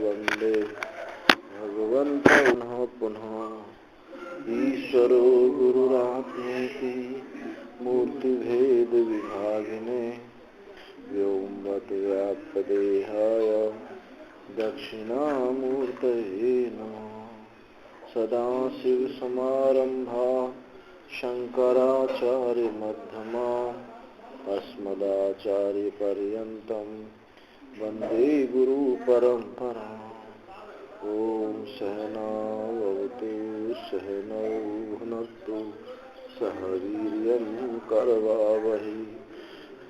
वन्दे भगवन्तौ पुनः पुनः ईश्वरो गुरुरात्मेति मूर्तिभेद विभागिने व्योमवद्व्याप्तदेहाय दक्षिणामूर्तये नमः। सदाशिवसमारम्भा शङ्कराचार्यमध्यमाम् अस्मदाचार्यपर्यन्तं वन्दे गुरुपरम्पराम्। ॐ सहनावतु सहनौ भुनक्तु सह वीर्यं करवावहै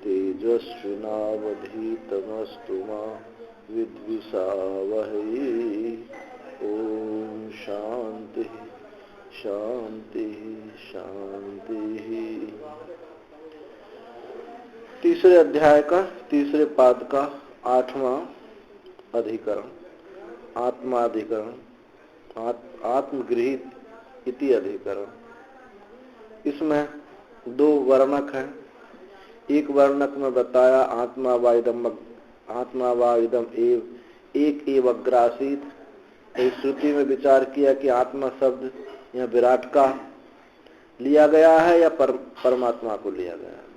तेजस्विनावधीतमस्तु मा विद्विषावहै। ॐ शांति शांति शांति। तीसरे अध्याय का तीसरे पाद का 8वां अधिकरण आत्माधिकरण आत्मगृहीत इति अधिकरण। इसमें दो वर्णक हैं। एक वर्णक में बताया आत्मा वा इदम एव एक एव अग्रासीत। इस श्रुति में विचार किया कि आत्मा शब्द यह विराट का लिया गया है या परमात्मा को लिया गया है।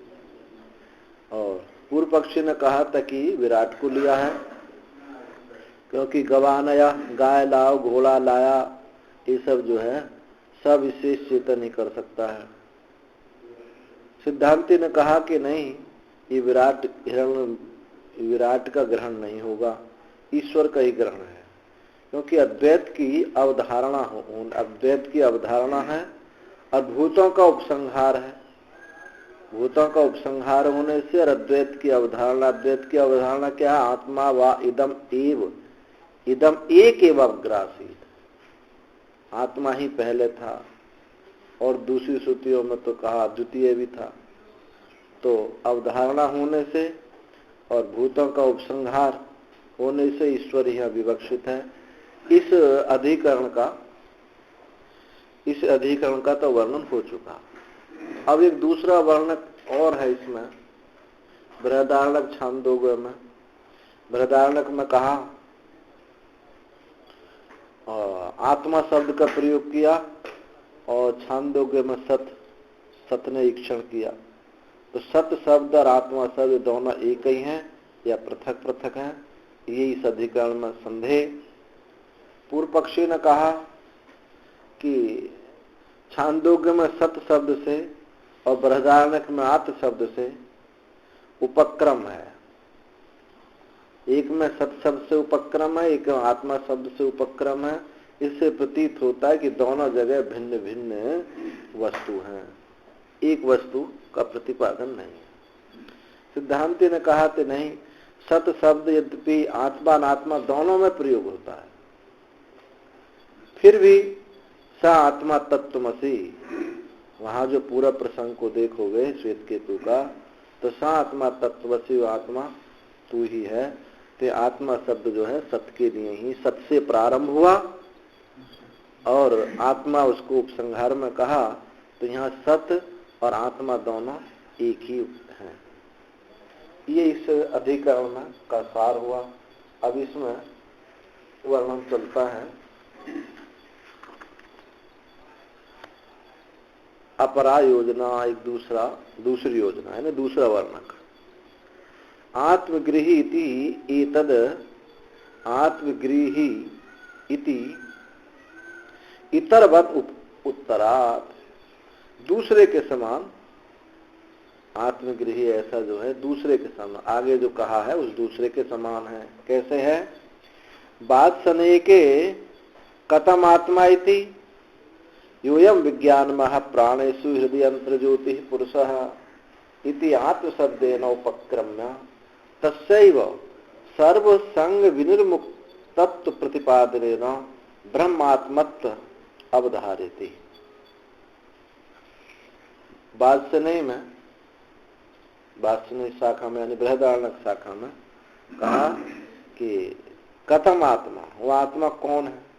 और पूर्व पक्षी ने कहा था कि विराट को लिया है, क्योंकि गवानया गाय लाओ घोड़ा लाया ये सब जो है सब विशेष चेतन ही कर सकता है। सिद्धांति ने कहा कि नहीं, ये विराट का ग्रहण नहीं होगा, ईश्वर का ही ग्रहण है, क्योंकि अद्वैत की अवधारणा है और भूतों का उपसंहार है। भूतों का उपसंहार होने से और अद्वैत की अवधारणा क्या है? आत्मा वा इदम एक एव अग्रासीत। आत्मा ही पहले था और दूसरी श्रुतियों में तो कहा द्वितीय भी था। तो अवधारणा होने से और भूतों का उपसंहार होने से ईश्वर ही विवक्षित है। इस अधिकरण का तो वर्णन हो चुका। अब एक दूसरा वर्णक और है इसमें, बृहदारण्यक छांदोग्य में। बृहदारण्यक में कहा आत्मा शब्द का प्रयोग किया और छांदोग्य में सत ने ईक्षण किया। तो सत शब्द और आत्मा शब्द दोनों एक ही हैं या पृथक पृथक हैं, ये इस अधिकरण में संदेह। पूर्व पक्षी ने कहा कि छांदोग्य में सत शब्द से और बृहदारण्यक में आत्म शब्द से उपक्रम है। एक में सत शब्द से उपक्रम है, एक में आत्मा शब्द से उपक्रम है। इससे प्रतीत होता है कि दोनों जगह भिन्न भिन्न वस्तु हैं, एक वस्तु का प्रतिपादन नहीं है। सिद्धांति ने कहा कि नहीं, सत शब्द यद्यपि आत्मा अनात्मा दोनों में प्रयोग होता है, फिर भी स आत्मा तत्वमसि, वहां जो पूरा प्रसंग को देखोगे श्वेत केतु का, तो स आत्मा तत्वमसि, आत्मा तू ही है। ते आत्मा शब्द जो है सत के लिए ही, सत से प्रारंभ हुआ और आत्मा उसको उपसंहार में कहा। तो यहाँ सत और आत्मा दोनों एक ही हैं। ये इस अधिकरण का सार हुआ। अब इसमें वर्णन चलता है अपरा योजना, एक दूसरी योजना है ना, दूसरा वर्णक। आत्मगृही एतद आत्मगृही इति इतरवत उत्तरात्, दूसरे के समान। आत्मगृही ऐसा जो है दूसरे के समान, आगे जो कहा है उस दूसरे के समान है। कैसे है? बात सने के कथम आत्मा इति योयम विज्ञानमः प्राणेषु हृदय अंतर्ज्योति पुरुषः इति आत्मशब्देन उपक्रम्य तस्यैव सर्वसंग विनिर्मुक्त तत्व प्रतिपादनेन ब्रह्मात्मत्व अवधारयति। वात्सनय शाखा में यानी बृहदारण्यक शाखा में कहा कि कथम आत्मा, वह आत्मा कौन है?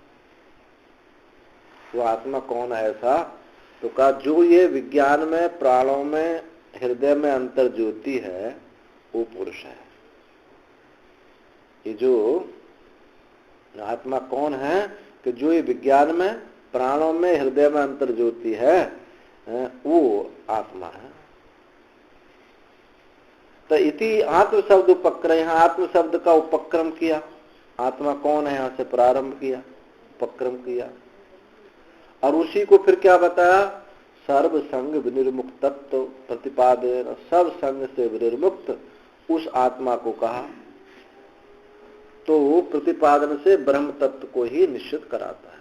वो आत्मा कौन है ऐसा? तो कहा जो ये विज्ञान में प्राणों में हृदय में अंतर ज्योति है वो पुरुष है। ये जो आत्मा कौन है कि जो ये विज्ञान में, प्राणों में, हृदय में अंतर ज्योति है, वो आत्मा है। तो इति आत्म शब्द उपक्रम, यहाँ आत्म शब्द का उपक्रम किया। आत्मा कौन है, यहाँ से प्रारंभ किया, उपक्रम किया, और उसी को फिर क्या बताया, सर्व संग विनिर्मुक्त तत्व प्रतिपादन, सब संग से विनिर्मुक्त उस आत्मा को कहा। तो प्रतिपादन से ब्रह्म तत्व को ही निश्चित कराता है।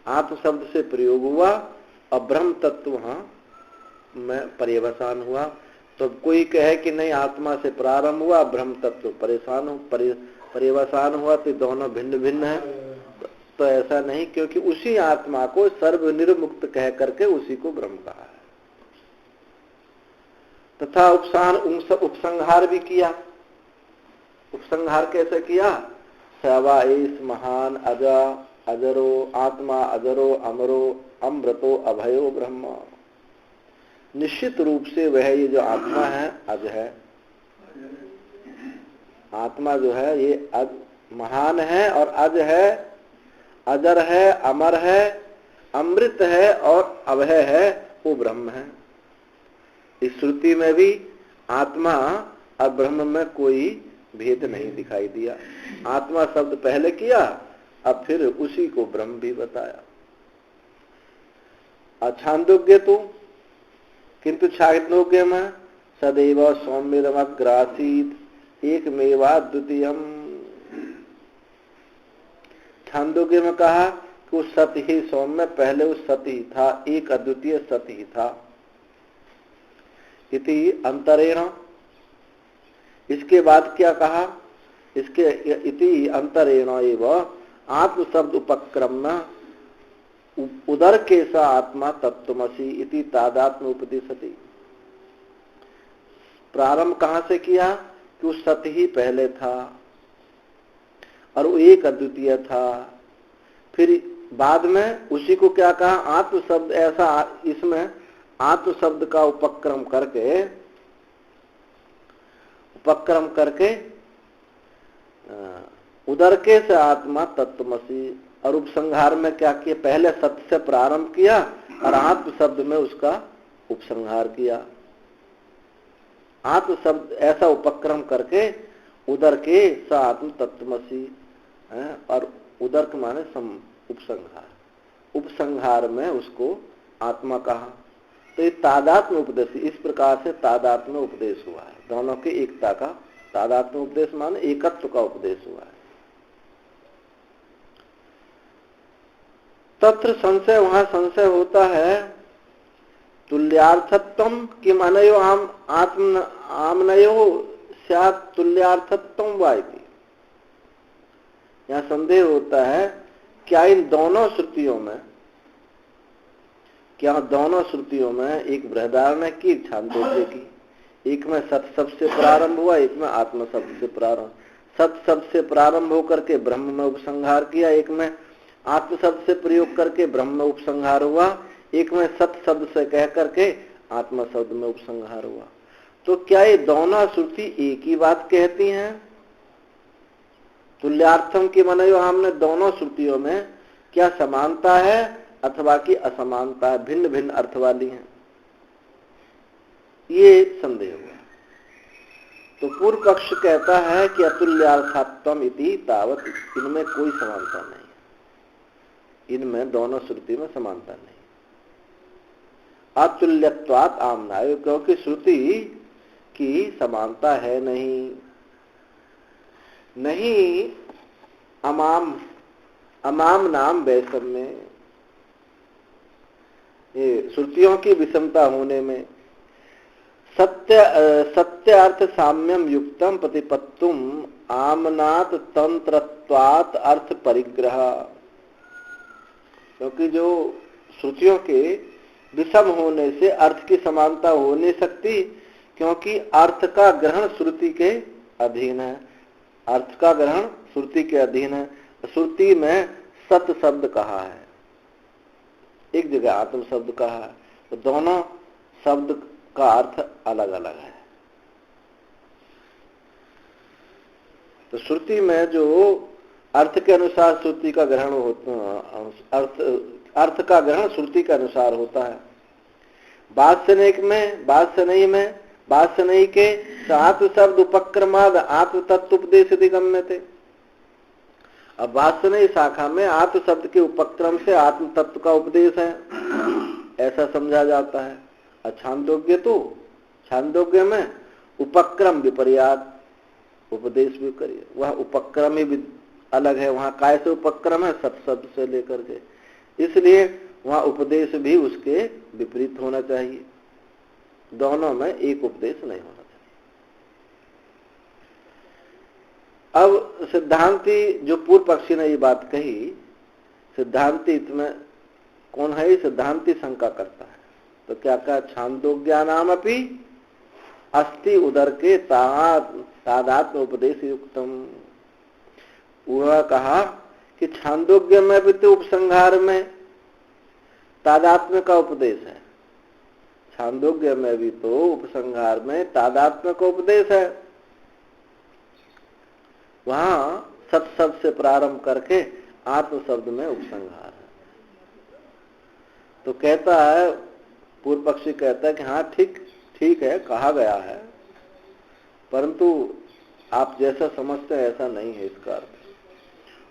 आत्म शब्द से प्रयोग हुआ और ब्रह्म तत्व वहां में पर्यवसान हुआ। तो कोई कहे कि नहीं आत्मा से प्रारंभ हुआ, ब्रह्म तत्व पर्यवसान हुआ, तो दोनों भिन्न भिन्न है। तो ऐसा नहीं, क्योंकि उसी आत्मा को सर्वनिर्मुक्त कह करके उसी को ब्रह्म कहा है। तथा उपसंहार भी किया। उपसंहार कैसे किया, सवा एस महान अजा अजरो आत्मा अजरो अमरो अमृतो अभयो ब्रह्म। निश्चित रूप से वह ये जो आत्मा है अज है, आत्मा जो है ये अज महान है और अज है, अजर है, अमर है, अमृत है और अभय है, वो ब्रह्म है। इस श्रुति में भी आत्मा और ब्रह्म में कोई भेद नहीं दिखाई दिया। आत्मा शब्द पहले किया, अब फिर उसी को ब्रह्म भी बताया। छांदोग्य तो किंतु छांदोग्य में सदैव सौम्यमग्रासीत एकमेवा द्वितीयम। छांदोग्य में कहा कि उस सत्य ही सौम्य, पहले उस सत्य ही था, एक अद्वितीय सत्य ही था। इति अंतरेण, इसके बाद क्या कहा, इसके इति अंतरेण एवं आत्म शब्द उपक्रम उदर के सा आत्मा तत्वमसि इति तादात्म उपदिशति। प्रारंभ कहां से किया कि उस सत्य ही पहले था और वो एक अद्वितीय था। फिर बाद में उसी को क्या कहा, आत्म शब्द, ऐसा इसमें आत्म शब्द का उपक्रम करके उदर के से आत्मा तत्वमसि। और उपसंहार में क्या किया, पहले सत्य से प्रारंभ किया और आत्म शब्द में उसका उपसंहार किया। आत्म शब्द ऐसा उपक्रम करके उदर के स आत्म तत्वमसि, और उदर के माने उपसंहार, उपसंहार में उसको आत्मा कहा। तो ये तादात्म्य उपदेश, इस प्रकार से तादात्म्य उपदेश हुआ है। दोनों की एकता का तादात्म्य उपदेश माने एकत्व का उपदेश हुआ है। तत्र संशय, वहां संशय होता है, तुल्यार्थत्वम किम अनयो आत्म आमनयो स्यात् तुल्यार्थत्वम वाइति। यहाँ संदेह होता है, क्या इन दोनों श्रुतियों में, क्या दोनों श्रुतियों में, एक बृहदारण्य की, छांदोग्य की, एक में सत शब्द से प्रारंभ हुआ, एक में आत्म शब्द से प्रारंभ। सत शब्द से प्रारंभ होकर के ब्रह्म में उपसंहार किया, एक में आत्म शब्द से प्रयोग करके ब्रह्म में उपसंहार हुआ, एक में सत शब्द से कह करके आत्मा शब्द में उपसंहार हुआ। तो क्या ये दोनों श्रुति एक ही बात कहती हैं? तुल्यार्थम की मनयो, हमने दोनों श्रुतियों में क्या समानता है अथवा की असमानता है, भिन्न भिन्न अर्थ वाली हैं, ये संदेह हुआ। तो पूर्व पक्ष कहता है कि अतुल्यार्थत्वम इति तावत, इनमें कोई समानता नहीं, इनमें दोनों श्रुति में समानता नहीं। अतुल्यत्वात् आमनाय, क्योंकि श्रुति की समानता है नहीं। नहीं अमाम नाम वैषम्य, ये श्रुतियों की विषमता होने में। सत्य अर्थ साम्यम युक्तम प्रतिपत्तुम आमनात तंत्रत्वात् अर्थ परिग्रह, क्योंकि जो श्रुतियों के विषम होने से अर्थ की समानता हो नहीं सकती, क्योंकि अर्थ का ग्रहण श्रुति के अधीन है, अर्थ का ग्रहण श्रुति के अधीन है। श्रुति में सत शब्द कहा है, एक जगह आत्म शब्द कहा है, तो दोनों शब्द का अर्थ अलग अलग है। तो श्रुति में जो अर्थ के अनुसार श्रुति का ग्रहण होता, अर्थ का ग्रहण श्रुति के अनुसार होता है। वात्सनिक में, वात्सनयी के आत्म शब्द उपक्रमाद आत्म तत्व उपदेश गम्य थे। अब वात्सनयी शाखा में आत्म शब्द के उपक्रम से आत्म तत्व का उपदेश है, ऐसा समझा जाता है। और छांदोग्य में उपक्रम विपर्यात उपदेश भी करिए, वह उपक्रम ही अलग है, वहां काय से उपक्रम है, सत शब्द से लेकर के, इसलिए वहां उपदेश भी उसके विपरीत होना चाहिए। दोनों में एक उपदेश नहीं होना चाहिए। अब सिद्धांती, जो पूर्व पक्षी ने ये बात कही, सिद्धांती इसमें कौन है? सिद्धांती शंका करता है। तो क्या कहा? छांदोग्यानाम अपि अस्ति उदर के तादात्म उपदेश युक्तम। वह कहा कि छांदोग्य में भी तो उपसंहार में तादात्म्य का उपदेश है, छांदोग्य में भी तो उपसंहार में तादात्म्य का उपदेश है। वहां सत शब्द से प्रारंभ करके आत्म शब्द में उपसंहार है। तो कहता है, पूर्व पक्षी कहता है कि हाँ ठीक है, कहा गया है, परंतु आप जैसा समझते हैं ऐसा नहीं है। इसका अर्थ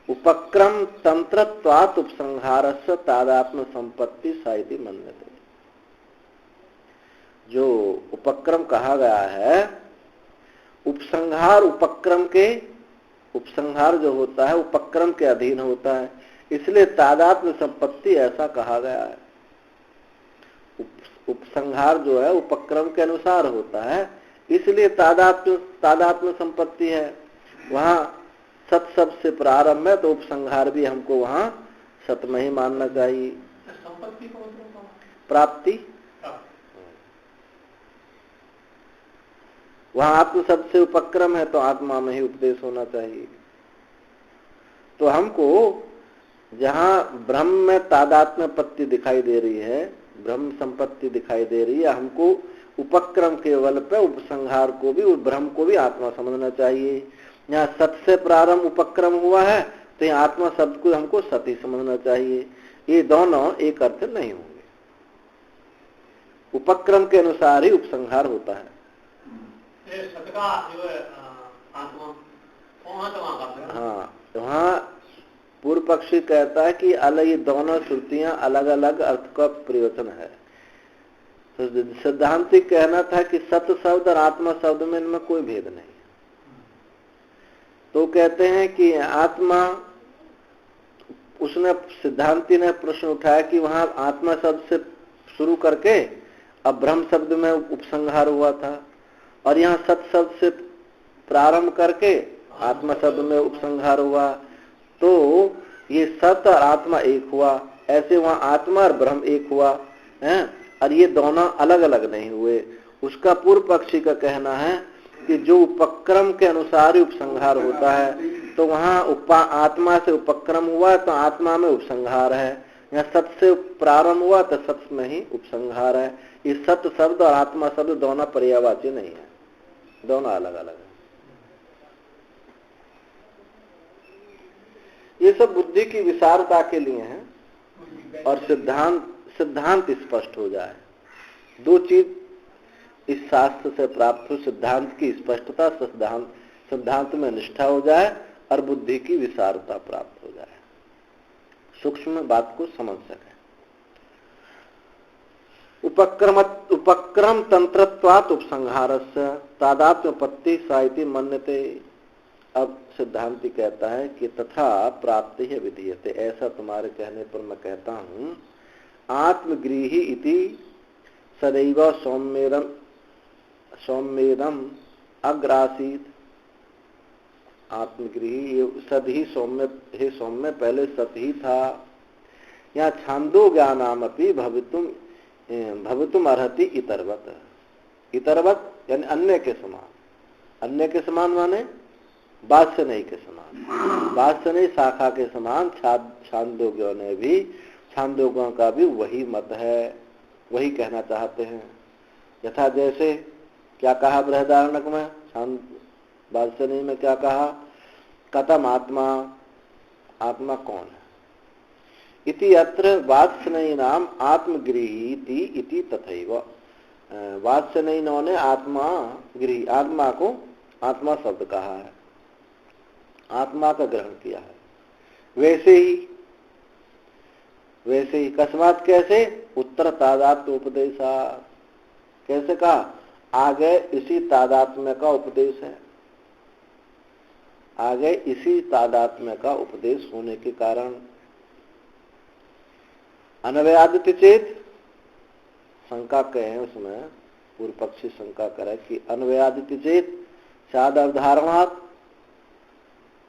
उपक्रम तंत्रत्वात् उपसंहारस्य तादात्म्य संपत्ति साइति मन्यते। जो उपक्रम कहा गया है, उपसंहार उपसंहार जो होता है उपक्रम के अधीन होता है, इसलिए तादात्म्य संपत्ति ऐसा कहा गया है। उपसंहार जो है उपक्रम के अनुसार होता है, इसलिए तादात्म्य संपत्ति है। वहां सत शब्द से प्रारंभ है, तो उपसंहार भी हमको वहां सत में ही मानना चाहिए। संपत्ति को प्राप्ति, वहां आत्म शब्द से उपक्रम है, तो आत्मा में ही उपदेश होना चाहिए। तो हमको जहां ब्रह्म में तादात्म्यपत्ति दिखाई दे रही है, ब्रह्म संपत्ति दिखाई दे रही है, हमको उपक्रम के बल पे उपसंहार को भी, ब्रह्म को भी आत्मा समझना चाहिए। यहाँ सत से प्रारंभ उपक्रम हुआ है, तो यहाँ आत्मा शब्द को हमको सत ही समझना चाहिए। ये दोनों एक अर्थ नहीं होंगे, उपक्रम के अनुसार ही उपसंहार होता है। हाँ, वहाँ पूर्व पक्षी कहता है कि अलग, ये दोनों श्रुतियां अलग अलग अर्थ का प्रयोजन है। तो सिद्धांति कहना था कि सत शब्द और आत्मा शब्द में इनमें कोई भेद नहीं। तो कहते हैं कि आत्मा, उसने सिद्धांति ने प्रश्न उठाया कि वहां आत्मा शब्द से शुरू करके अब ब्रह्म शब्द में उपसंहार हुआ था, और यहाँ सत शब्द से प्रारंभ करके आत्मा शब्द में उपसंहार हुआ, तो ये सत और आत्मा एक हुआ। ऐसे वहां आत्मा और ब्रह्म एक हुआ है, और ये दोनों अलग अलग नहीं हुए। उसका पूर्व पक्षी का कहना है कि जो उपक्रम के अनुसार ही उपसंहार होता है, तो वहां आत्मा से उपक्रम हुआ तो आत्मा में उपसंहार है, यहाँ सत से प्रारंभ हुआ तो सत में ही उपसंहार है। ये सत शब्द और आत्मा शब्द दोनों पर्यायवाची नहीं है, दोनों अलग अलग है। ये सब बुद्धि की विशालता के लिए है, और सिद्धांत स्पष्ट हो जाए। दो चीज इस शास्त्र से प्राप्त हो, सिद्धांत की स्पष्टता, सिद्धांत में निष्ठा हो जाए, और बुद्धि की विशालता प्राप्त हो जाए, सूक्ष्म बात को समझ सके। उपक्रम तंत्रत्वात् उपसंहारस्य तादात्म्यपत्ति साइति मन्यते। अब सिद्धांति कहता है कि तथा प्राप्ति है विधीयते, ऐसा तुम्हारे कहने पर मैं कहता हूं। आत्मगृही इति सदैव सौम्येदम अग्रासीत। आत्मगृही, ये सद ही सौम्य, हे सौम्य पहले सत ही था। यहाँ छांदो ज्ञानामपि भवितुम अर्हति इतरवत। इतरवत यानी अन्य के समान। अन्य के समान माने वात्सनयी के समान, वात्सनयी शाखा के समान छांदोग्यों ने भी, छांदोग्यों का भी वही मत है, वही कहना चाहते हैं। यथा जैसे क्या कहा बृहदारण्यक में, वात्सनयी में क्या कहा कथम आत्मा, आत्मा कौन है? इति अत्र वात्सनयिनाम आत्मगृहीति इति तथैव। वात्सनयिनों ने आत्मा गृही, आत्मा को आत्मा शब्द कहा है, आत्मा का ग्रहण किया है। वैसे ही कस्मात, कैसे? उत्तर तादात्म्य उपदेशा, कैसे कहा? आगे इसी तादात्म्य का उपदेश है, आगे इसी तादात्म्य का उपदेश होने के कारण। अनवयादित चेत, शंका कहे उसमें पूर्व पक्षी शंका करे कि अनवयादित चेत साद अवधारणात्,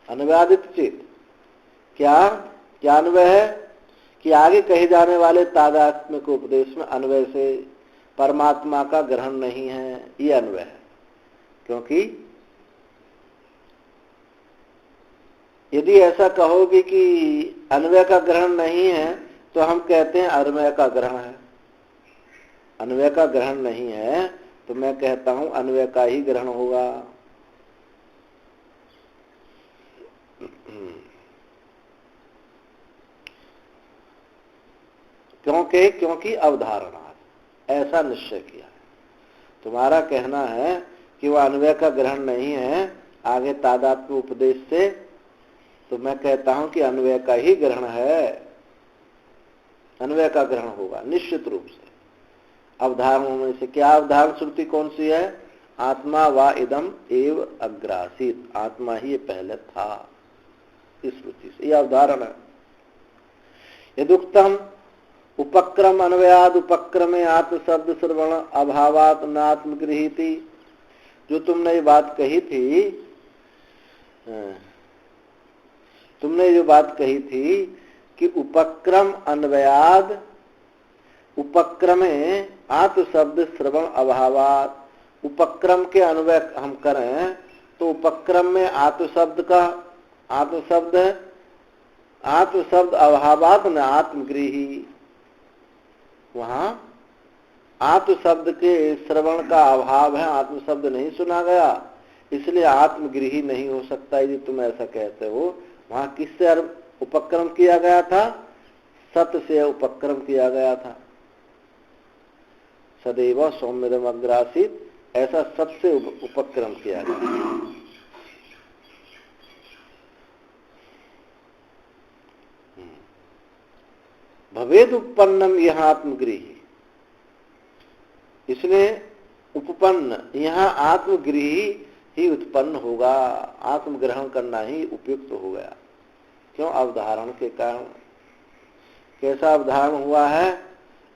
अनवयादित चेत क्या क्या अन्वय है कि आगे कहे जाने वाले तादात्म्य के उपदेश में अन्वय से परमात्मा का ग्रहण नहीं है, ये अन्वय है। क्योंकि यदि ऐसा कहोगे कि अन्वय का ग्रहण नहीं है तो हम कहते हैं अन्वय का ग्रहण है, अन्वय का ग्रहण नहीं है तो मैं कहता हूं अन्वय का ही ग्रहण होगा। क्योंकि अवधारणा ऐसा निश्चय किया है। तुम्हारा कहना है कि वह अन्वय का ग्रहण नहीं है आगे तादात्म्य उपदेश से, तो मैं कहता हूं कि अन्वय का ही ग्रहण है, अन्वय का ग्रहण होगा निश्चित रूप से। अवधारणों में से क्या अवधारण श्रुति कौन सी है? आत्मा वा इदम एव अग्रासीत, आत्मा ही पहले था, इस श्रुति से यह अवधारण है। यदुक्तम उपक्रम अन्वयाद उपक्रमे आत्म शब्द श्रवण अभावात नात्म गृहीति, जो तुमने ये बात कही थी, तुमने जो बात कही थी कि उपक्रम अन्वयाद उपक्रमे आत्म शब्द श्रवण अभावात, उपक्रम के अन्वय हम करें तो उपक्रम में आत्म शब्द अभावात न आत्मगृही, वहां आत्म शब्द के श्रवण का अभाव है, आत्म शब्द नहीं सुना गया, इसलिए आत्मगृही नहीं हो सकता। यदि तुम ऐसा कहते हो, वहां किससे उपक्रम किया गया था? सत से उपक्रम किया गया था। सदैव सौम्यदम अग्रासीत, ऐसा सबसे उपक्रम किया गया। भवेद उपपन्नम यह आत्मगृही, इसलिए उपपन्न यहाँ आत्मगृही ही उत्पन्न होगा, आत्मग्रहण करना ही उपयुक्त हो गया। क्यों? अवधारण के कारण। कैसा अवधारण हुआ है?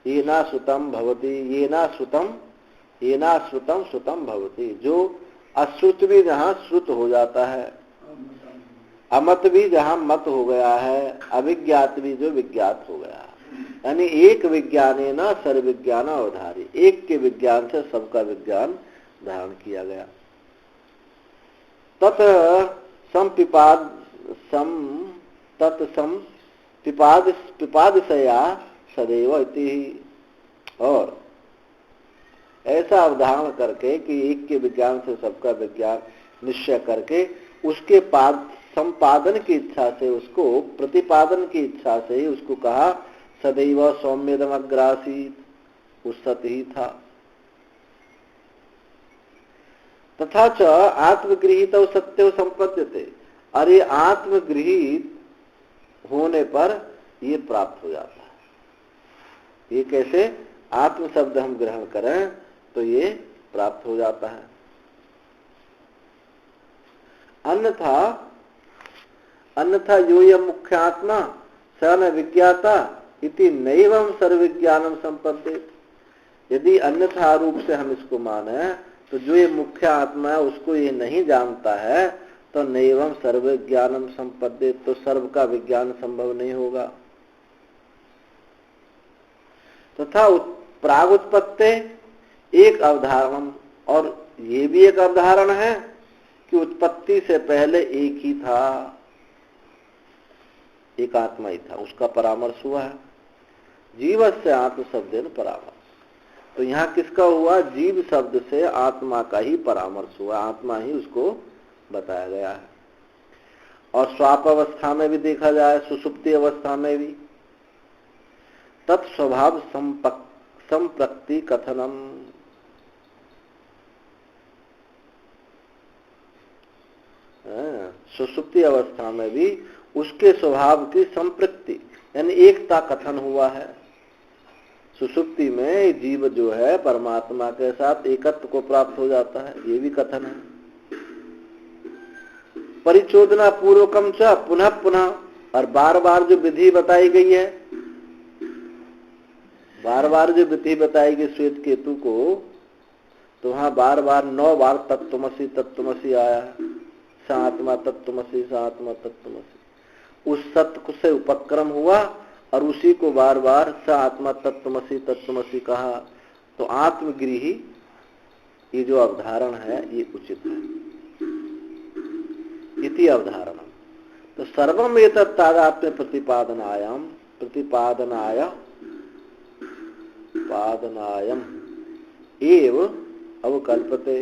ये ना श्रुतम भवती, ये ना श्रुतम श्रुतम भवती, जो अश्रुत भी जहाँ श्रुत हो जाता है, अमत भी जहाँ मत हो गया है, अविज्ञात भी जो विज्ञात हो गया, यानी एक विज्ञाने न सर्वविज्ञान अवधारी, एक के विज्ञान से सबका विज्ञान धारण किया गया। तत् पिपादशया सदैव इति, और ऐसा अवधारण करके कि एक के विज्ञान से सबका विज्ञान निश्चय करके उसके संपादन की इच्छा से, उसको प्रतिपादन की इच्छा से ही उसको कहा सदैव सौम्यदम अग्रासीत, उस सत ही था। तथा च आत्मगृहीत सत्य संपद्यते, अरे आत्मगृहीत होने पर ये प्राप्त हो जाता है। ये कैसे? आत्म शब्द हम ग्रहण करें तो ये प्राप्त हो जाता है। अन्यथा योयम मुख्य आत्मा स न विज्ञाता इति नैवम सर्वविज्ञानम संपद्येत, यदि अन्यथा रूप से हम इसको माने तो जो ये मुख्य आत्मा है उसको ये नहीं जानता है, तो नैवम सर्वविज्ञानम संपद्येत, तो सर्व का विज्ञान संभव नहीं होगा। तथा प्रागुत्पत्ति एक अवधारण, और ये भी एक अवधारण है कि उत्पत्ति से पहले एक ही था, एक आत्मा ही था, उसका परामर्श हुआ है। जीवस्य आत्म शब्देन परामर्श, तो यहाँ किसका हुआ? जीव शब्द से आत्मा का ही परामर्श हुआ, आत्मा ही उसको बताया गया है। और स्वाप अवस्था में भी देखा जाए, सुषुप्ति अवस्था में भी, तत्स्वभाव संप्रक्ति कथनम। सुषुप्ति अवस्था में भी उसके स्वभाव की संप्रक्ति यानी एकता कथन हुआ है। सुषुप्ति में जीव जो है परमात्मा के साथ एकत्व को प्राप्त हो जाता है, ये भी कथन है। परिचोदना पूर्वकम च पुनः पुनः, और बार बार जो विधि बताई गई है, बार बार जो विधि बताई गई श्वेत केतु को, तो वहां बार बार 9 बार तत्त्वमसि तत्त्वमसि आया है। सात्मा तत्त्वमसि सात्मा तत्त्वमसि। उस सत्य से उपक्रम हुआ और उसी को बार बार स आत्मा तत्त्वमसि तत्त्वमसि कहा। तो आत्मगृही ये जो अवधारण है ये उचित है, इति अवधारणम। तो सर्वम एतत् तादात्म्य प्रतिपादनायाम पादनायम एव अवकल्पते।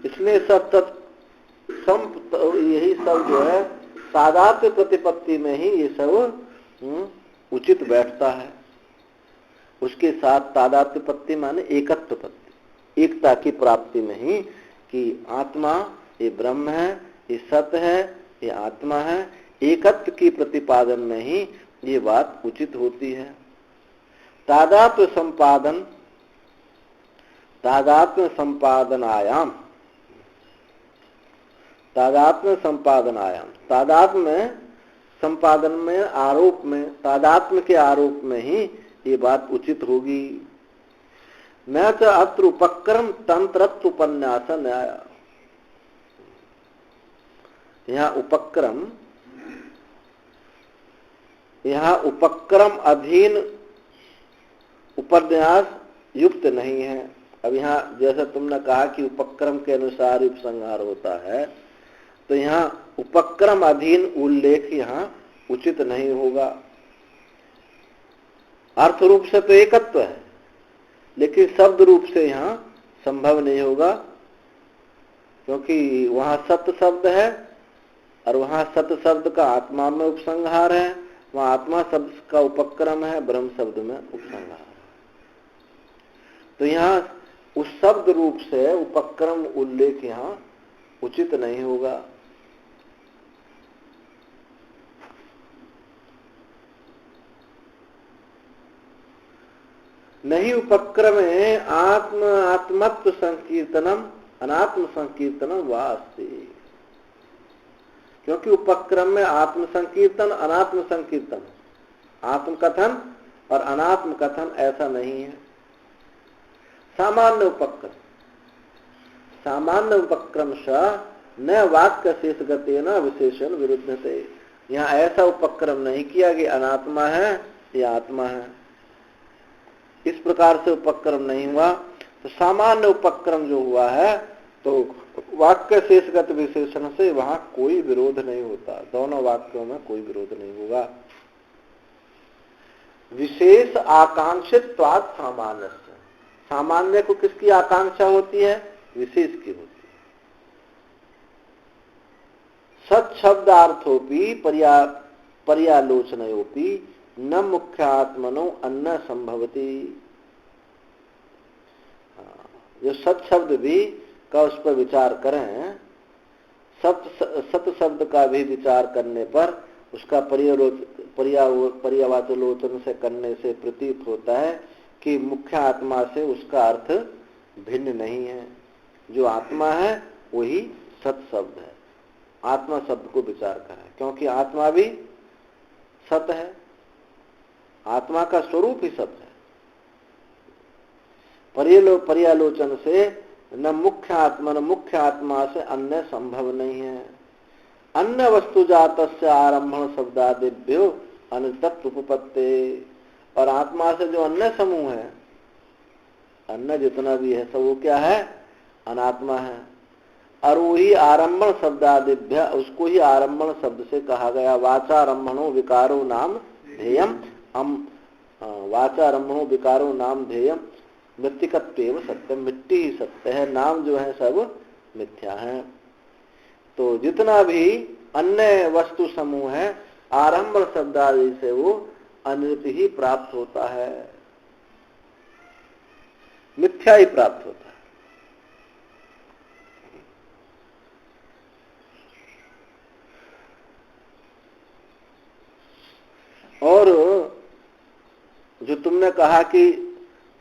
इसलिए सब यही सब जो है तादात्म्य प्रतिपत्ति में ही ये सब उचित बैठता है। उसके साथ तादात्म्यपत्ति माने एकत्वपत्ति, एकता की प्राप्ति में ही कि आत्मा ये ब्रह्म है, ये सत्य है, ये आत्मा है, एकत्व की प्रतिपादन में ही ये बात उचित होती है। तादात्म्य संपादनायाम तादात्म्य संपादन में आरोप में, तादात्म्य के आरोप में ही ये बात उचित होगी। न च अत्र उपक्रम तंत्रत्व उपन्यास न्याय। यहाँ उपक्रम अधीन उपन्यास युक्त नहीं है। अब यहाँ जैसा तुमने कहा कि उपक्रम के अनुसार उपसंहार होता है, तो यहाँ उपक्रम अधीन उल्लेख यहाँ उचित नहीं होगा। अर्थ रूप से तो एकत्व है, लेकिन शब्द रूप से यहाँ संभव नहीं होगा, क्योंकि वहां सत्य शब्द है और वहां सत्य शब्द का आत्मा में उपसंहार है, वहां आत्मा शब्द का उपक्रम है, ब्रह्म शब्द में उपसंहार है। तो यहाँ उस शब्द रूप से उपक्रम उल्लेख यहाँ उचित नहीं होगा। नहीं उपक्रमे आत्मत्व संकीर्तनम अनात्म संकीर्तनम वा अस्ति। क्योंकि उपक्रम में आत्म संकीर्तन अनात्म संकीर्तन, आत्म कथन और अनात्म कथन ऐसा नहीं है। सामान्य उपक्रम न वाक्य शेष गते न विशेषण विरुद्धते। यहाँ ऐसा उपक्रम नहीं किया कि अनात्मा है या आत्मा है, इस प्रकार से उपक्रम नहीं हुआ। तो सामान्य उपक्रम जो हुआ है तो वाक्य शेषगत विशेषण से वहां कोई विरोध नहीं होता, दोनों वाक्यों में कोई विरोध नहीं होगा। विशेष आकांक्षित्वात् सामान्य, सामान्य को किसकी आकांक्षा होती है? विशेष की होती है। सच्छब्दार्थोपि पर्यालोचनयोपि न मुख्यात्मनो अन्न संभवती। जो सत शब्द भी का उस पर विचार करें, सत शब्द का भी विचार करने पर उसका पर्यावाचलोचन से करने से प्रतीत होता है कि मुख्य आत्मा से उसका अर्थ भिन्न नहीं है। जो आत्मा है वही सत शब्द है। आत्मा शब्द को विचार करें, क्योंकि आत्मा भी सत है, आत्मा का स्वरूप ही सत है। पर्यालोचन से न मुख्य आत्मा से अन्य संभव नहीं है। अन्य वस्तु जातस्य आरंभण शब्दादिभ्यो अनतत्व उपपत्ते। और आत्मा से जो अन्य समूह है, अन्य जितना भी है सब वो क्या है? अनात्मा है। और वही आरंभण शब्दादिभ्य, उसको ही आरंभण शब्द से कहा गया। वाचारंभणो विकारो नाम ध्येयम, हम वाचारंभणो विकारो नाम ध्येयम मृत्तिकत्वेव सत्यम। मिट्टी ही सत्य है, नाम जो है सब मिथ्या है। तो जितना भी अन्य वस्तु समूह है, आरंभ शब्द आदि से वो अनृत ही प्राप्त होता है, मिथ्या ही प्राप्त होता है। और जो तुमने कहा कि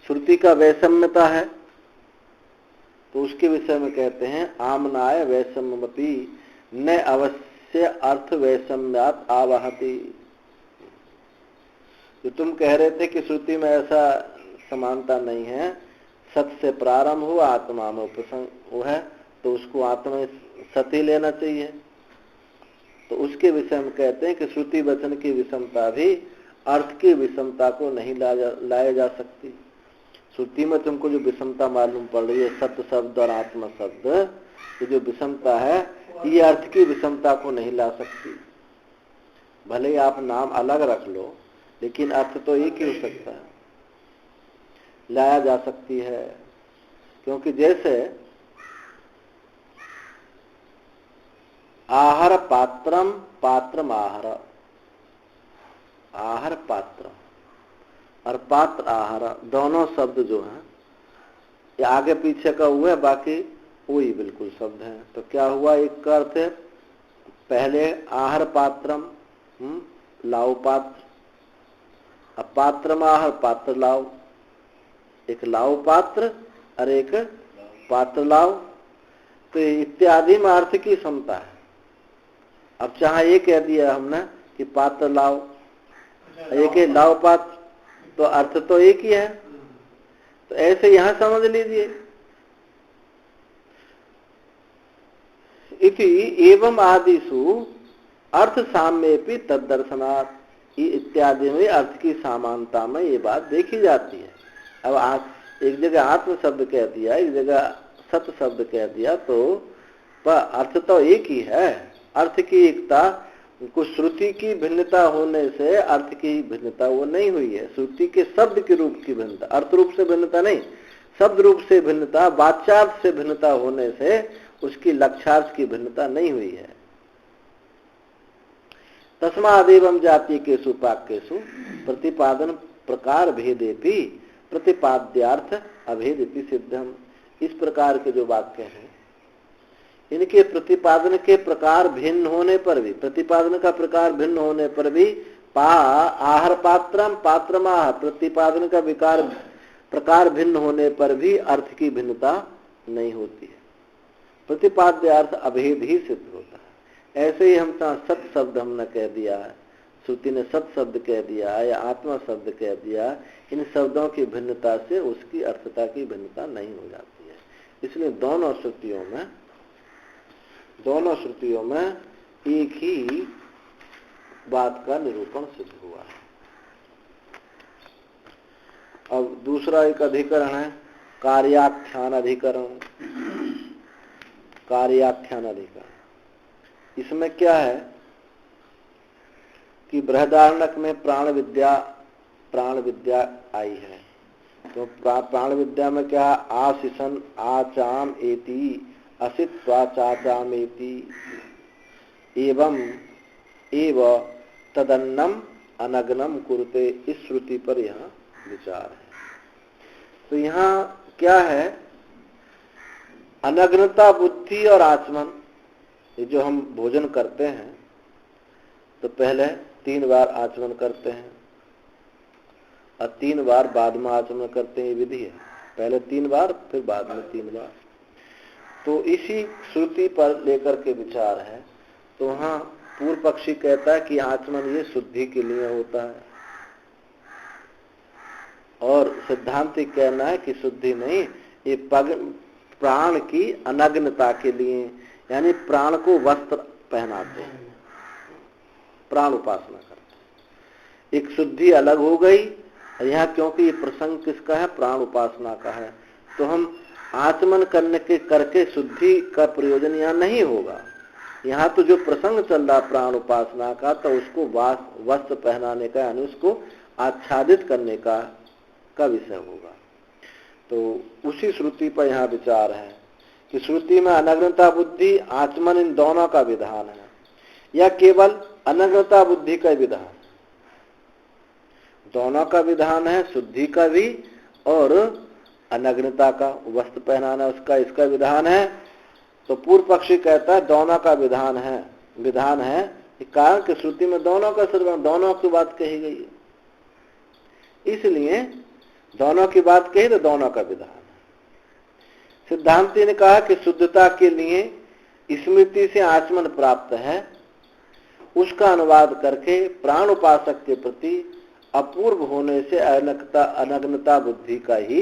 श्रुति का वैषम्यता है, तो उसके विषय में कहते हैं आमनाय वैषम्यमपि न अवश्य अर्थ वैषम्यात् आवहति। जो तुम कह रहे थे कि श्रुति में ऐसा समानता नहीं है, सत से प्रारंभ हुआ आत्मा में उपसंग वो है, तो उसको आत्मा सत ही लेना चाहिए। तो उसके विषय में कहते हैं कि श्रुति वचन की विषमता भी अर्थ की विषमता को नहीं लाया जा सकती। श्रुति में तुमको जो विषमता मालूम पड़ रही है, सत्य शब्द और आत्मा शब्द, ये जो विषमता है ये अर्थ की विषमता को नहीं ला सकती। भले ही आप नाम अलग रख लो, लेकिन अर्थ तो एक ही हो सकता है, लाया जा सकती है। क्योंकि जैसे आहार पात्रम पात्रम आहार, आहार पात्र और पात्र आहार दोनों शब्द जो हैं ये आगे पीछे का हुआ है, बाकी वही बिल्कुल शब्द हैं। तो क्या हुआ, एक का अर्थ है पहले आहार पात्रम लाओ पात्र, अब पात्रम आहार पात्र लाओ, एक लाओ पात्र और एक पात्र लाओ। तो इत्यादि में अर्थ की समता है। अब चाहे ये कह दिया हमने कि पात्र लाओ, एक है लाओ पात्र, तो अर्थ तो एक ही है। तो ऐसे यहां समझ लीजिए, इति एवं आदिषु अर्थ साम्येपि तद्दर्शनात्, इत्यादि में अर्थ की समानता में ये बात देखी जाती है। अब एक जगह आत्म शब्द कह दिया, एक जगह सत शब्द कह दिया, तो पर अर्थ तो एक ही है। अर्थ की एकता, कुछ श्रुति की भिन्नता होने से अर्थ की भिन्नता वो नहीं हुई है। श्रुति के शब्द के रूप की भिन्नता, अर्थ रूप से भिन्नता नहीं, शब्द रूप से भिन्नता, वाच्यार्थ से भिन्नता होने से उसकी लक्ष्यार्थ की भिन्नता नहीं हुई है। तस्मादेवं जातीयकेषु वाक्येषु प्रतिपादन प्रकार भेदेपि प्रतिपाद्यार्थ अभेदेपि सिद्धम। इस प्रकार के जो वाक्य हैं, इनके प्रतिपादन के प्रकार भिन्न होने पर भी, प्रतिपादन का प्रकार भिन्न होने पर भी, आहार पात्रम पात्रमाह, प्रतिपादन का विकार प्रकार भिन्न होने पर भी अर्थ की भिन्नता नहीं होती है, प्रतिपाद्य अर्थ अभेद ही सिद्ध होता है। ऐसे ही हम सत शब्द हमने कह दिया है, श्रुति ने सत शब्द कह दिया या आत्मा शब्द कह दिया, इन शब्दों की भिन्नता से उसकी अर्थता की भिन्नता नहीं हो जाती है। इसलिए दोनों श्रुतियों में एक ही बात का निरूपण सिद्ध हुआ है। अब दूसरा एक अधिकरण है कार्याख्यान अधिकरण। कार्याख्यान अधिकरण, इसमें क्या है कि बृहदारण्यक में प्राण विद्या आई है। तो प्राण विद्या में क्या, आशिषन आचाम एति असित्वा चाचामेति एवं एव तदन्नम अनग्नम कुरुते, इस श्रुति पर यहाँ विचार है। तो यहाँ क्या है, अनग्नता बुद्धि और आचमन, ये जो हम भोजन करते हैं तो पहले 3 बार आचमन करते हैं और 3 बार बाद में आचमन करते हैं, ये विधि है। पहले 3 बार फिर बाद में 3 बार। तो इसी श्रुति पर लेकर के विचार है। तो वहां पूर्व पक्षी कहता है कि आचमन ये शुद्धि के लिए होता है, और सिद्धांत कहना है कि शुद्धि नहीं, ये प्राण की अनग्नता के लिए, यानी प्राण को वस्त्र पहनाते हैं, प्राण उपासना करते हैं। एक शुद्धि अलग हो गई। यहाँ क्योंकि ये प्रसंग किसका है, प्राण उपासना का है, तो हम आचमन करके शुद्धि का प्रयोजन यहाँ नहीं होगा। यहाँ तो जो प्रसंग चल रहा प्राण उपासना का, तो उसको वस्त्र पहनाने का, यानी उसको आच्छादित करने का विषय होगा। तो उसी श्रुति पर यहाँ विचार है कि श्रुति में अनग्नता बुद्धि आचमन इन दोनों का विधान है। या केवल अनग्नता बुद्धि का विधान? दोनों का विधान है, शुद्धि का भी और अनग्नता का, वस्त्र पहनाना उसका, इसका विधान है। तो पूर्व पक्षी कहता है दोनों का विधान है कारण कि श्रुति में दोनों का सर्वनाम, दोनों की बात कही गई है, इसलिए दोनों की बात कही तो दोनों का विधान है। सिद्धांति ने कहा कि शुद्धता के लिए स्मृति से आचमन प्राप्त है, उसका अनुवाद करके प्राण उपासक के प्रति अपूर्व होने से अनग्नता बुद्धि का ही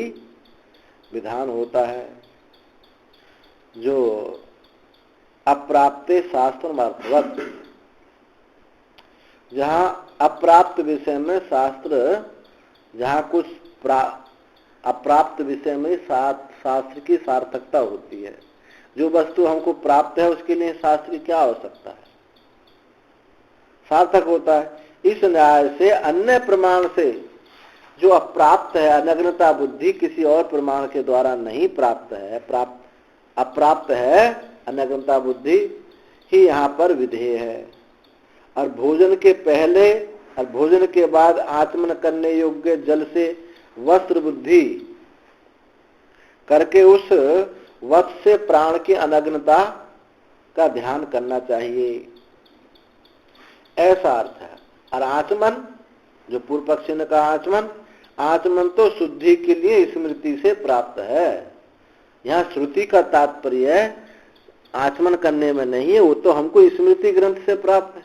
विधान होता है, जो अप्राप्ते शास्त्र अर्थवत। जहां अप्राप्त विषय में शास्त्र, जहां कुछ अप्राप्त विषय में शास्त्र की सार्थकता होती है। जो वस्तु हमको प्राप्त है उसके लिए शास्त्र की क्या आवश्यकता है, सार्थक होता है। इस न्याय से अन्य प्रमाण से जो अप्राप्त है, अनग्नता बुद्धि किसी और प्रमाण के द्वारा नहीं प्राप्त है, अप्राप्त है अनग्नता बुद्धि ही यहाँ पर विधेय है। और भोजन के पहले और भोजन के बाद आचमन करने योग्य जल से वस्त्र बुद्धि करके उस वत्स से प्राण की अनग्नता का ध्यान करना चाहिए, ऐसा अर्थ है। और आचमन, जो पूर्व पक्षी ने कहा आचमन तो शुद्धि के लिए स्मृति से प्राप्त है। यहाँ श्रुति का तात्पर्य आचमन करने में नहीं है, वो तो हमको स्मृति ग्रंथ से प्राप्त है,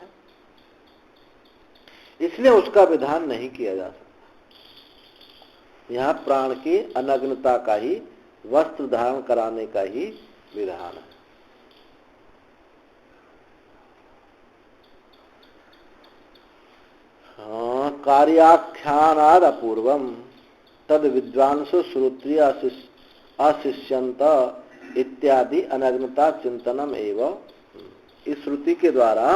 इसलिए उसका विधान नहीं किया जा सकता। यहाँ प्राण की अनग्नता का ही, वस्त्र धारण कराने का ही विधान है। कार्याख्यानाद अपूर्वम तद विद्वांसो श्रोत्रिय अशिष्यंत इत्यादि अनग्नता चिंतनम एवं। इस श्रुति के द्वारा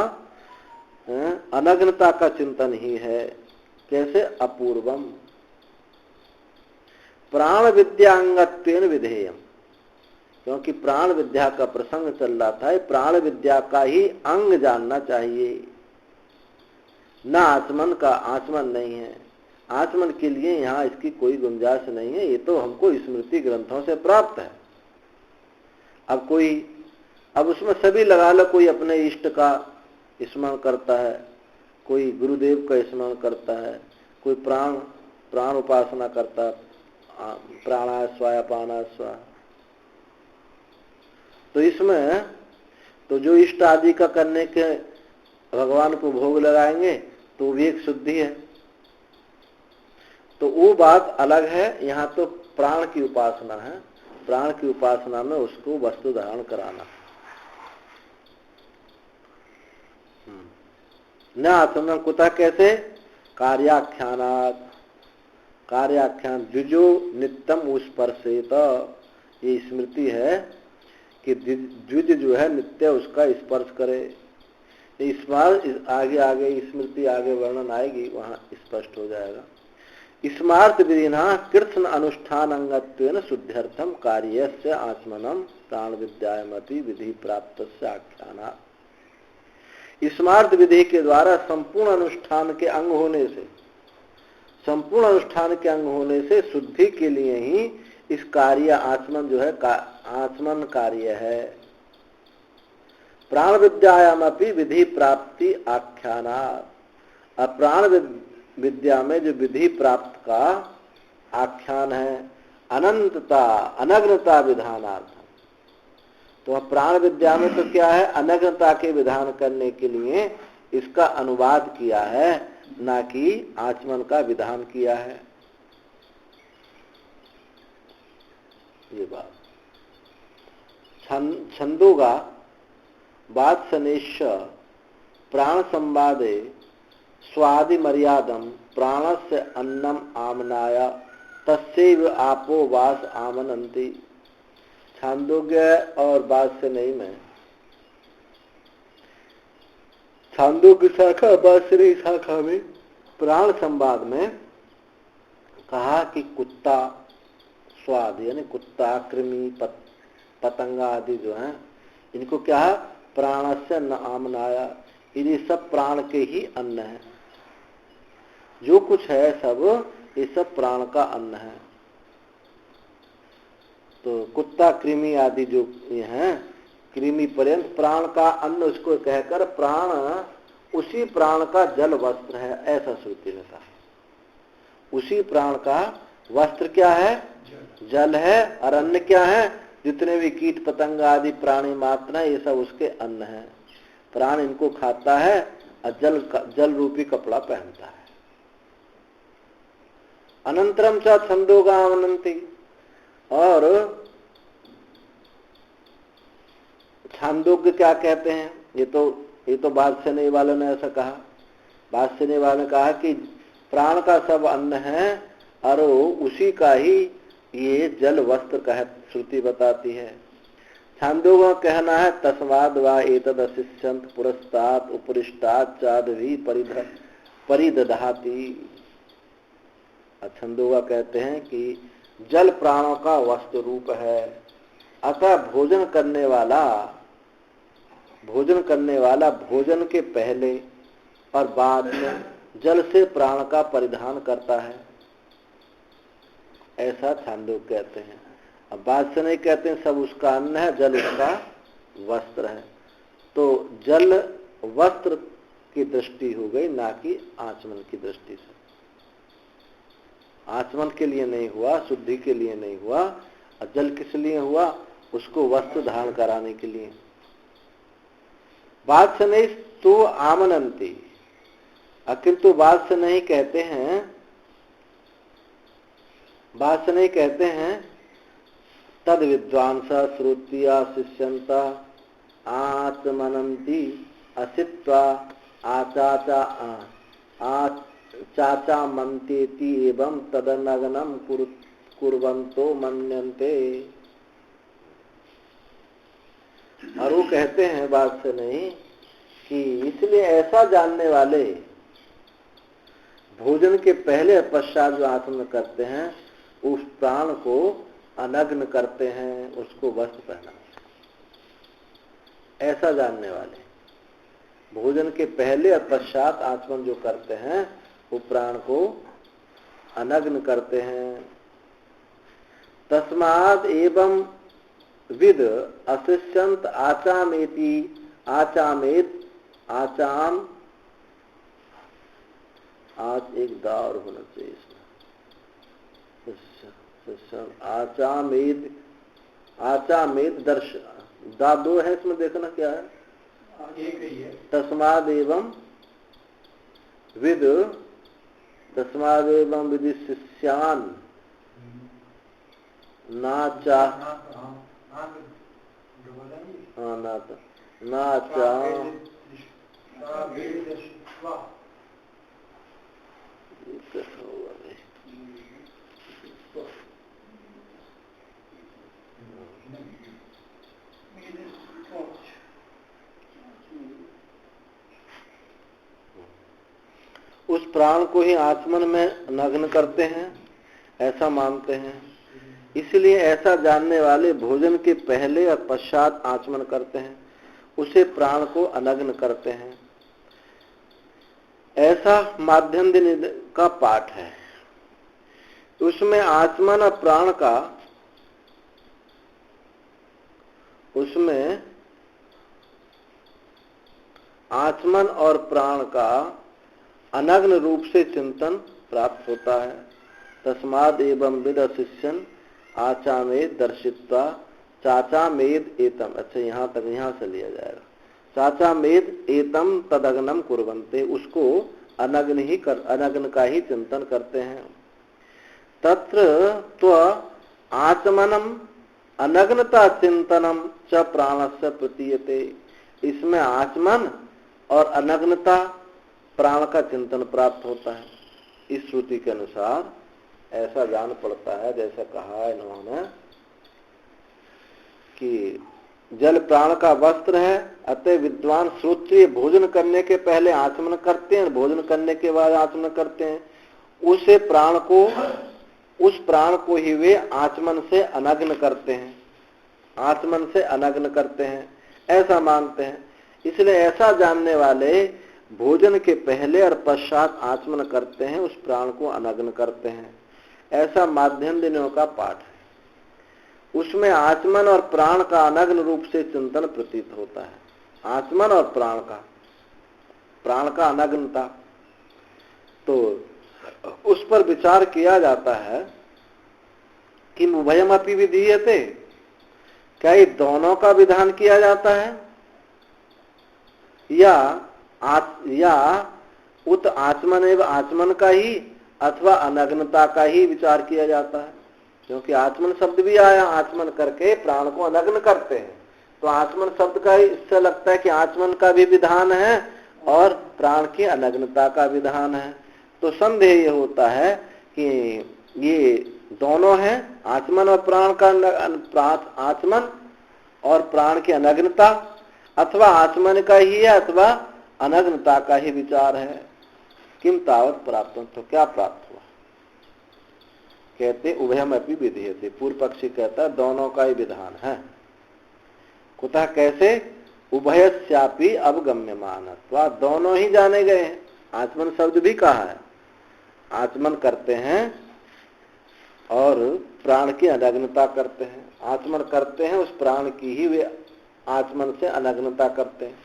अनग्नता का चिंतन ही है। कैसे? अपूर्वम प्राण विद्यांगत्वेन विधेयम, क्योंकि प्राण विद्या का प्रसंग चल रहा था, प्राण विद्या का ही अंग जानना चाहिए, न आचमन का। आचमन नहीं है, आचमन के लिए यहाँ इसकी कोई गुंजाइश नहीं है, ये तो हमको स्मृति ग्रंथों से प्राप्त है। अब उसमें सभी लगा लो, कोई अपने इष्ट का स्मरण करता है, कोई गुरुदेव का स्मरण करता है, कोई प्राण उपासना करता है, प्राणाय स्वाहा पानाय स्वाहा। तो इसमें तो जो इष्ट आदि का करने के भगवान को भोग लगाएंगे तो भी एक शुद्धि है, तो वो बात अलग है। यहाँ तो प्राण की उपासना है, प्राण की उपासना में उसको वस्तु धारण कराना। न आचमन कुतः, कैसे? कार्याख्यानात्, कार्याख्यान द्विजो नित्यम स्पर्शेत, ये स्मृति है कि द्विज जो है नित्य उसका स्पर्श करे। इस बार आगे स्मृति आगे वर्णन आएगी, वहां स्पष्ट हो जाएगा। स्मार्त विधिना कृष्ण अनुष्ठान अंगत्वेन शुद्ध्यर्थम कार्यस्य आत्मनम प्राण विद्यामति विधि प्राप्त आख्याना। स्मार्त विधि के द्वारा संपूर्ण अनुष्ठान के अंग होने से, संपूर्ण अनुष्ठान के अंग होने से शुद्धि के लिए ही इस कार्य आचमन जो है आचमन कार्य है। प्राण विद्यायामपि विधि प्राप्ति आख्याना, प्राण विद्या में जो विधि प्राप्त का आख्यान है अनंतता अनग्नता विधानार्थ। तो प्राण विद्या में तो क्या है, अनग्नता के विधान करने के लिए इसका अनुवाद किया है, ना कि आचमन का विधान किया है। ये बात छंदोगा वात्सनेश प्राण संवादे स्वादि मर्यादम प्राणस्य अन्नम आमनाया तस्यैव आपो वास आमनन्ति। छांदोग्य और वात्सनेय में, छांदोग्य शाखा वात्सनेय शाखा में प्राण संवाद में कहा कि कुत्ता स्वाद, यानी कुत्ता, कृमि, पतंगा आदि जो हैं, इनको क्या है, प्राणस्य न आमनाया, ये सब प्राण के ही अन्न है। जो कुछ है सब ये सब प्राण का अन्न है। तो कुत्ता कृमि आदि जो ये हैं, कृमि पर्यंत प्राण का अन्न उसको कहकर प्राण उसी प्राण का जल वस्त्र है, ऐसा श्रुति ने कहा। उसी प्राण का वस्त्र क्या है? जल है। और अन्न क्या है? जितने भी कीट पतंग आदि प्राणी मात्र है ये सब उसके अन्न है। प्राण इनको खाता है और जल रूपी कपड़ा पहनता है। अनंतरम च छंदोगामनन्ति, और छांदोग्य क्या कहते हैं? ये तो वात्सल्य वालों ने ऐसा कहा। वात्सल्य वालों ने कहा कि प्राण का सब अन्न है और उसी का ही ये जल वस्त्र का है, श्रुति बताती है। छांदोग्य का कहना है तस्माद् वा एतद् अशिष्यन्त पुरस्तात् उपरिष्टात् चादवी परिदधाति। छंदोगा कहते हैं कि जल प्राणों का वस्त्र रूप है, अतः भोजन करने वाला भोजन के पहले और बाद में जल से प्राण का परिधान करता है, ऐसा छांदोग कहते हैं। अब बात से नहीं कहते हैं सब उसका अन्न है, जल उसका वस्त्र है। तो जल वस्त्र की दृष्टि हो गई, ना कि आचमन की दृष्टि से। आचमन के लिए नहीं हुआ, शुद्धि के लिए नहीं हुआ। और जल किस लिए हुआ? उसको वस्त्र धारण कराने के लिए। बात से नहीं तो आमनंती, किंतु बात से नहीं कहते हैं, बात से नहीं कहते हैं तद विद्वांस श्रुतिया शिष्यंता आचमनंती असित्वा चाचा मंतेति एवं तदनगनम कुर्वन्तो मन्यन्ते। और वो कहते हैं बात से नहीं कि इसलिए ऐसा जानने वाले भोजन के पहले पश्चात जो आचमन करते हैं उस प्राण को अनग्न करते हैं, उसको वस्त्र पहनाते हैं। ऐसा जानने वाले भोजन के पहले और पश्चात आचमन जो करते हैं वो प्राण को अनग्न करते हैं। तस्माद् एवं विद अशिष्यंत आचामेति आचामेत आचाम, आज एक दार होना चाहिए इसमें, आचामेत दर्श दा दो है इसमें, देखना क्या है? एक ही है। तस्माद् एवं विद, तस्माद् एवं विदि शिष्यान नाचा, नाचा उस प्राण को ही आचमन में नग्न करते हैं, ऐसा मानते हैं। इसलिए ऐसा जानने वाले भोजन के पहले और पश्चात आचमन करते हैं, उसे प्राण को अनग्न करते हैं। ऐसा माध्यम दिन का पाठ है। उसमें आचमन और प्राण का, उसमें आचमन और प्राण का अनग्न रूप से चिंतन प्राप्त होता है। तस्माद् एवं विद शिष्यन आचामेद दर्शित्वा चाचामेद एतम, अच्छा यहाँ तक, यहाँ से लिया जाएगा। चाचामेद एतम तदग्नम कुर्वन्ते, उसको अनग्न का ही चिंतन करते हैं। तत्र त्व आचमनम अनग्नता चिंतनम च प्राणस्य प्रतीयते, इसमें आचमन और अनग्नता प्राण का चिंतन प्राप्त होता है। इस श्रुति के अनुसार ऐसा जान पड़ता है, जैसा कहा इन्होंने कि जल प्राण का वस्त्र है, अतः विद्वान श्रोत्रिय भोजन करने के पहले आचमन करते हैं, भोजन करने के बाद आचमन करते हैं। उस प्राण को ही वे आचमन से अनग्न करते हैं, आचमन से अनग्न करते हैं, ऐसा मानते हैं। इसलिए ऐसा जानने वाले भोजन के पहले और पश्चात आचमन करते हैं, उस प्राण को अनग्न करते हैं। ऐसा माध्यम दिनों का पाठ है। उसमें आचमन और प्राण का अनग्न रूप से चिंतन प्रतीत होता है। आचमन और प्राण का अनग्नता, तो उस पर विचार किया जाता है कि उभयमपि विधीयते, क्या ये दोनों का विधान किया जाता है या उत आचमन एवं आचमन का ही अथवा अनग्नता का ही विचार किया जाता है। क्योंकि आचमन शब्द भी आया, आचमन करके प्राण को अनग्न करते हैं, तो आचमन शब्द का ही इससे लगता है कि आचमन का भी विधान है और प्राण की अनग्नता का विधान है। तो संदेह ये होता है कि ये दोनों हैं, आचमन और प्राण का, आचमन और प्राण की अनग्नता, अथवा आचमन का ही है अथवा अनग्नता का ही विचार है। किम तावत प्राप्त, तो क्या प्राप्त हुआ? कहते उभयमपि विधीयते, पूर्व पक्षी कहता है दोनों का ही विधान है। कुतः, कैसे? उभयस्यापि अवगम्यमानत्वा, दोनों ही जाने गए हैं। आचमन शब्द भी कहा है, आचमन करते हैं और प्राण की अनग्नता करते हैं। आचमन करते हैं, उस प्राण की ही वे आचमन से अनग्नता करते हैं।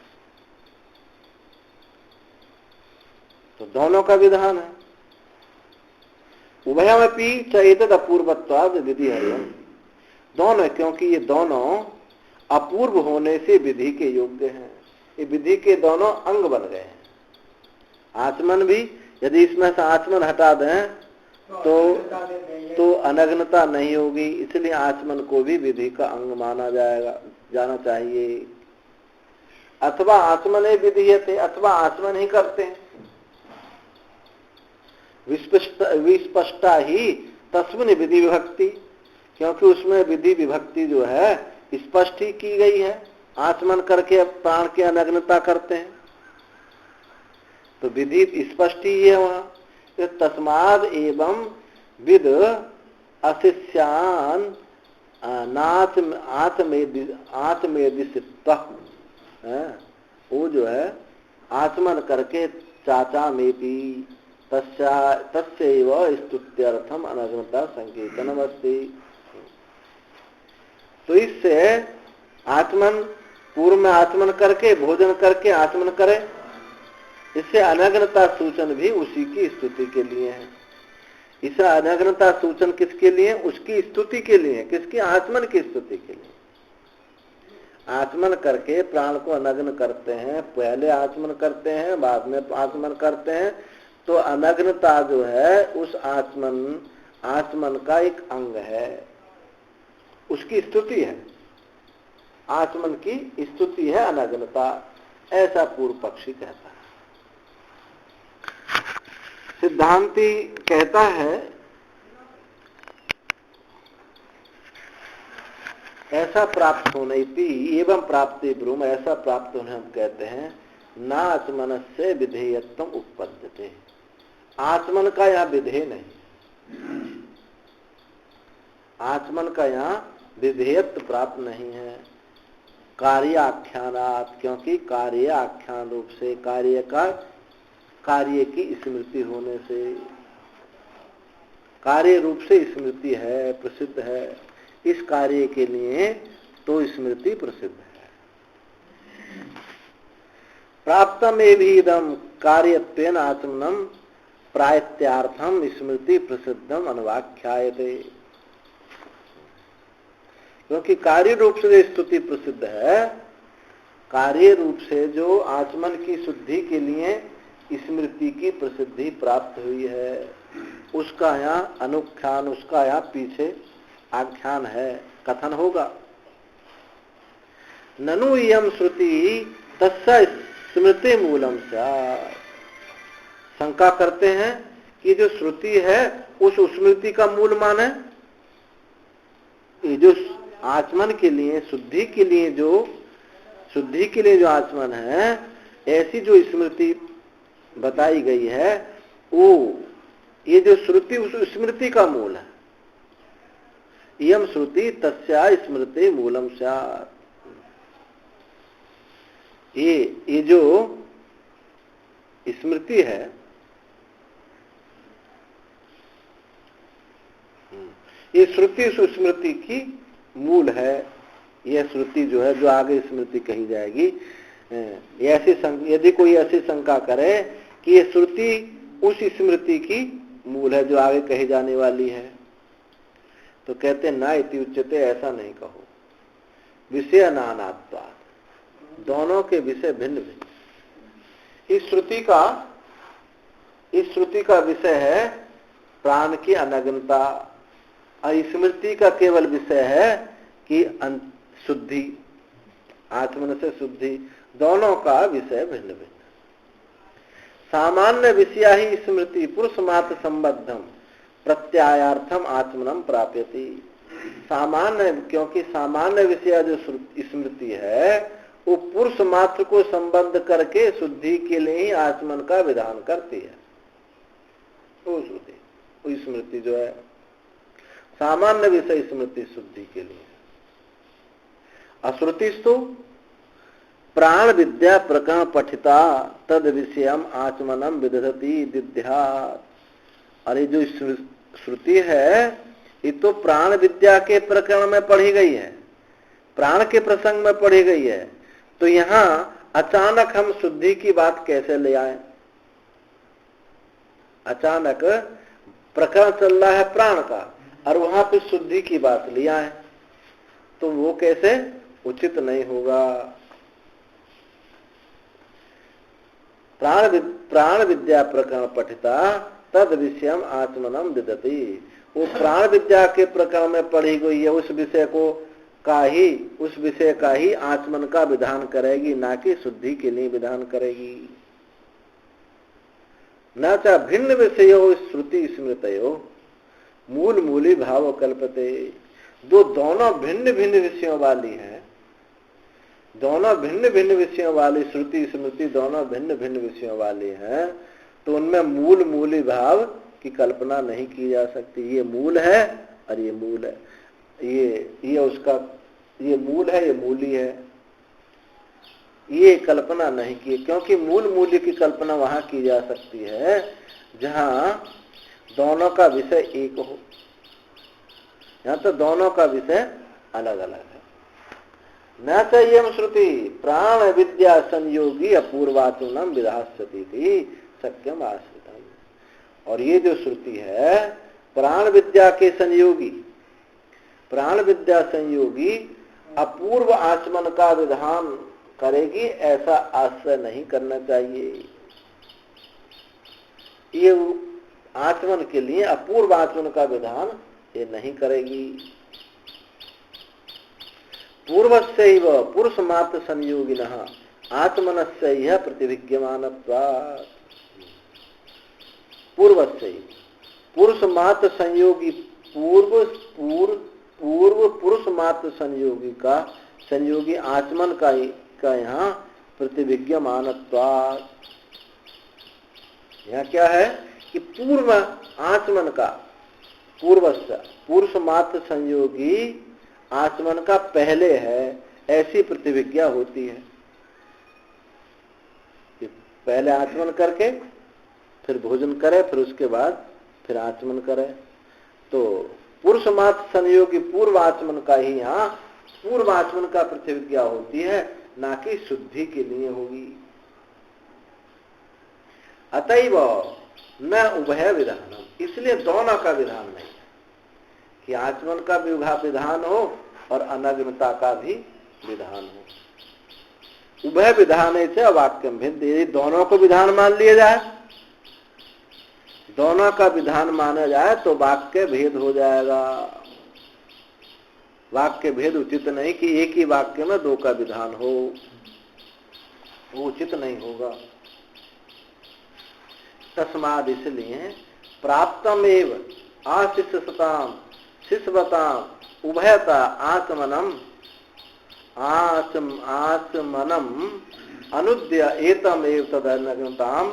तो दोनों का विधान है। उभयमपि च एतद् अपूर्वत्वाद् विधि हरियम, दोनों, क्योंकि ये दोनों अपूर्व होने से विधि के योग्य हैं। ये विधि के दोनों अंग बन गए हैं। आचमन भी, यदि इसमें से आचमन हटा दें तो अनग्नता नहीं होगी, इसलिए आचमन को भी विधि का अंग माना जाना चाहिए। अथवा आचमन विधीयते, अथवा आचमन ही करते हैं। विस्पष्टा ही तस्मिन् विधि विभक्ति, क्योंकि उसमें विधि विभक्ति जो है स्पष्ट ही की गई है। आचमन करके प्राण की अनग्नता करते हैं, तो विधि स्पष्ट ही है वहां। तस्माद एवं विद अशिष्यान आत्मेदिसित्वा, वो जो है आचमन करके चाचा में भी तस्यैव स्तुत्यर्थम अनग्नता संकीर्तनम अस्ति। तो इससे आचमन, पूर्व में आचमन करके भोजन करके आचमन करे, इससे अनग्नता सूचन भी उसी की स्तुति के लिए है। इसे अनग्नता सूचन किसके लिए? उसकी स्तुति के लिए। किसकी? आचमन की स्तुति के लिए। आचमन करके प्राण को अनग्न करते हैं, पहले आचमन करते हैं बाद में आचमन करते हैं, तो अनग्नता जो है उस आचमन का एक अंग है, उसकी स्तुति है। आचमन की स्तुति है अनग्नता, ऐसा पूर्व पक्षी कहता है। सिद्धांती कहता है ऐसा प्राप्त होने की एवं प्राप्ति ब्रूम, ऐसा प्राप्त होने हम कहते हैं ना आचमन से विधेयत्व उत्पद्यते, आचमन का यहाँ विधेय नहीं, आचमन का यहाँ विधेयत्व प्राप्त नहीं है। कार्य आख्यानात, क्योंकि कार्य आख्यान रूप से कार्य की स्मृति होने से, कार्य रूप से स्मृति है, प्रसिद्ध है, इस कार्य के लिए तो स्मृति प्रसिद्ध है। प्राप्तम एभिदम कार्यत्वेन आचमनम प्रायत्यार्थम स्मृति प्रसिद्धम अनुवाख्यायते, क्योंकि कार्य रूप से स्तुति प्रसिद्ध है, कार्य रूप से जो आचमन की शुद्धि के लिए स्मृति की प्रसिद्धि प्राप्त हुई है, उसका यहाँ अनुख्यान, उसका यहाँ पीछे आख्यान है, कथन होगा। ननु इयं श्रुति तस्य स्मृति मूलम स्यात्, शंका करते हैं कि जो श्रुति है उस स्मृति का मूल मान है। ये जो आचमन के लिए शुद्धि के लिए जो आचमन है, ऐसी जो स्मृति बताई गई है, वो ये जो श्रुति उस स्मृति का मूल है। इयं श्रुति तस्या स्मृति मूलम स्यात्, ये जो स्मृति है, ये श्रुति सुस्मृति की मूल है। यह श्रुति जो है, जो आगे स्मृति कही जाएगी, यदि कोई ऐसी शंका करे कि ये श्रुति उस स्मृति की मूल है जो आगे कही जाने वाली है, तो कहते ना इति उच्यते, ऐसा नहीं कहो। विषय नानात्वात्, दोनों के विषय भिन्न भिन्न। इस श्रुति का विषय है प्राण की अनग्नता, और स्मृति का केवल विषय है कि शुद्धि, आत्मन से शुद्धि। दोनों का विषय भिन्न भिन्न। सामान्य विषया ही स्मृति पुरुष मात्र संबद्धम प्रत्यायार्थम आत्मनम प्राप्यति। सामान्य, क्योंकि सामान्य विषय जो स्मृति है वो पुरुष मात्र को संबद्ध करके शुद्धि के लिए ही आत्मन का विधान करती है। वो श्रुति, वो स्मृति जो है सामान्य विषय स्मृति शुद्धि के लिए। अश्रुतिस्तु प्राण विद्या प्रकरण पठिता तद विषयम आचमनम विदधति दिद्यात्। अरे जो श्रुति है ये तो प्राण विद्या के प्रकरण में पढ़ी गई है, प्राण के प्रसंग में पढ़ी गई है, तो यहाँ अचानक हम शुद्धि की बात कैसे ले आए? अचानक प्रकरण चल रहा है प्राण का और वहां पे शुद्धि की बात लिया है, तो वो कैसे उचित नहीं होगा। प्राण विद्या प्रकरण पठिता तद विषयम आत्मनम विदति। वो प्राण विद्या के प्रकरण में पढ़ी गई है, उस विषय का ही आत्मन का विधान करेगी, ना कि शुद्धि के लिए विधान करेगी। न च भिन्न विषयो श्रुति स्मृतयो मूल मूली भाव कल्पते। दोनों भिन्न भिन्न विषयों वाली है, दोनों भिन्न भिन्न विषयों वाली श्रुति स्मृति दोनों भिन्न भिन्न विषयों वाली हैं, तो उनमें मूल मूली भाव की कल्पना नहीं की जा सकती। ये मूल है और ये मूल है, ये उसका, ये मूल है, ये मूली है, ये कल्पना नहीं की, क्योंकि मूल मूल्य की कल्पना वहां की जा सकती है जहां दोनों का विषय एक हो। यहाँ तो दोनों का विषय अलग अलग है। न चाहिए श्रुति प्राण विद्या संयोगी अपूर्वाचुनम विधास्यति थी सक्यम आश्रितम। और ये जो श्रुति है प्राण विद्या के संयोगी, प्राण विद्या संयोगी अपूर्व आचमन का विधान करेगी, ऐसा आश्रय नहीं करना चाहिए। ये आचमन के लिए अपूर्व आचमन का विधान ये नहीं करेगी। पूर्वस्यैव पुरुष मात्र संयोगिनः आत्मनस्यैह प्रतिभिज्ञमानत्वात्। पूर्वस्यैव पुरुष मात्र संयोगी, पूर्व पुरुष मात्र संयोगी का संयोगी आचमन का यहाँ प्रतिभिज्ञमानत्वात्। यहाँ क्या है कि पूर्व आचमन का, पूर्वस्य पुरुष मात्र संयोगी आचमन का पहले है, ऐसी प्रतिविज्ञा होती है कि पहले आचमन करके फिर भोजन करे, फिर उसके बाद फिर आचमन करे। तो पुरुष मात्र संयोगी पूर्व आचमन का ही यहाँ पूर्व आचमन का प्रतिविज्ञा होती है, ना कि शुद्धि के लिए होगी। अतएव न उभय विधानम, इसलिए दोनों का विधान नहीं कि आचमन का भी विधान हो और अनग्नता का भी विधान हो। उभय विधान से वाक्यम भिन्न, दोनों को विधान मान लिया जाए, दोनों का विधान माना जाए तो वाक्य भेद हो जाएगा। वाक्य भेद उचित नहीं कि एक ही वाक्य में दो का विधान हो, वो उचित नहीं होगा। तस्माद इसलिए प्राप्तम एव आशिष्यताम शिष्यवताम उभयता आचमनम आचमनम अनुद्य एतम एव तद अनग्नताम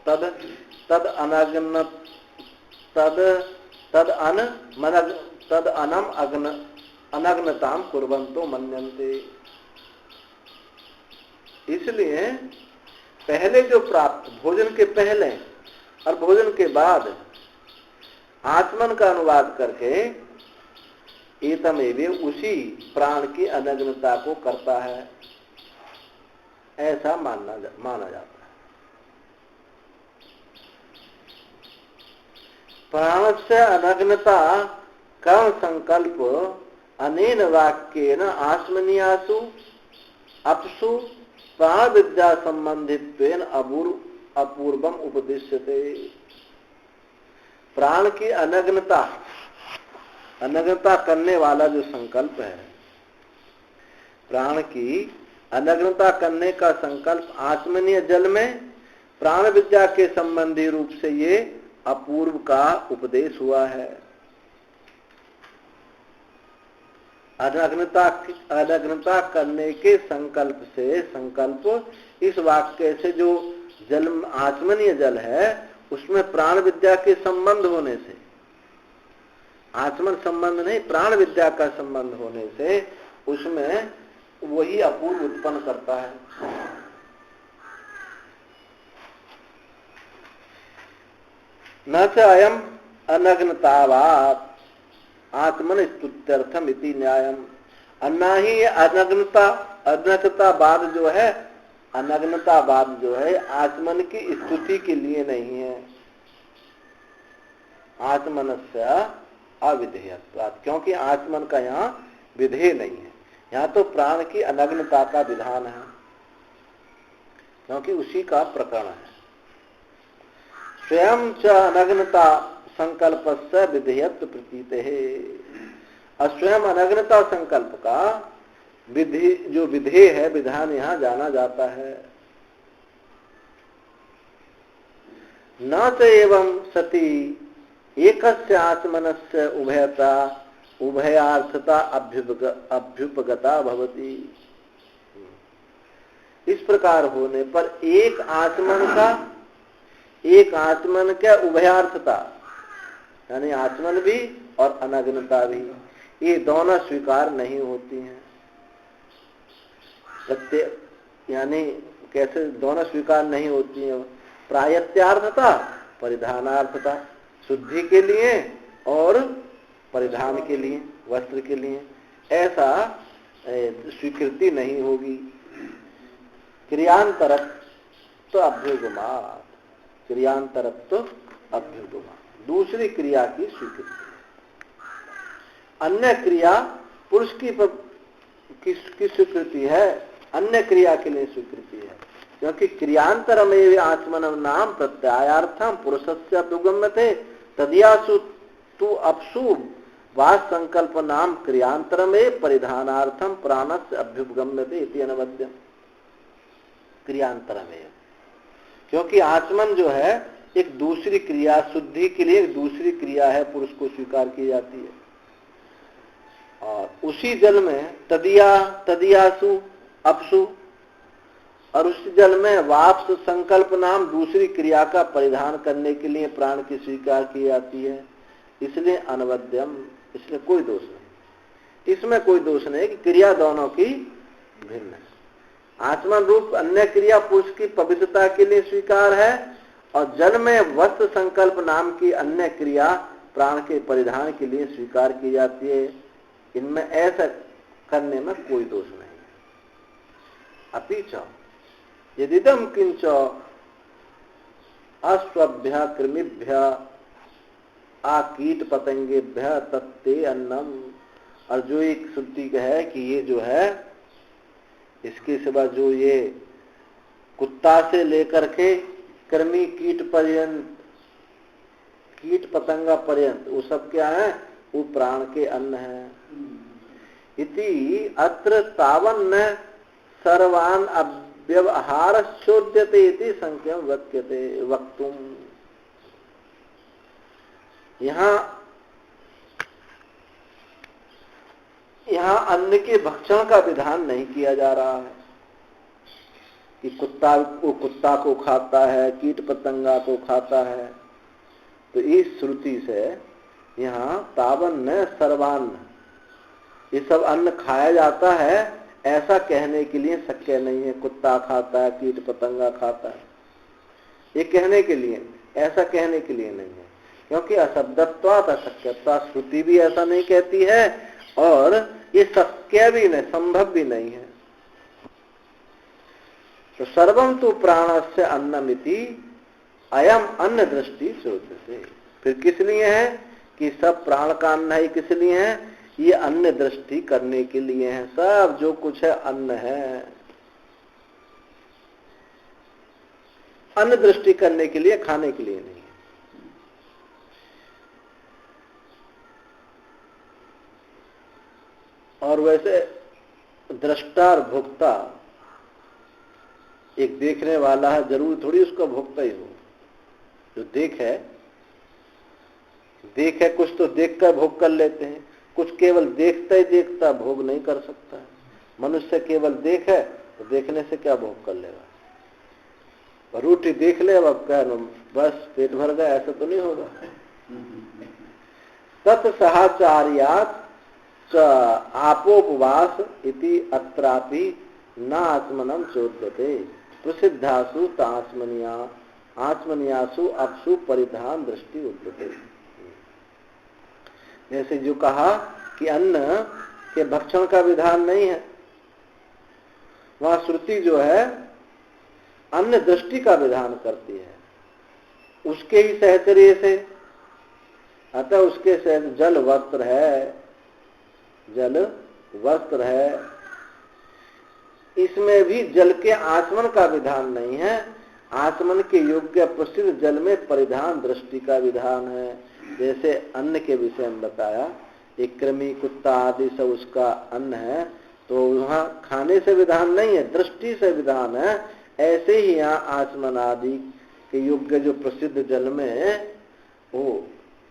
तद अनग्नताम कुर्वन्तो मन्यन्ते। इसलिए पहले जो प्राप्त भोजन के पहले और भोजन के बाद आत्मन का अनुवाद करके एतमेव उसी प्राण की अनग्नता को करता है, ऐसा माना जाता है। प्राणस्य अनग्नता कर्म संकल्प अनेन वाक्येन आत्मनियासु अपसु प्राण विद्या संबंधित्वेन अपूर्वम उपदिश्यते। प्राण की अनग्नता करने वाला जो संकल्प है, प्राण की अनग्नता करने का संकल्प आत्मनीय जल में प्राण विद्या के संबंधी रूप से ये अपूर्व का उपदेश हुआ है। अनग्नता करने के संकल्प से, संकल्प इस वाक्य से जो जल आत्मनीय जल है उसमें प्राण विद्या के संबंध होने से, आत्मन संबंध नहीं प्राण विद्या का संबंध होने से उसमें वही अपूर्व उत्पन्न करता है। न च अयम अनग्नतावात् आत्मन स्तुत्यर्थम इति न्यायम। अन्ना ही अनग्नतावाद जो है, अनग्नतावाद जो है आत्मन की स्तुति के लिए नहीं है, आत्मनस्य अविधेयत्वात्, क्योंकि आत्मन का यहाँ विधेय नहीं है। यहाँ तो प्राण की अनग्नता का विधान है, क्योंकि उसी का प्रकरण है। स्वयं च अनग्नता संकल्पस्य विधेयत्व प्रतीत है। स्वयं अनग्नता संकल्प का विधि जो विधेय है, विधान यहाँ जाना जाता है। न च एवं सति एकस्य आत्मनस्य उभयता उभयार्थता अभ्युपगता भवति। इस प्रकार होने पर एक आत्मन का उभयार्थता, यानी आत्मन भी और अनग्नता भी, ये दोनों स्वीकार नहीं होती हैं। यानी कैसे दोनों स्वीकार नहीं होती हैं? प्रायत्यार्थता, परिधानार्थता, शुद्धि के लिए और परिधान के लिए, वस्त्र के लिए, ऐसा स्वीकृति नहीं होगी। क्रियांतरत्व अभ्युगमात्, क्रियांतरत्व अभ्युगमात्, दूसरी क्रिया की स्वीकृति। अन्य क्रिया पुरुष की स्वीकृति है, अन्य क्रिया के लिए स्वीकृति है, क्योंकि क्रियांतरमेव आत्मनम नाम प्रत्यायार्थम पुरुषस्य अभ्युगम्यते तदियासु तु अपसु वास संकल्प नाम क्रियांतरमेव परिधानार्थम प्राणस्य अभ्युपगम्यते इति अनवद्यम। क्रियांतरमेव, क्योंकि आत्मन जो है एक दूसरी क्रिया, शुद्धि के लिए एक दूसरी क्रिया है, पुरुष को स्वीकार की जाती है। और उसी जल में तदियासु अपसु, और उस जल में वाप्स संकल्प नाम दूसरी क्रिया का परिधान करने के लिए प्राण की स्वीकार की जाती है। इसलिए अनवद्यम, इसलिए कोई दोष नहीं, इसमें कोई दोष नहीं कि क्रिया दोनों की भिन्न है। आत्मन रूप अन्य क्रिया पुरुष की पवित्रता के लिए स्वीकार है, और जल में वस्त्र संकल्प नाम की अन्य क्रिया प्राण के परिधान के लिए स्वीकार की जाती है। इनमें ऐसा करने में कोई दोष नहीं है। अपीच यदिदम किंच अस्वभ्य कृमिभ्य कीट पतंगेभ्य तत्ते अन्नम, और जो एक श्रुति है कि ये जो है इसके सिवा जो ये कुत्ता से लेकर के कृमि कीट पर्यंत, कीट पतंगा पर्यंत, वो सब क्या है? वो प्राण के अन्न है। इति अत्र तावन्न सर्वान अव्यवहार शोध्यते इति संख्यम वक्यते वक्तुम। यहाँ अन्न के भक्षण का विधान नहीं किया जा रहा है कि कुत्ता को खाता है, कीट पतंगा को खाता है। तो इस श्रुति से यहाँ तावन्न सर्वान्न, ये सब अन्न खाया जाता है, ऐसा कहने के लिए शक्य नहीं है। कुत्ता खाता है, कीट पतंगा खाता है, ये कहने के लिए, ऐसा कहने के लिए नहीं है, क्योंकि अशब्दत्वात् अशक्यता, श्रुति भी ऐसा नहीं कहती है और ये शक्य भी नहीं, संभव भी नहीं है। तो सर्वम तो प्राणस्य अन्नमिति अयम अन्न दृष्टि श्रोत्रते। फिर किस लिए है कि सब प्राण का अन्न है, किस लिए है? ये अन्न दृष्टि करने के लिए है। सब जो कुछ है अन्न है, अन्न दृष्टि करने के लिए, खाने के लिए नहीं है। और वैसे दृष्टा और भोक्ता, एक देखने वाला है, जरूर थोड़ी उसका भोक्ता ही हो। जो देख है कुछ तो देख कर भोग कर लेते हैं, कुछ केवल देखता ही देखता भोग नहीं कर सकता है। मनुष्य केवल देख है तो देखने से क्या भोग कर लेगा? रोटी देख ले, अब क्या बस पेट भर गया, ऐसा तो नहीं होगा। तत्सहाचार्यात् आपोपवास इति अत्रापि न आत्मनं चोद्यते प्रसिद्धासु आत्मनियासु अपसु परिधान दृष्टि उद्यते। जैसे जो कहा कि अन्न के भक्षण का विधान नहीं है, वहां श्रुति जो है अन्न दृष्टि का विधान करती है, उसके ही सहचर्य से। अतः उसके सहचर्य जल वस्त्र है, इसमें भी जल के आचमन का विधान नहीं है। आचमन के योग्य प्रसिद्ध जल में परिधान दृष्टि का विधान है। जैसे अन्न के विषय में बताया, एक कृमि, कुत्ता आदि सब उसका अन्न है, तो वहां खाने से विधान नहीं है, दृष्टि से विधान है। ऐसे ही यहाँ आचमन आदि के योग्य जो प्रसिद्ध जल में, वो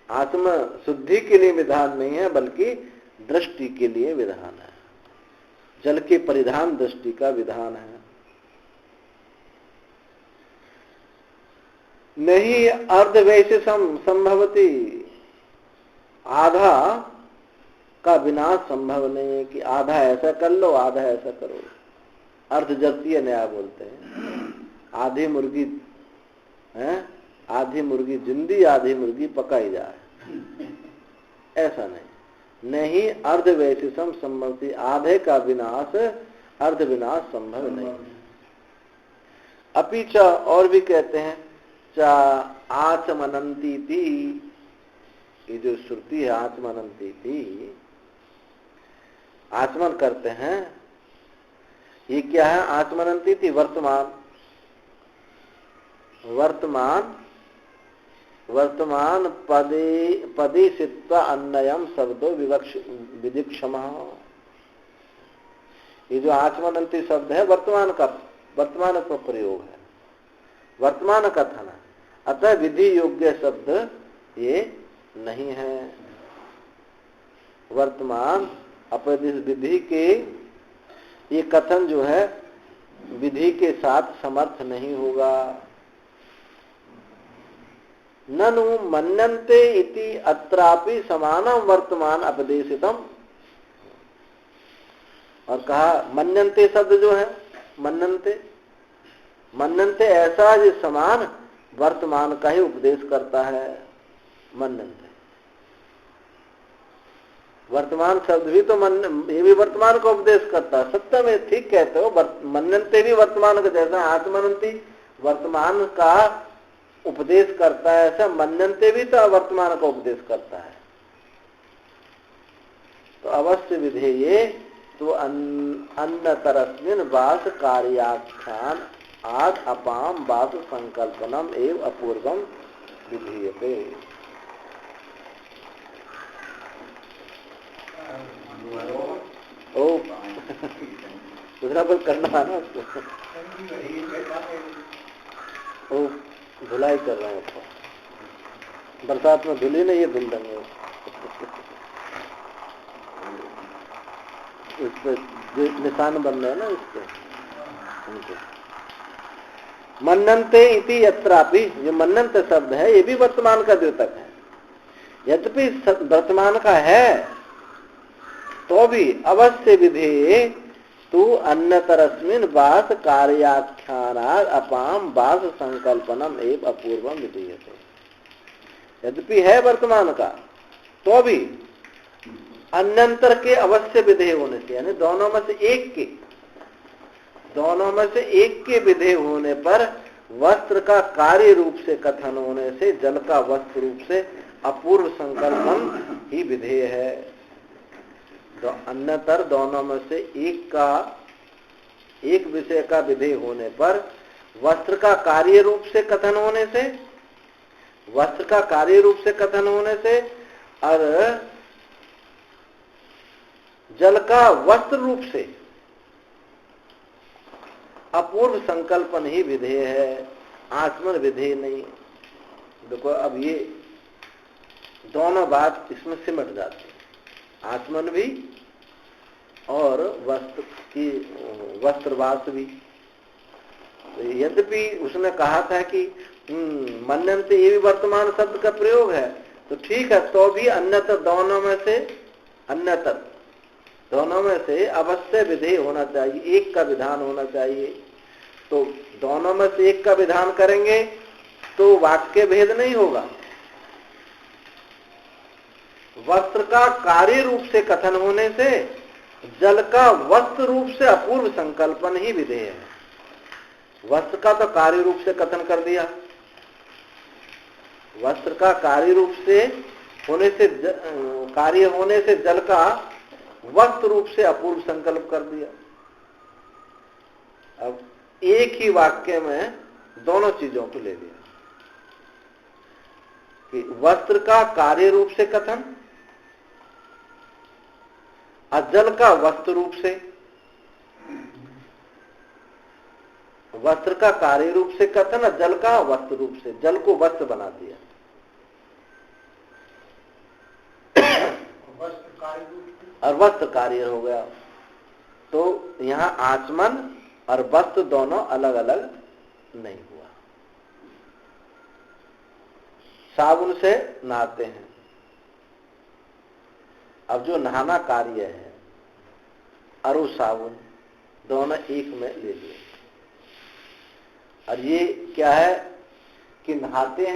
आत्म शुद्धि के लिए विधान नहीं है, बल्कि दृष्टि के लिए विधान है। जल के परिधान दृष्टि का विधान है। नहीं अर्धवैश्य संभवती, आधा का विनाश संभव नहीं है कि आधा ऐसा कर लो, आधा ऐसा करो। अर्धजतीय न्याय बोलते हैं। आधी मुर्गी है, आधी मुर्गी जिंदी, आधी मुर्गी पकाई जाए, ऐसा नहीं अर्धवैश्य संभवती, आधे का विनाश, अर्ध विनाश संभव नहीं है। अपिच और भी कहते हैं, चा आचमनंती थी, ये जो श्रुति है आचमनंती थी, आचमन करते हैं, ये क्या है? आचमनंती थी वर्तमान पदे सित्वा अन्नयम शब्दो विदिक्षम। ये जो आचमनंती शब्द है वर्तमान का प्रयोग है, वर्तमान कथन है। अतः विधि योग्य शब्द ये नहीं है। वर्तमान अपदिश विधि के ये कथन जो है विधि के साथ समर्थ नहीं होगा। ननु मन्यन्ते इति अत्रापि समानम वर्तमान अपदेशितम। और कहा मन्यन्ते शब्द जो है, मन्यन्ते ऐसा जो समान वर्तमान का ही उपदेश करता है। मन्यन्ते वर्तमान शब्द भी तो ये भी वर्तमान का उपदेश करता है। सत्य में ठीक कहते हो, मन्यन्ते भी वर्तमान का जैसा आत्मनंती वर्तमान का उपदेश करता है, ऐसा मन्यन्ते भी तो वर्तमान का उपदेश करता है। तो अवश्य विधेये तो अन्नतरस्मिन् वास कार्याख्यान आद अपाम वास संकल्पनम एवं अपूर्वम विधीयते। ओ दूसरा बल करना है ना उसको। ओ धुलाई कर रहे हैं उसको, बरसात में धुली नहीं, ये धुल देंगे इस पे निशान बन रहे हैं ना इसके। मन्नन्ते इति यत्रापि, जो मन्नन्त शब्द है ये भी वर्तमान का द्योतक है। यद्यपि वर्तमान का है तो भी अवश्य विधेय तू अन्यतरस्मिन् वास कार्याख्यानात् अपाम वास संकल्पनम एव अपूर्वम विधीयते। यद्यपि है वर्तमान का, तो भी अन्यंतर के अवश्य विधेय होने से, यानी दोनों में से एक के विधेय होने पर वस्त्र का कार्य रूप से कथन होने से जल का वस्त्र रूप से अपूर्व संकल्पन ही विधेय है। तो अन्यतर दोनों में से एक विषय का विधेय होने पर वस्त्र का कार्य रूप से कथन होने से और जल का वस्त्र रूप से अपूर्व संकल्पन ही विधेय है, आचमन विधेय नहीं। देखो अब ये दोनों बात इसमें सिमट जाती है, आचमन भी और वस्त्रवास भी। तो यद्यपि उसने कहा था कि मन्यन्ते ये भी वर्तमान शब्द का प्रयोग है, तो ठीक है, तो भी अन्यतर दोनों में से अवश्य विधेय होना चाहिए, एक का विधान होना चाहिए। तो दोनों में से एक का विधान करेंगे तो वाक्य भेद नहीं होगा। वस्त्र का कार्य रूप से कथन होने से जल का वस्त्र रूप से अपूर्व संकल्पन ही विधेय है। वस्त्र का तो कार्य रूप से कथन कर दिया, वस्त्र का कार्य रूप से कार्य होने से जल का वस्त्र रूप से अपूर्व संकल्प कर दिया। अब एक ही वाक्य में दोनों चीजों को ले लिया कि वस्त्र का कार्य रूप से कथन और जल का वस्त्र रूप से, वस्त्र का कार्य रूप से कथन और जल का वस्त्र रूप से, जल को वस्त्र बना दिया। और वस्त्र कार्य हो गया। तो यहां आचमन और वस्त्र दोनों अलग अलग नहीं हुआ। साबुन से नहाते हैं, अब जो नहाना कार्य है और वो साबुन दोनों एक में ले लिए। और ये क्या है कि नहाते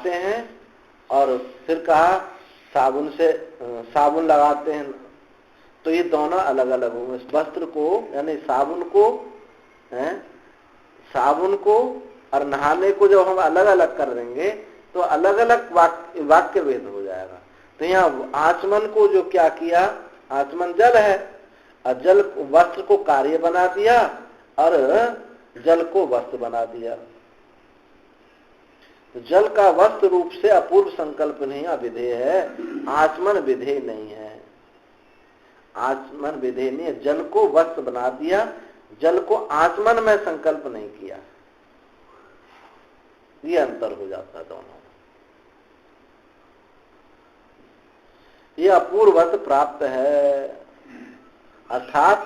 हैं और फिर कहा साबुन लगाते हैं, तो ये दोनों अलग अलग होंगे। वस्त्र को यानी साबुन को और नहाने को जब हम अलग अलग कर देंगे तो अलग अलग वाक्य भेद हो जाएगा। तो यहाँ आचमन को जो क्या किया, आचमन जल है और जल वस्त्र को कार्य बना दिया और जल को वस्त्र बना दिया। तो जल का वस्त्र रूप से अपूर्व संकल्प नहीं विधेय है, आचमन विधेय नहीं है। आचमन विधेय नहीं है, जल को वस्त्र बना दिया, जल को आचमन में संकल्प नहीं किया। ये अंतर हो जाता है दोनों। ये अपूर्वत प्राप्त है, अर्थात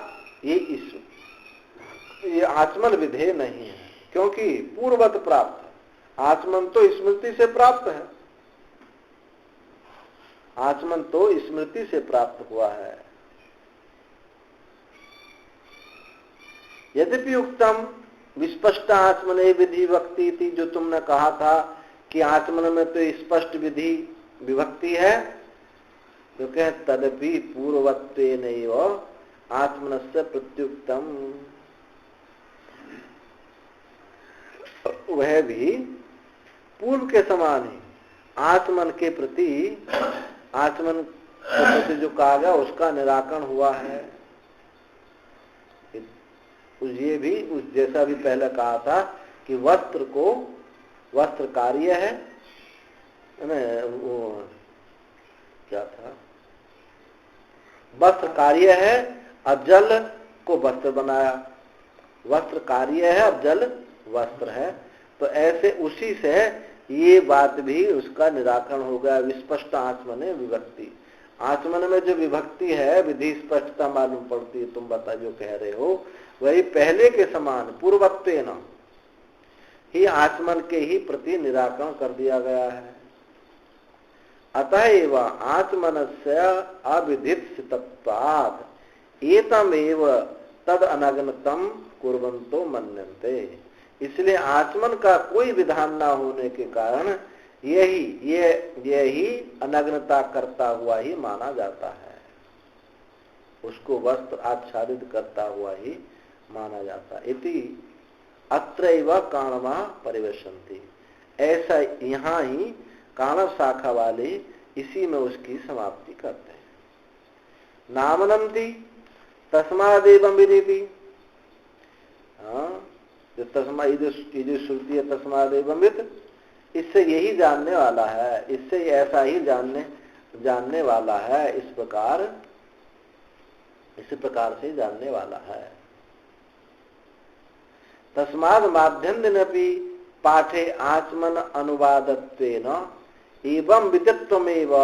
ये आचमन विधेय नहीं है, क्योंकि पूर्वत प्राप्त है। आचमन तो स्मृति से प्राप्त है, आचमन तो स्मृति से प्राप्त हुआ है। यद्यपि उक्तम विस्पष्ट आचमने विधि विभक्ति थी, जो तुमने कहा था कि आचमन में तो स्पष्ट विधि विभक्ति है, तो कह तदपि पूर्वत्वेनैव आचमनस्य प्रत्युक्तम, वह भी पूर्व के समान ही आचमन के प्रति जो कहा गया उसका निराकरण हुआ है। ये भी उस जैसा भी पहले कहा था कि वस्त्र कार्य है, वो क्या था, वस्त्र कार्य है और जल को वस्त्र बनाया। वस्त्र कार्य है और जल वस्त्र है, तो ऐसे उसी से ये बात भी उसका निराकरण हो गया। विस्पष्ट आचमने विभक्ति, आचमन में जो विभक्ति है विधि स्पष्टता मालूम पड़ती है, तुम बता जो कह रहे हो वही पहले के समान पूर्वत्वेन ही आचमन के ही प्रति निराकरण कर दिया गया है। अतः एव आत्मनस्य अविधित्सितत्वात् एतमेव तद अनग्नतम कुर्वन्तो मन्यन्ते। इसलिए आचमन का कोई विधान ना होने के कारण यही अनग्नता करता हुआ ही माना जाता है, उसको वस्त्र आच्छादित करता हुआ ही माना जाता है। इति अत्रैव काणवा परिवेशन्ति, ऐसा यहाँ ही काणव शाखा वाले इसी में उसकी समाप्ति करते हैं। नामनंति तस्मादेवं विदिति, जो तस्मा ये जो श्रुति है तस्मादेवं विद, इससे यही जानने वाला है, इससे ऐसा ही जानने वाला है, इस प्रकार से जानने वाला है। तस्माद माध्यन्दिनपि पाठे आचमन अनुवादत्वेन एवं विदित्वमेव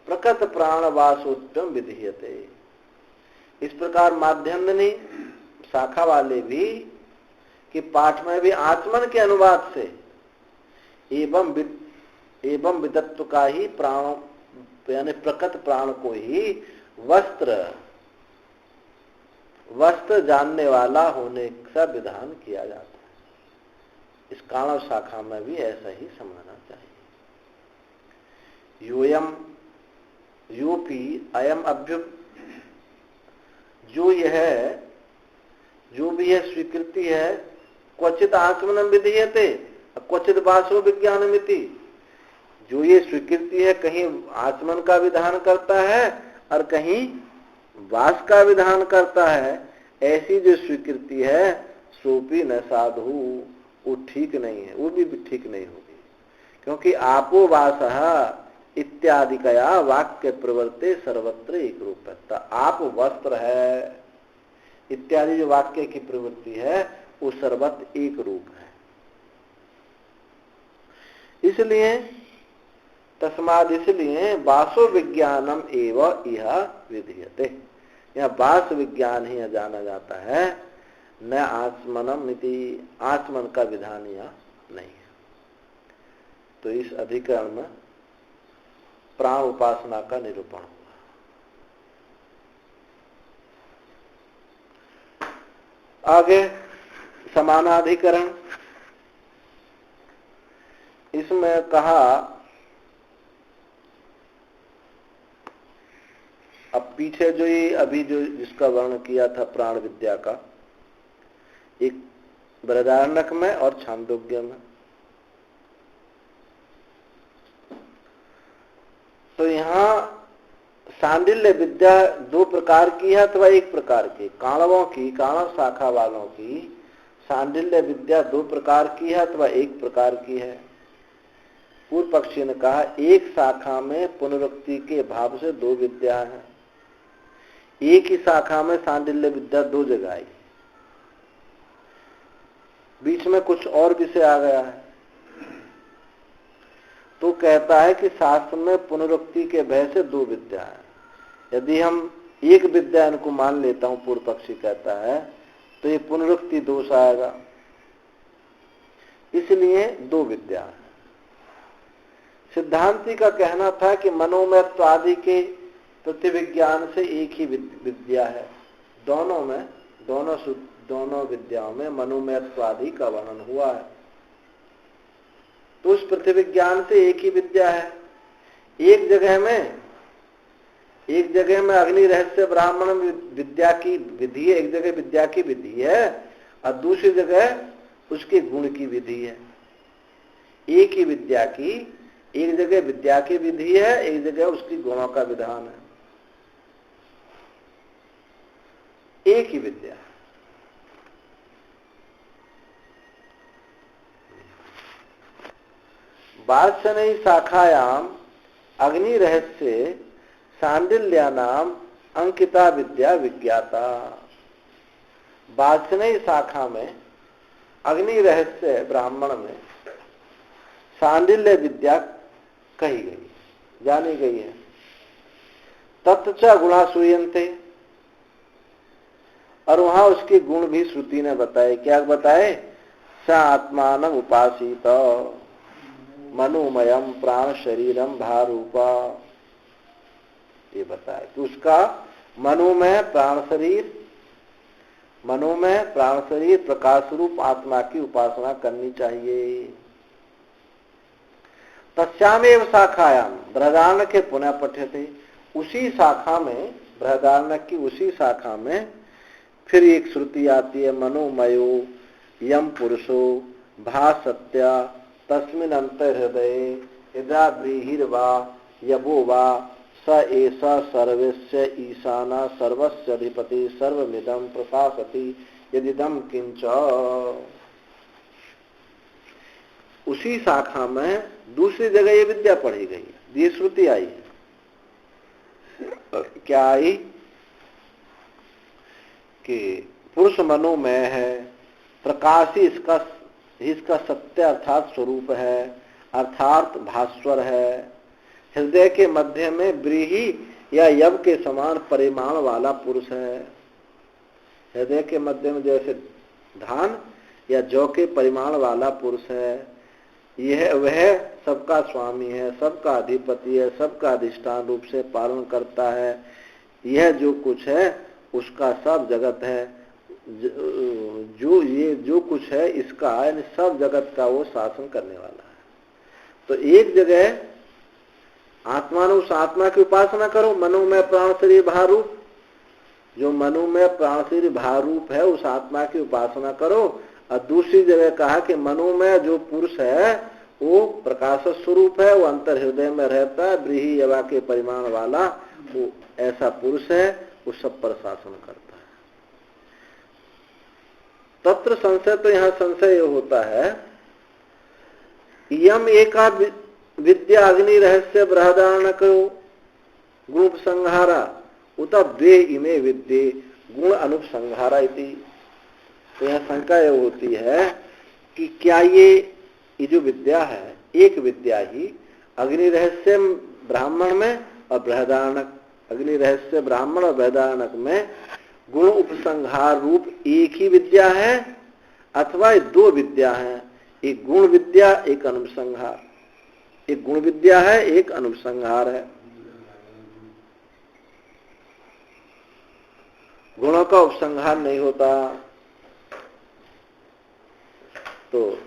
प्रकृत प्राणवासोत्तम विधीयते। इस प्रकार माध्यन्दिनी शाखा वाले भी कि पाठ में भी आचमन के अनुवाद से एवं विदत्व का ही प्राण यानी प्रकृत प्राण को ही वस्त्र जानने वाला होने का विधान किया जाता है। इस काणव शाखा में भी ऐसा ही समझना चाहिए। योपी अयम अभ्युप, जो भी यह स्वीकृति है, क्वचित आचमनम विधीयते क्वचित वासो विज्ञानमिति, जो ये स्वीकृति है कहीं आचमन का विधान करता है और कहीं वास का विधान करता है, ऐसी जो स्वीकृति है सोपी न साधु, वो ठीक नहीं है, वो भी ठीक नहीं होगी। क्योंकि आपो वासः इत्यादिकया वाक्य प्रवर्ते सर्वत्र एक रूपता, आप वस्त्र है इत्यादि जो वाक्य की प्रवृत्ति है वो सर्वत्र एक रूप है। इसलिए तस्माद, इसलिए वासो विज्ञानम एवं यह विधीयते, यह वास विज्ञान ही जाना जाता है, न आचमनम इति, आचमन का विधान यह नहीं है। तो इस अधिकरण में प्राण उपासना का निरूपण हुआ। आगे समानाधिकरण, इसमें कहा अब पीछे जो ये अभी जो जिसका वर्णन किया था प्राण विद्या का, एक बृहदारण्यक में और छांदोग्य में, तो यहाँ सांडिल्य विद्या दो प्रकार की है अथवा एक प्रकार की। काणवों की, काणव शाखा वालों की सांडिल्य विद्या दो प्रकार की है अथवा एक प्रकार की है। पूर्व पक्षी ने कहा एक शाखा में पुनरुक्ति के भाव से दो विद्या है, एक ही शाखा में सांडिल्य विद्या दो जगह आई, बीच में कुछ और विषय आ गया है। तो कहता है कि शास्त्र में पुनरुक्ति के भय से दो विद्या है। यदि हम एक विद्या इनको मान लेता हूं, पूर्व पक्षी कहता है, तो ये पुनरुक्ति दोष आएगा, इसलिए दो विद्या है। सिद्धांती का कहना था कि मनोमयत्व आदि के प्रतिविज्ञान से एक ही विद्या है। दोनों विद्याओं में मनोमयत्व आदि का वर्णन हुआ है, तो उस प्रतिविज्ञान से एक ही विद्या है। एक जगह में अग्नि रहस्य ब्राह्मण विद्या की विधि है, एक जगह विद्या की विधि है और दूसरी जगह उसके गुण की विधि है। एक ही विद्या की, एक जगह विद्या की विधि है, एक जगह उसकी गुणों का विधान है। एक ही विद्या। वात्सनयी शाखायाम अग्नि रहस्य सांडिल्यानाम अंकिता विद्या विज्ञाता। वात्सनयी शाखा में अग्नि रहस्य ब्राह्मण में सांडिल्य विद्या कही गई, जानी गई है। तत्च गुणा श्रूयन्ते, और वहां उसके गुण भी श्रुति ने बताए। क्या बताए? स आत्मानम उपासित मनोमयम प्राण शरीरम भारूपा ये बताया कि उसका मनोमय प्राण शरीर प्रकाश रूप आत्मा की उपासना करनी चाहिए। तस्यामेव शाखायाम बृहदारण्यक के पुनः पठ्यते, उसी शाखा में, बृहदारण्यक की उसी शाखा में फिर एक श्रुति आती है, मनोमयो यम पुरुषो भासत्या तस्मिन् अंतर्हृदये यदा ब्रीहिर्वा यवो वा स एषा सर्वस्य ईशाना सर्वस्य अधिपति सर्वमिदं प्रशासति यदिदं किंच। उसी शाखा में दूसरी जगह ये विद्या पढ़ी गई है, ये श्रुति आई है। क्या आई कि पुरुष मनोमय है, प्रकाश ही इसका सत्य अर्थात स्वरूप है, अर्थात भास्वर है। हृदय के मध्य में ब्रीहि या यव के समान परिमाण वाला पुरुष है। हृदय के मध्य में जैसे धान या जौ के परिमाण वाला पुरुष है। यह वह सबका स्वामी है, सबका अधिपति है, सबका अधिष्ठान रूप से पालन करता है। यह जो कुछ है उसका सब जगत है, जो कुछ है इसका, यानी सब जगत का वो शासन करने वाला है। तो एक जगह आत्मा ने, उस आत्मा की उपासना करो, मनोमय प्राण शरीर भार रूप, जो मनोमय प्राण शरीर भार रूप है उस आत्मा की उपासना करो। और दूसरी जगह कहा कि मनोमय जो पुरुष है वो प्रकाश स्वरूप है, वो अंतर हृदय में रहता है, ब्रीहि यवा के परिमाण वाला वो ऐसा पुरुष है, वो सब पर शासन करता है। तत्र संशय, तो यहाँ संशय होता है, यम एका विद्या अग्नि रहस्य बृहदारण्यको गुणोपसंहारा उत द्वे इमे विद्ये गुण अनुपसंहारा इति। तो यहाँ शंका यह होती है कि क्या ये जो विद्या है, एक विद्या ही अग्नि रहस्य ब्राह्मण में और बृहदारण्यक, अग्नि रहस्य ब्राह्मण और बृहदारण्यक में गुण उपसंहार रूप एक ही विद्या है, अथवा दो विद्या है, एक गुण विद्या एक अनुपसंहार, एक गुण विद्या है एक अनुपसंहार है। गुणों का उपसंहार नहीं होता, तो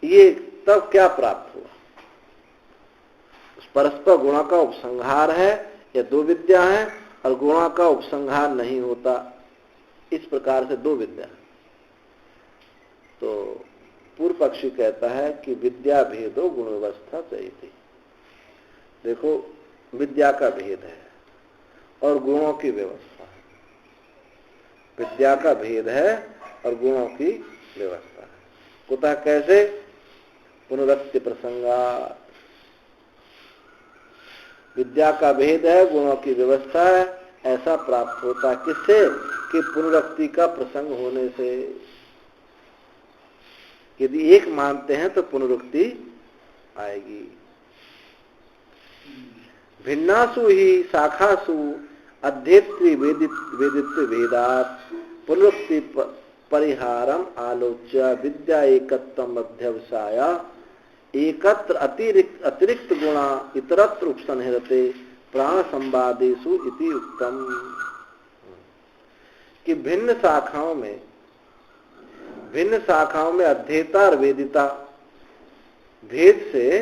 ये तब क्या प्राप्त हुआ? परस्पर गुणों का उपसंहार है या दो विद्या है और गुणों का उपसंहार नहीं होता, इस प्रकार से दो विद्या है। तो पूर्व पक्षी कहता है कि विद्या भेदो गुण व्यवस्था चाहिए। देखो, विद्या का भेद है और गुणों की व्यवस्था है। विद्या का भेद है और गुणों की व्यवस्था है। कुतः कैसे? पुनरुक्ति प्रसंगा। विद्या का भेद है, गुणों की व्यवस्था है, ऐसा प्राप्त होता किससे? कि पुनरुक्ति का प्रसंग होने से। यदि एक मानते हैं तो पुनरुक्ति आएगी। भिन्नासु ही शाखासु अध्येत्री वेदित्व भेदात पुनरुक्ति परिहारम आलोच्य विद्या एकत्वम अध्यवसाय एकत्र अतिरिक्त गुणा इतरत्र उपसंहरते प्राण संवादेषु इति उक्तम। कि भिन्न शाखाओं में अध्येता और वेदिता भेद से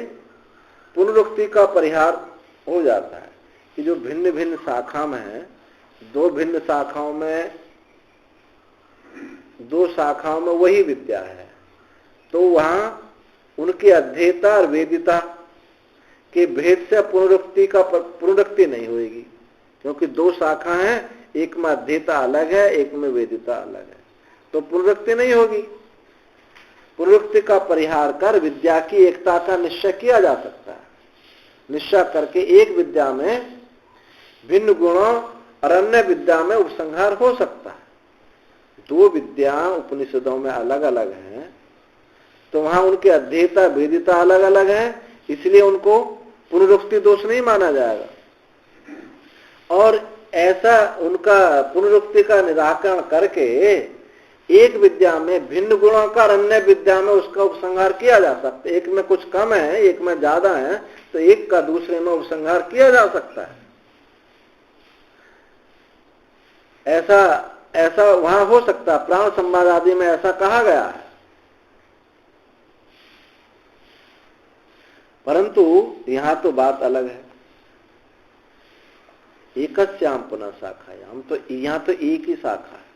पुनरुक्ति का परिहार हो जाता है। कि जो भिन्न भिन्न शाखा में है, दो शाखाओं में वही विद्या है, तो वहां उनके अध्येता और वेदिता के भेद से पुनरुक्ति नहीं होगी, क्योंकि दो शाखा हैं, एक में अध्येता अलग है, एक में वेदिता अलग है, तो पुनरुक्ति नहीं होगी। पुनरुक्ति का परिहार कर विद्या की एकता का निश्चय किया जा सकता है। निश्चय करके एक विद्या में भिन्न गुणों और अन्य विद्या में उपसंहार हो सकता है। दो विद्या उपनिषदों में अलग अलग हैं, तो वहां उनके अध्येता वेदिता अलग अलग है, इसलिए उनको पुनरुक्ति दोष नहीं माना जाएगा। और ऐसा उनका पुनरुक्ति का निराकरण करके एक विद्या में भिन्न गुणों का और अन्य विद्या में उसका उपसंहार किया जा सकता है। एक में कुछ कम है, एक में ज्यादा है, तो एक का दूसरे में उपसंहार किया जा सकता है। ऐसा वहां हो सकता है, प्राण संवाद आदि में ऐसा कहा गया है। परंतु यहां तो बात अलग है। एकस्याम पुनः शाखायाम, तो यहां तो एक ही शाखा है।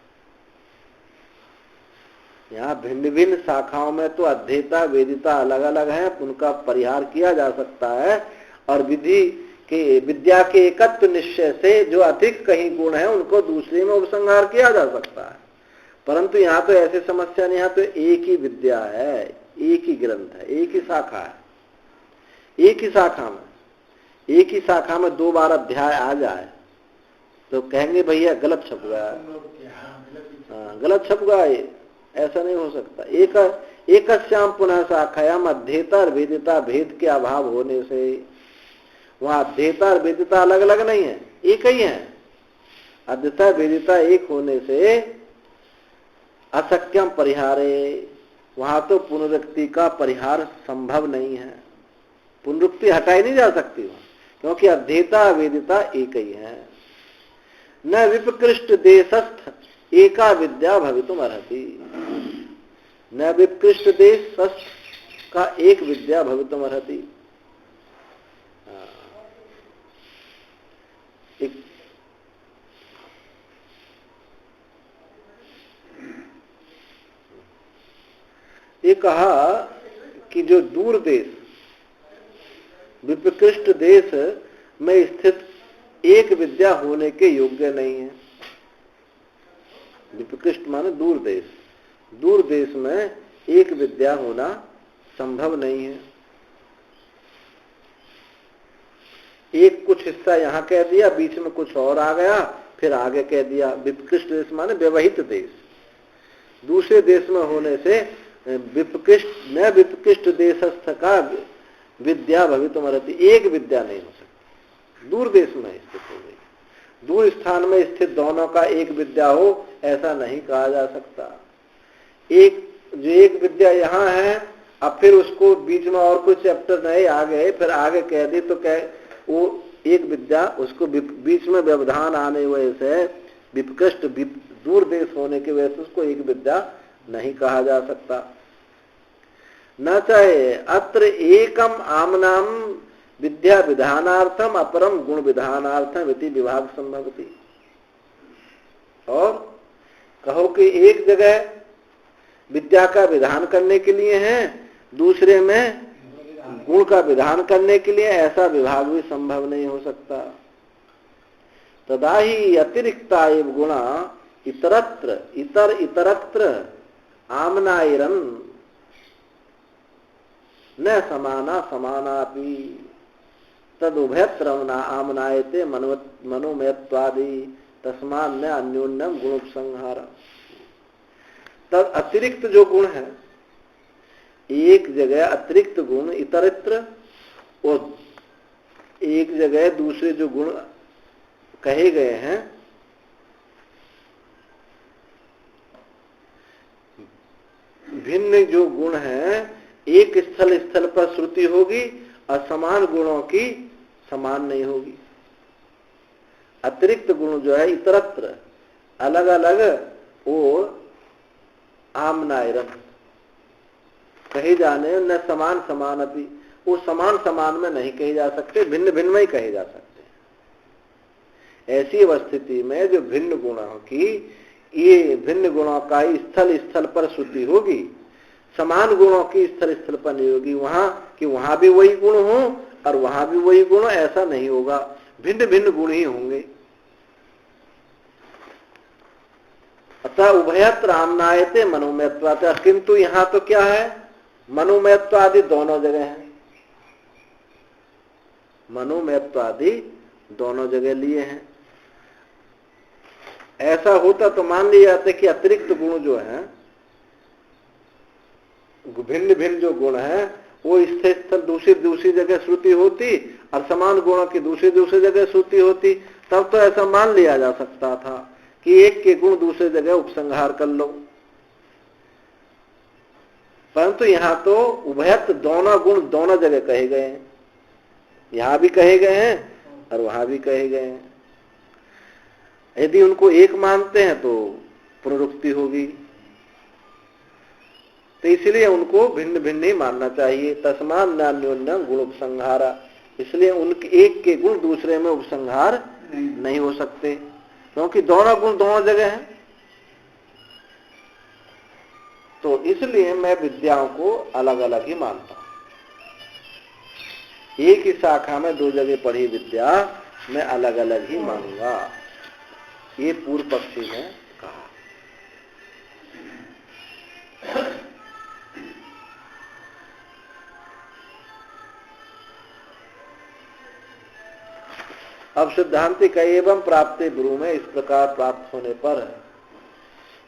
यहाँ भिन्न भिन्न शाखाओं में तो अध्येता वेदिता अलग अलग है, उनका परिहार किया जा सकता है, और विद्या के एकत्व निश्चय से जो अतिरिक्त कहीं गुण है उनको दूसरे में उपसंहार किया जा सकता है। परंतु यहाँ तो ऐसी समस्या नहीं, यहाँ तो एक ही विद्या है, एक ही ग्रंथ है, एक ही शाखा है। एक ही शाखा में 2 बार अध्याय आ जाए तो कहेंगे भैया गलत छप गया, गलत छप गया, ऐसा नहीं हो सकता। एकस्याम पुनः शाखायाम अध्येता और वेदिता भेद के अभाव होने से, वहां अध्येता और वेदिता अलग अलग नहीं है, एक ही है। अध्येता वेदिता एक होने से अशक्यम परिहारे, वहां तो पुनरुक्ति का परिहार संभव नहीं है, पुनरुक्ति हटाई नहीं जा सकती वहां, क्योंकि अध्येता वेदिता एक ही है। न विपकृष्ट देशस्थ एका विद्या भवितुम अर्हति, न विपकृष्ट देशस्थ का एक विद्या भवितुम अर्हति। ये कहा कि जो दूर देश, विपकृष्ट देश में स्थित एक विद्या होने के योग्य नहीं है। विपकृष्ट माने दूर देश, दूर देश में एक विद्या होना संभव नहीं है। एक कुछ हिस्सा यहाँ कह दिया, बीच में कुछ और आ गया, फिर आगे कह दिया। विपकृष्ट देश माने व्यवहित देश, दूसरे देश में होने से विपकृष्ट देशस्थ का विद्या भवितुम अर्हति, एक विद्या नहीं हो सकती, दूर देश में स्थित हो गई। दूर स्थान में स्थित दोनों का एक विद्या हो ऐसा नहीं कहा जा सकता। एक विद्या यहाँ है, अब फिर उसको बीच में और कुछ चैप्टर नए आ गए, फिर आगे कह दी तो वो एक विद्या, उसको बीच में व्यवधान आने वजह से विपकृष्ट दूर देश होने की वजह से उसको एक विद्या नहीं कहा जा सकता। न चाहे अत्र एकम आमनाम विद्या विधानार्थम अपरम गुण विधानार्थम इति विभाग संभवति। और कहो कि एक जगह विद्या का विधान करने के लिए है, दूसरे में गुण का विधान करने के लिए, ऐसा विभाग भी संभव नहीं हो सकता। तदा ही अतिरिक्ता एव गुणा इतरत्र आमनायरन न समाना समानापि तदुभयत्र आमनायते मनोमयत्वादि तस्मान् न अन्योन्यम गुणोपसंहार। तद अतिरिक्त जो गुण है, एक जगह अतिरिक्त गुण इतरत्र, और एक जगह दूसरे जो गुण कहे गए हैं, भिन्न जो गुण हैं, एक स्थल पर श्रुति होगी और समान गुणों की समान नहीं होगी। अतिरिक्त गुण जो है इतरत्र अलग अलग, वो आमनायरन कहे जाने, न समान समान अपि, वो समान समान में नहीं कहे जा सकते, भिन्न भिन्न में ही कहे जा सकते हैं। ऐसी अवस्थिति में जो भिन्न गुणों की, ये भिन्न गुणों का स्थल पर श्रुति होगी, समान गुणों की स्थल पर नहीं होगी। वहां भी वही गुण हो और वहां भी वही गुण, ऐसा नहीं होगा, भिन्न भिन्न गुण ही होंगे। अतः उभयत्र आमनायते मनोमयत्वात्, किंतु यहाँ तो क्या है, मनोमयत्व आदि दोनों जगह है, मनोमयत्व आदि दोनों जगह लिए हैं। ऐसा होता तो मान लिया जाता कि अतिरिक्त गुण जो है, भिन्न भिन्न जो गुण है, वो स्थल दूसरी जगह श्रुति होती और समान गुणों की दूसरी जगह श्रुति होती, तब तो ऐसा मान लिया जा सकता था कि एक के गुण दूसरे जगह उपसंहार कर लो। परंतु यहाँ तो उभयत दोनों गुण दोनों जगह कहे गए हैं, यहाँ भी कहे गए हैं और वहां भी कहे गए हैं। यदि उनको एक मानते हैं तो पुनरुक्ति होगी, तो इसलिए उनको भिन्न भिन्न ही मानना चाहिए। तस्मान नान्योन्यम गुण उपसंहारा, इसलिए उनके एक के गुण दूसरे में उपसंहार नहीं हो सकते, क्योंकि दोनों गुण दोनों जगह हैं। तो इसलिए मैं विद्याओं को अलग अलग ही मानता हूं। एक ही शाखा में दो जगह पढ़ी विद्या मैं अलग अलग ही मानूंगा, ये पूर्व पक्षी ने कहा। अब सिद्धांति का एवं प्राप्ति गुरु में इस प्रकार प्राप्त होने पर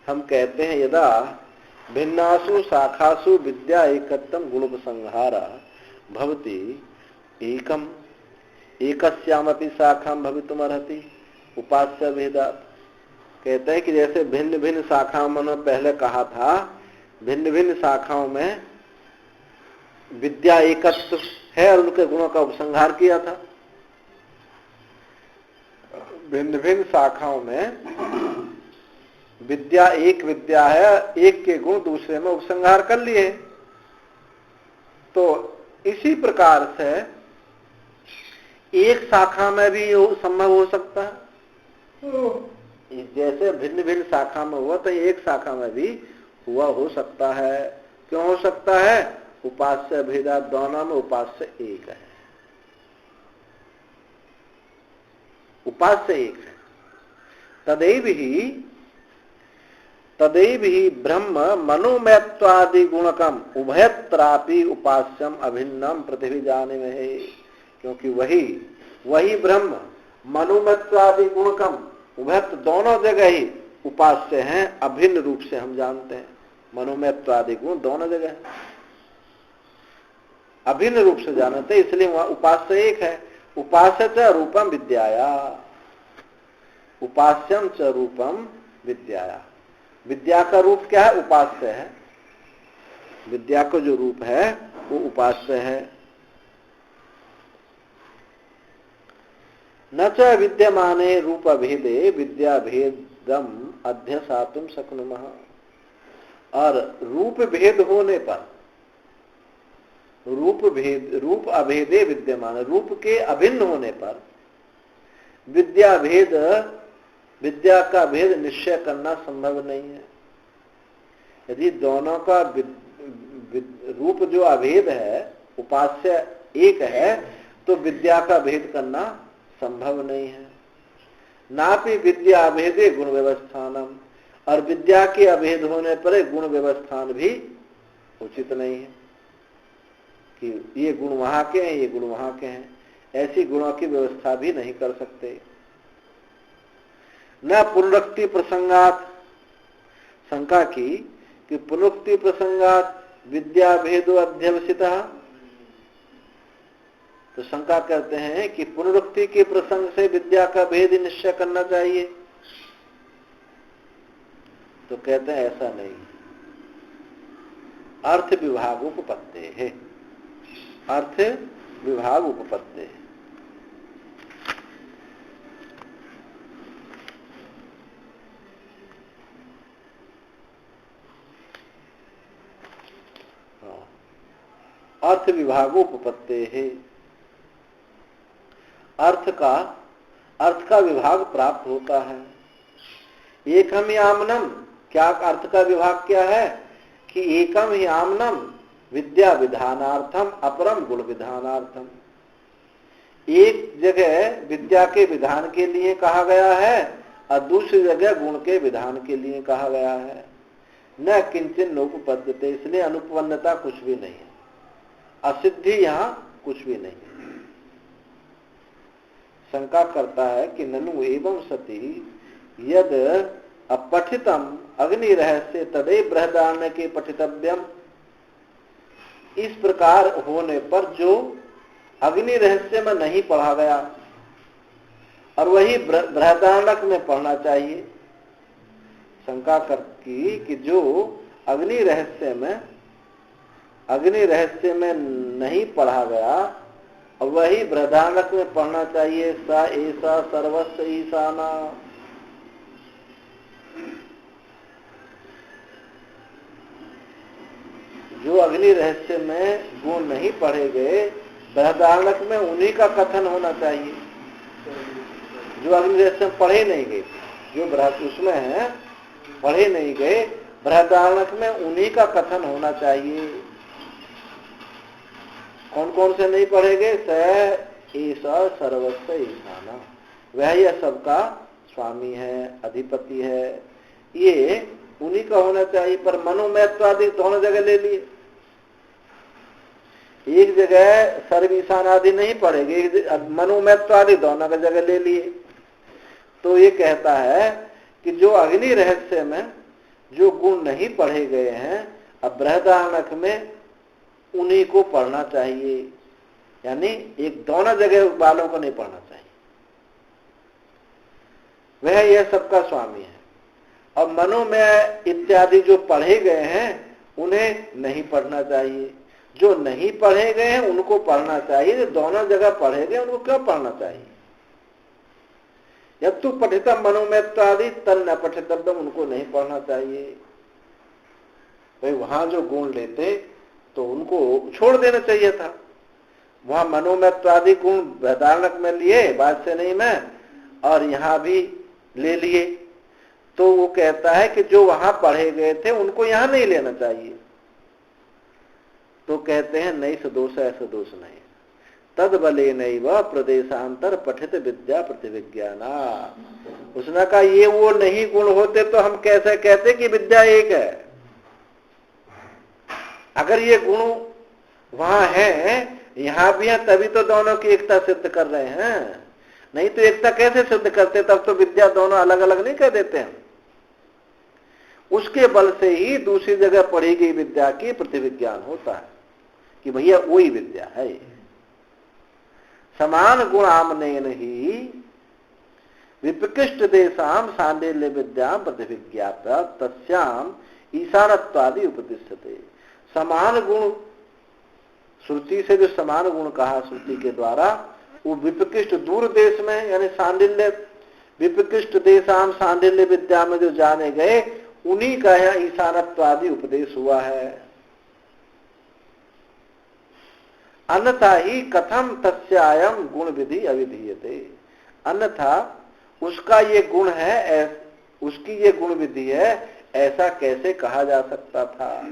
हम कहते हैं, यदा भिन्नासु शाखासु विद्या एकत्वम गुणोपसंहारा भवति एकम एकस्यामपि शाखाम भवितुमर्हति उपास्य भेदात्। कहते हैं कि जैसे भिन्न भिन्न शाखाओं में पहले कहा था, भिन्न भिन्न शाखाओं में विद्या एकत्व है और उनके गुणों का उपसंहार किया था। भिन्न भिन्न शाखाओं में विद्या एक विद्या है, एक के गुण दूसरे में उपसंहार कर लिए। तो इसी प्रकार से एक शाखा में भी संभव हो सकता है। जैसे भिन्न भिन्न शाखा में हुआ तो एक शाखा में भी हुआ हो सकता है। क्यों हो सकता है? उपास्य भेदा, दोनों में उपास्य एक है, उपास्य एक है। तदैव ही ब्रह्म मनोमयत्वादि गुणकम उभयत्रापि उपास्यम अभिन्नम पृथ्वी जाने में है। क्योंकि वही ब्रह्म मनोमयत्वादि गुणकम उभयत्र दोनों जगह ही उपास्य हैं, अभिन्न रूप से हम जानते हैं। मनोमयत्वादि गुण दोनों जगह है, अभिन्न रूप से जानते हैं, इसलिए वहां उपास्य एक है। उपास्य च रूपम विद्याया, उपास्यम च रूपम विद्याया। विद्या का रूप क्या है? उपास्य है। विद्या का जो रूप है वो उपास्य है। न च विद्यमाने रूप भेदे विद्या भेदम अध्यसातुम शक्नुमः। और रूप भेद होने पर, रूप अभेदे विद्यमान, रूप के अभिन्न होने पर विद्या का भेद निश्चय करना संभव नहीं है। यदि दोनों का रूप जो अभेद है, उपास्य एक है, तो विद्या का भेद करना संभव नहीं है। नापि विद्या अभेदे गुण व्यवस्थानम, और विद्या के अभेद होने पर गुण व्यवस्थान भी उचित नहीं है कि ये गुण वहां के हैं, ये गुण वहां के हैं। ऐसी गुणों की व्यवस्था भी नहीं कर सकते। न पुनरुक्ति प्रसंगात, शंका की कि पुनरुक्ति प्रसंगात विद्या भेदो अध्यवसितः। तो शंका करते हैं कि पुनरुक्ति के प्रसंग से विद्या का भेद निश्चय करना चाहिए। तो कहते हैं ऐसा नहीं, अर्थ विभाग उपपत्ते है, अर्थ विभाग उपपत्ते है। अर्थ विभाग उपपत्ते है। अर्थ का विभाग प्राप्त होता है। एकम ही आमनम, क्या अर्थ का विभाग क्या है? कि एकम ही आमनम विद्या विधानार्थम अपरम गुण विधानार्थम। एक जगह विद्या के विधान के लिए कहा गया है और दूसरी जगह गुण के विधान के लिए कहा गया है। न किंचन नोपपद्यते, इसलिए अनुपन्नता कुछ भी नहीं है, असिद्धि यहाँ कुछ भी नहीं है। शंका करता है कि ननु एवं सती यद अपठितम अग्नि रहस्य तदे बृहदारण्य के पठितव्यम। इस प्रकार होने पर जो अग्नि रहस्य में नहीं पढ़ा गया और वही बृहदारण्यक में पढ़ना चाहिए। शंका करती कि जो अग्नि रहस्य में नहीं पढ़ा गया और वही बृहदारण्यक में पढ़ना चाहिए। सा ऐसा सर्वस्व ईशाना, जो अग्नि रहस्य में गुण नहीं पढ़े गए, बृहदारण्यक में उन्हीं का कथन होना चाहिए। जो अग्नि रहस्य में पढ़े नहीं गए, जो बृहद उसमें है पढ़े नहीं गए, बृहदारण्यक में उन्हीं का कथन होना चाहिए। कौन कौन से नहीं पढ़े गए? स ईसा सर्वस्व ईशाना, वह यह सबका स्वामी है, अधिपति है, ये उन्हीं का होना चाहिए। पर मनोमयत्वादि दोनों जगह ले लिए, एक जगह सर्व ईशान आदि नहीं पढ़ेगे, मनोमयत्वादि दोनों का जगह ले लिए। तो ये कहता है कि जो अग्नि रहस्य में जो गुण नहीं पढ़े गए हैं, अब बृहदारण्यक में उन्हीं को पढ़ना चाहिए, यानी एक दोनों जगह वालों को नहीं पढ़ना चाहिए। वह यह सबका स्वामी है। और मनोमय इत्यादि जो पढ़े गए हैं उन्हें नहीं पढ़ना चाहिए, जो नहीं पढ़े गए हैं उनको पढ़ना चाहिए। जो दोनों जगह पढ़े गए उनको क्यों पढ़ना चाहिए? जब तू पठितम मनोमयत्वादि तन न पठितव्यम, उनको नहीं पढ़ना चाहिए। भाई वहां जो गुण लेते तो उनको छोड़ देना चाहिए था। वहां मनोमयत्वादि गुण बृहदारण्यक में लिए, बात से नहीं में, और यहां भी ले लिए। तो वो कहता है कि जो वहां पढ़े गए थे उनको यहां नहीं लेना चाहिए। तो कहते हैं नहीं सदोष, ऐसा दोष नहीं। तद बले नैव प्रदेशांतर पठित विद्या प्रतिविज्ञाना। उसने कहा ये वो नहीं गुण होते तो हम कैसे कहते कि विद्या एक है? अगर ये गुण वहां है, यहां भी है, तभी तो दोनों की एकता सिद्ध कर रहे हैं। नहीं तो एकता कैसे सिद्ध करते? तब तो विद्या दोनों अलग अलग नहीं कह देते हैं। उसके बल से ही दूसरी जगह पढ़ी गई विद्या की प्रतिविज्ञान होता है कि भैया वही विद्या है। समान गुण आमनेन ही विप्रकृष्ट देशाम सांडिल्य विद्याम प्रतिविज्ञाता तस्याम ईशानत्वादि उपदिश्यते। समान गुण, श्रुति से जो समान गुण कहा श्रुति के द्वारा, वो विप्रकृष्ट दूर देश में, यानी सांडिल्य विप्रकृष्ट देशाम सांडिल्य विद्या में जो जाने गए उन्हीं का यहाँ ईशानत्वादि उपदेश हुआ है। अन्यथा ही कथम तस्यायम गुण विधि अविधीयते। अन्यथा उसका ये गुण है, उसकी ये गुण विधि है, ऐसा कैसे कहा जा सकता था?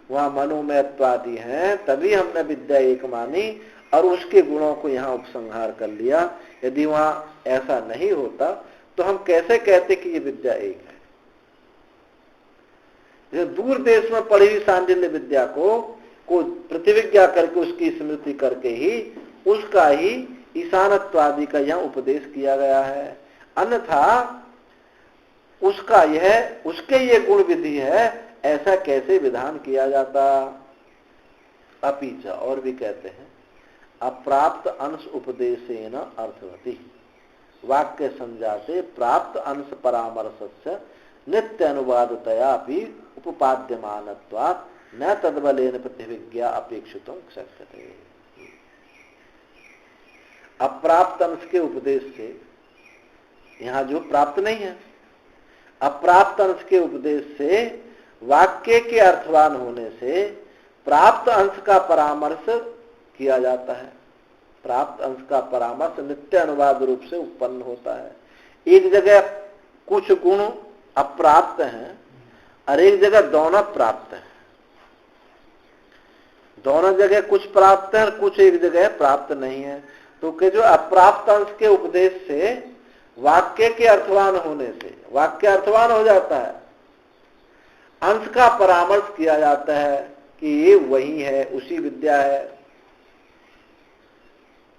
वहां मनोमयत्वादि हैं, तभी हमने विद्या एक मानी और उसके गुणों को यहाँ उपसंहार कर लिया। यदि वहां ऐसा नहीं होता तो हम कैसे कहते कि ये विद्या एक है? जो दूर देश में पढ़ी हुई सांडिल्य विद्या को प्रतिविज्ञा करके, उसकी स्मृति करके ही उसका ही ईशानत्वादि का यहाँ उपदेश किया गया है। अन्यथा उसका यह, उसके ये गुण विधि है, ऐसा कैसे विधान किया जाता? अपीच, और भी कहते हैं, अप्राप्त अंश उपदेशेन अर्थवती, वाक्य संजाते प्राप्त अंश परामर्शस्य नित्य अनुवादतया भी उपपाद्यमानत्वात् न तद्बलेन प्रतिविज्ञा अपेक्षितुं शक्यते। अप्राप्त अंश के उपदेश से, यहां जो प्राप्त नहीं है, अप्राप्त अंश के उपदेश से, वाक्य के अर्थवान होने से प्राप्त अंश का परामर्श किया जाता है। प्राप्त अंश का परामर्श नित्य अनुवाद रूप से उत्पन्न होता है। एक जगह कुछ गुण अप्राप्त हैं और एक जगह दोनों प्राप्त हैं। दोनों जगह कुछ प्राप्त है और कुछ एक जगह प्राप्त नहीं है। तो कि जो अप्राप्त अंश के उपदेश से वाक्य के अर्थवान होने से वाक्य अर्थवान हो जाता है, अंश का परामर्श किया जाता है कि ये वही है, उसी विद्या है।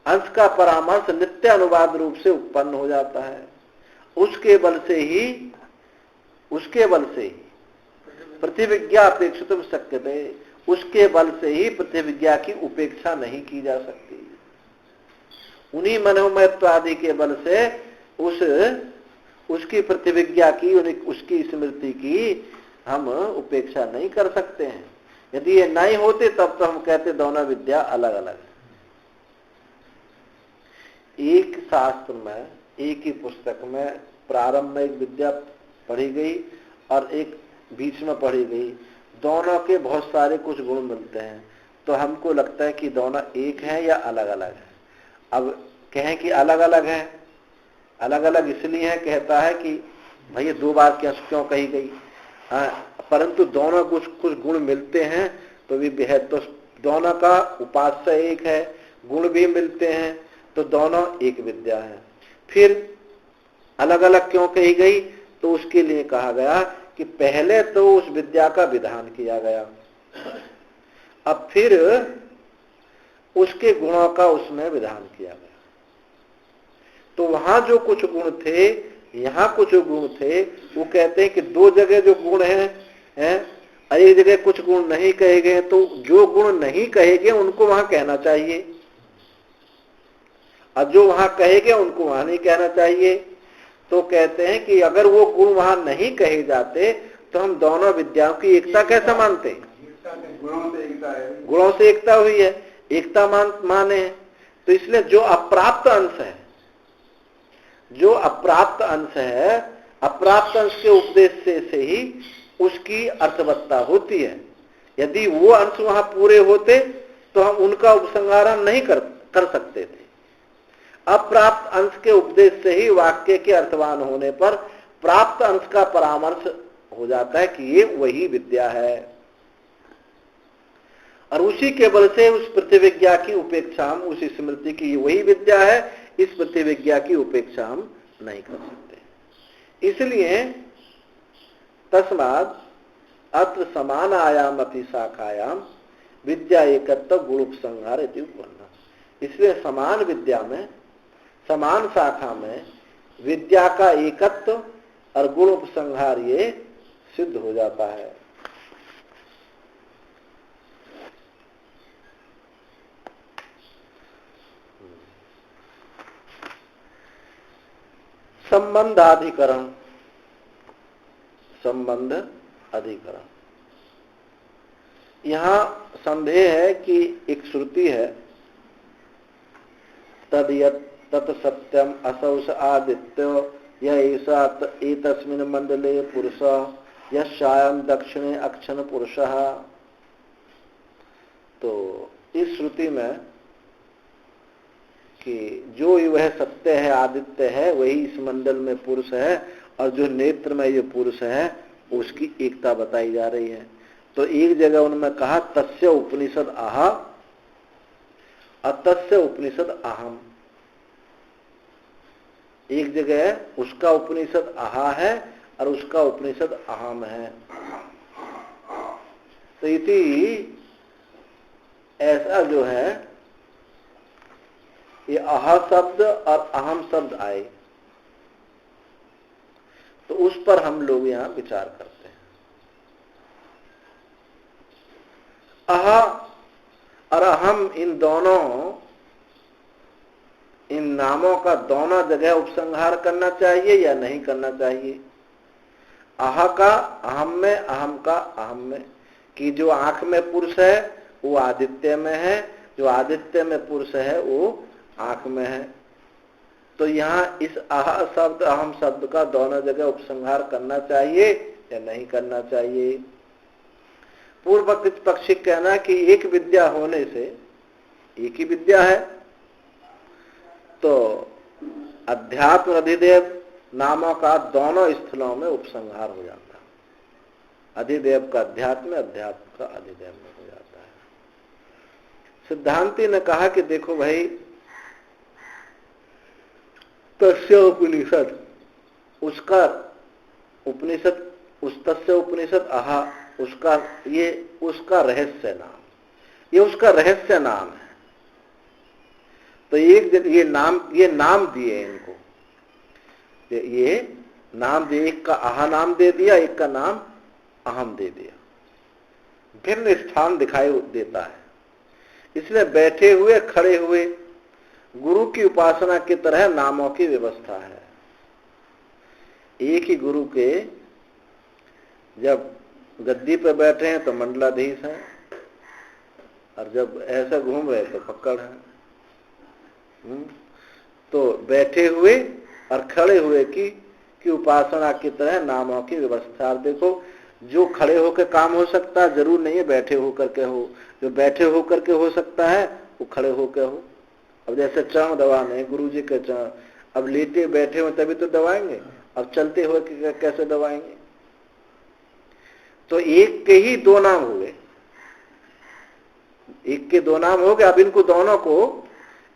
अंश का परामर्श नित्य अनुवाद रूप से उत्पन्न हो जाता है। उसके बल से ही प्रतिविज्ञा अपेक्षितुं शक्यते, उसके बल से ही प्रतिविज्ञा की उपेक्षा नहीं की जा सकती। उन्हीं मनोमयत्वादि के बल से उसकी प्रतिविज्ञा की, उसकी स्मृति की हम उपेक्षा नहीं कर सकते हैं। यदि ये नहीं होते तब तो हम कहते दोनों विद्या अलग अलग है। एक शास्त्र में, एक ही पुस्तक में प्रारंभ में एक विद्या पढ़ी गई और एक बीच में पढ़ी गई, दोनों के बहुत सारे कुछ गुण मिलते हैं, तो हमको लगता है कि दोनों एक हैं या अलग अलग हैं। अब कहें कि अलग अलग हैं, अलग अलग इसलिए है, कहता है कि भाई ये दो बात क्यों कही गई, परंतु दोनों कुछ गुण मिलते हैं तो भी बेहद, तो दोनों का उपास्य एक है, गुण भी मिलते हैं, तो दोनों एक विद्या है। फिर अलग अलग क्यों कही गई, तो उसके लिए कहा गया कि पहले तो उस विद्या का विधान किया गया, अब फिर उसके गुणों का उसमें विधान किया गया। तो वहां जो कुछ गुण थे, यहाँ कुछ गुण थे, वो कहते हैं कि दो जगह जो गुण हैं, एक जगह कुछ गुण नहीं कहे गए, तो जो गुण नहीं कहे गए उनको वहां कहना चाहिए, और जो वहां कहे गए उनको वहां नहीं कहना चाहिए। तो कहते हैं कि अगर वो गुण वहां नहीं कहे जाते तो हम दोनों विद्याओं की एकता कैसे मानते? गुणों से एकता हुई है, एकता माने हैं। तो इसलिए जो अप्राप्त अंश है, जो अप्राप्त अंश है, अप्राप्त अंश के उपदेश से ही उसकी अर्थवत्ता होती है। यदि वो अंश वहां पूरे होते तो हम उनका उपसंहार हम नहीं कर सकते थे। अप्राप्त अंश के उपदेश से ही वाक्य के अर्थवान होने पर प्राप्त अंश का परामर्श हो जाता है कि ये वही विद्या है, और उसी के बल से उस प्रतिविज्ञा की उपेक्षा हम, उस स्मृति की वही विद्या है, इस प्रतिविज्ञा की उपेक्षा हम नहीं कर सकते। इसलिए तस्माद अत्र समान आयाम अति शाखायाम विद्या एकत्व गुण उपसंहार इति उपवर्णन। इसलिए समान विद्या में, समान शाखा में विद्या का एकत्व और गुण उपसंहार ये सिद्ध हो जाता है। संबंधाधिकरण, संबंध अधिकरण, यहां संदेह है कि एक श्रुति है, तद यत् तत् सत्यम असौ आदित्यो यह ऐसा एतस्मिन् मंडले पुरुषः यस्यायं दक्षिणे अक्षण पुरुषः। तो इस श्रुति में कि जो वह सत्य है, आदित्य है, वही इस मंडल में पुरुष है, और जो नेत्र में ये पुरुष है उसकी एकता बताई जा रही है। तो एक जगह उन्होंने कहा तस्य उपनिषद आहा अतस्य उपनिषद अहम, एक जगह उसका उपनिषद आहा है और उसका उपनिषद अहम है। तो इति ऐसा जो है, ये आहा शब्द और अहम शब्द आए, तो उस पर हम लोग यहां विचार करते हैं। आहा और अहम, इन दोनों, इन नामों का दोनों जगह उपसंहार करना चाहिए या नहीं करना चाहिए? आहा का अहम में, अहम का अहम में, कि जो आंख में पुरुष है वो आदित्य में है, जो आदित्य में पुरुष है वो आंख में है। तो यहाँ इस आहा शब्द अहम शब्द का दोनों जगह उपसंहार करना चाहिए या नहीं करना चाहिए? पूर्व पक्षी कहना कि एक विद्या होने से, एक ही विद्या है तो अध्यात्म अधिदेव नामों का दोनों स्थलों में उपसंहार हो जाता है। अधिदेव का अध्यात्म, अध्यात्म का अधिदेव में हो जाता है। सिद्धांति ने कहा कि देखो भाई, तस्य उपनिषद, उसका उपनिषद, उस तस्य उपनिषद आहा, उसका, ये उसका रहस्य नाम, ये उसका रहस्य नाम है। तो एक ये नाम दिए इनको, ये नाम दिए, एक का आहा नाम दे दिया, एक का नाम अहम दे दिया, भिन्न स्थान दिखाई देता है। इसलिए बैठे हुए, खड़े हुए गुरु की उपासना की तरह नामों की व्यवस्था है। एक ही गुरु के जब गद्दी पर बैठे हैं तो मंडलाधीश है, और जब ऐसा घूम रहे तो पकड़ है। तो बैठे हुए और खड़े हुए की उपासना की तरह नामों की व्यवस्था। देखो, जो खड़े होकर काम हो सकता है जरूर नहीं है बैठे होकर के हो, जो बैठे होकर के हो सकता है वो खड़े होकर हो। अब जैसे चरण दबाने गुरु जी के चरण, अब लेटे बैठे हो तभी तो दबाएंगे, अब चलते हुए कैसे दबाएंगे। तो एक के ही दो नाम हो गए, एक के दो नाम हो गए। अब इनको दोनों को,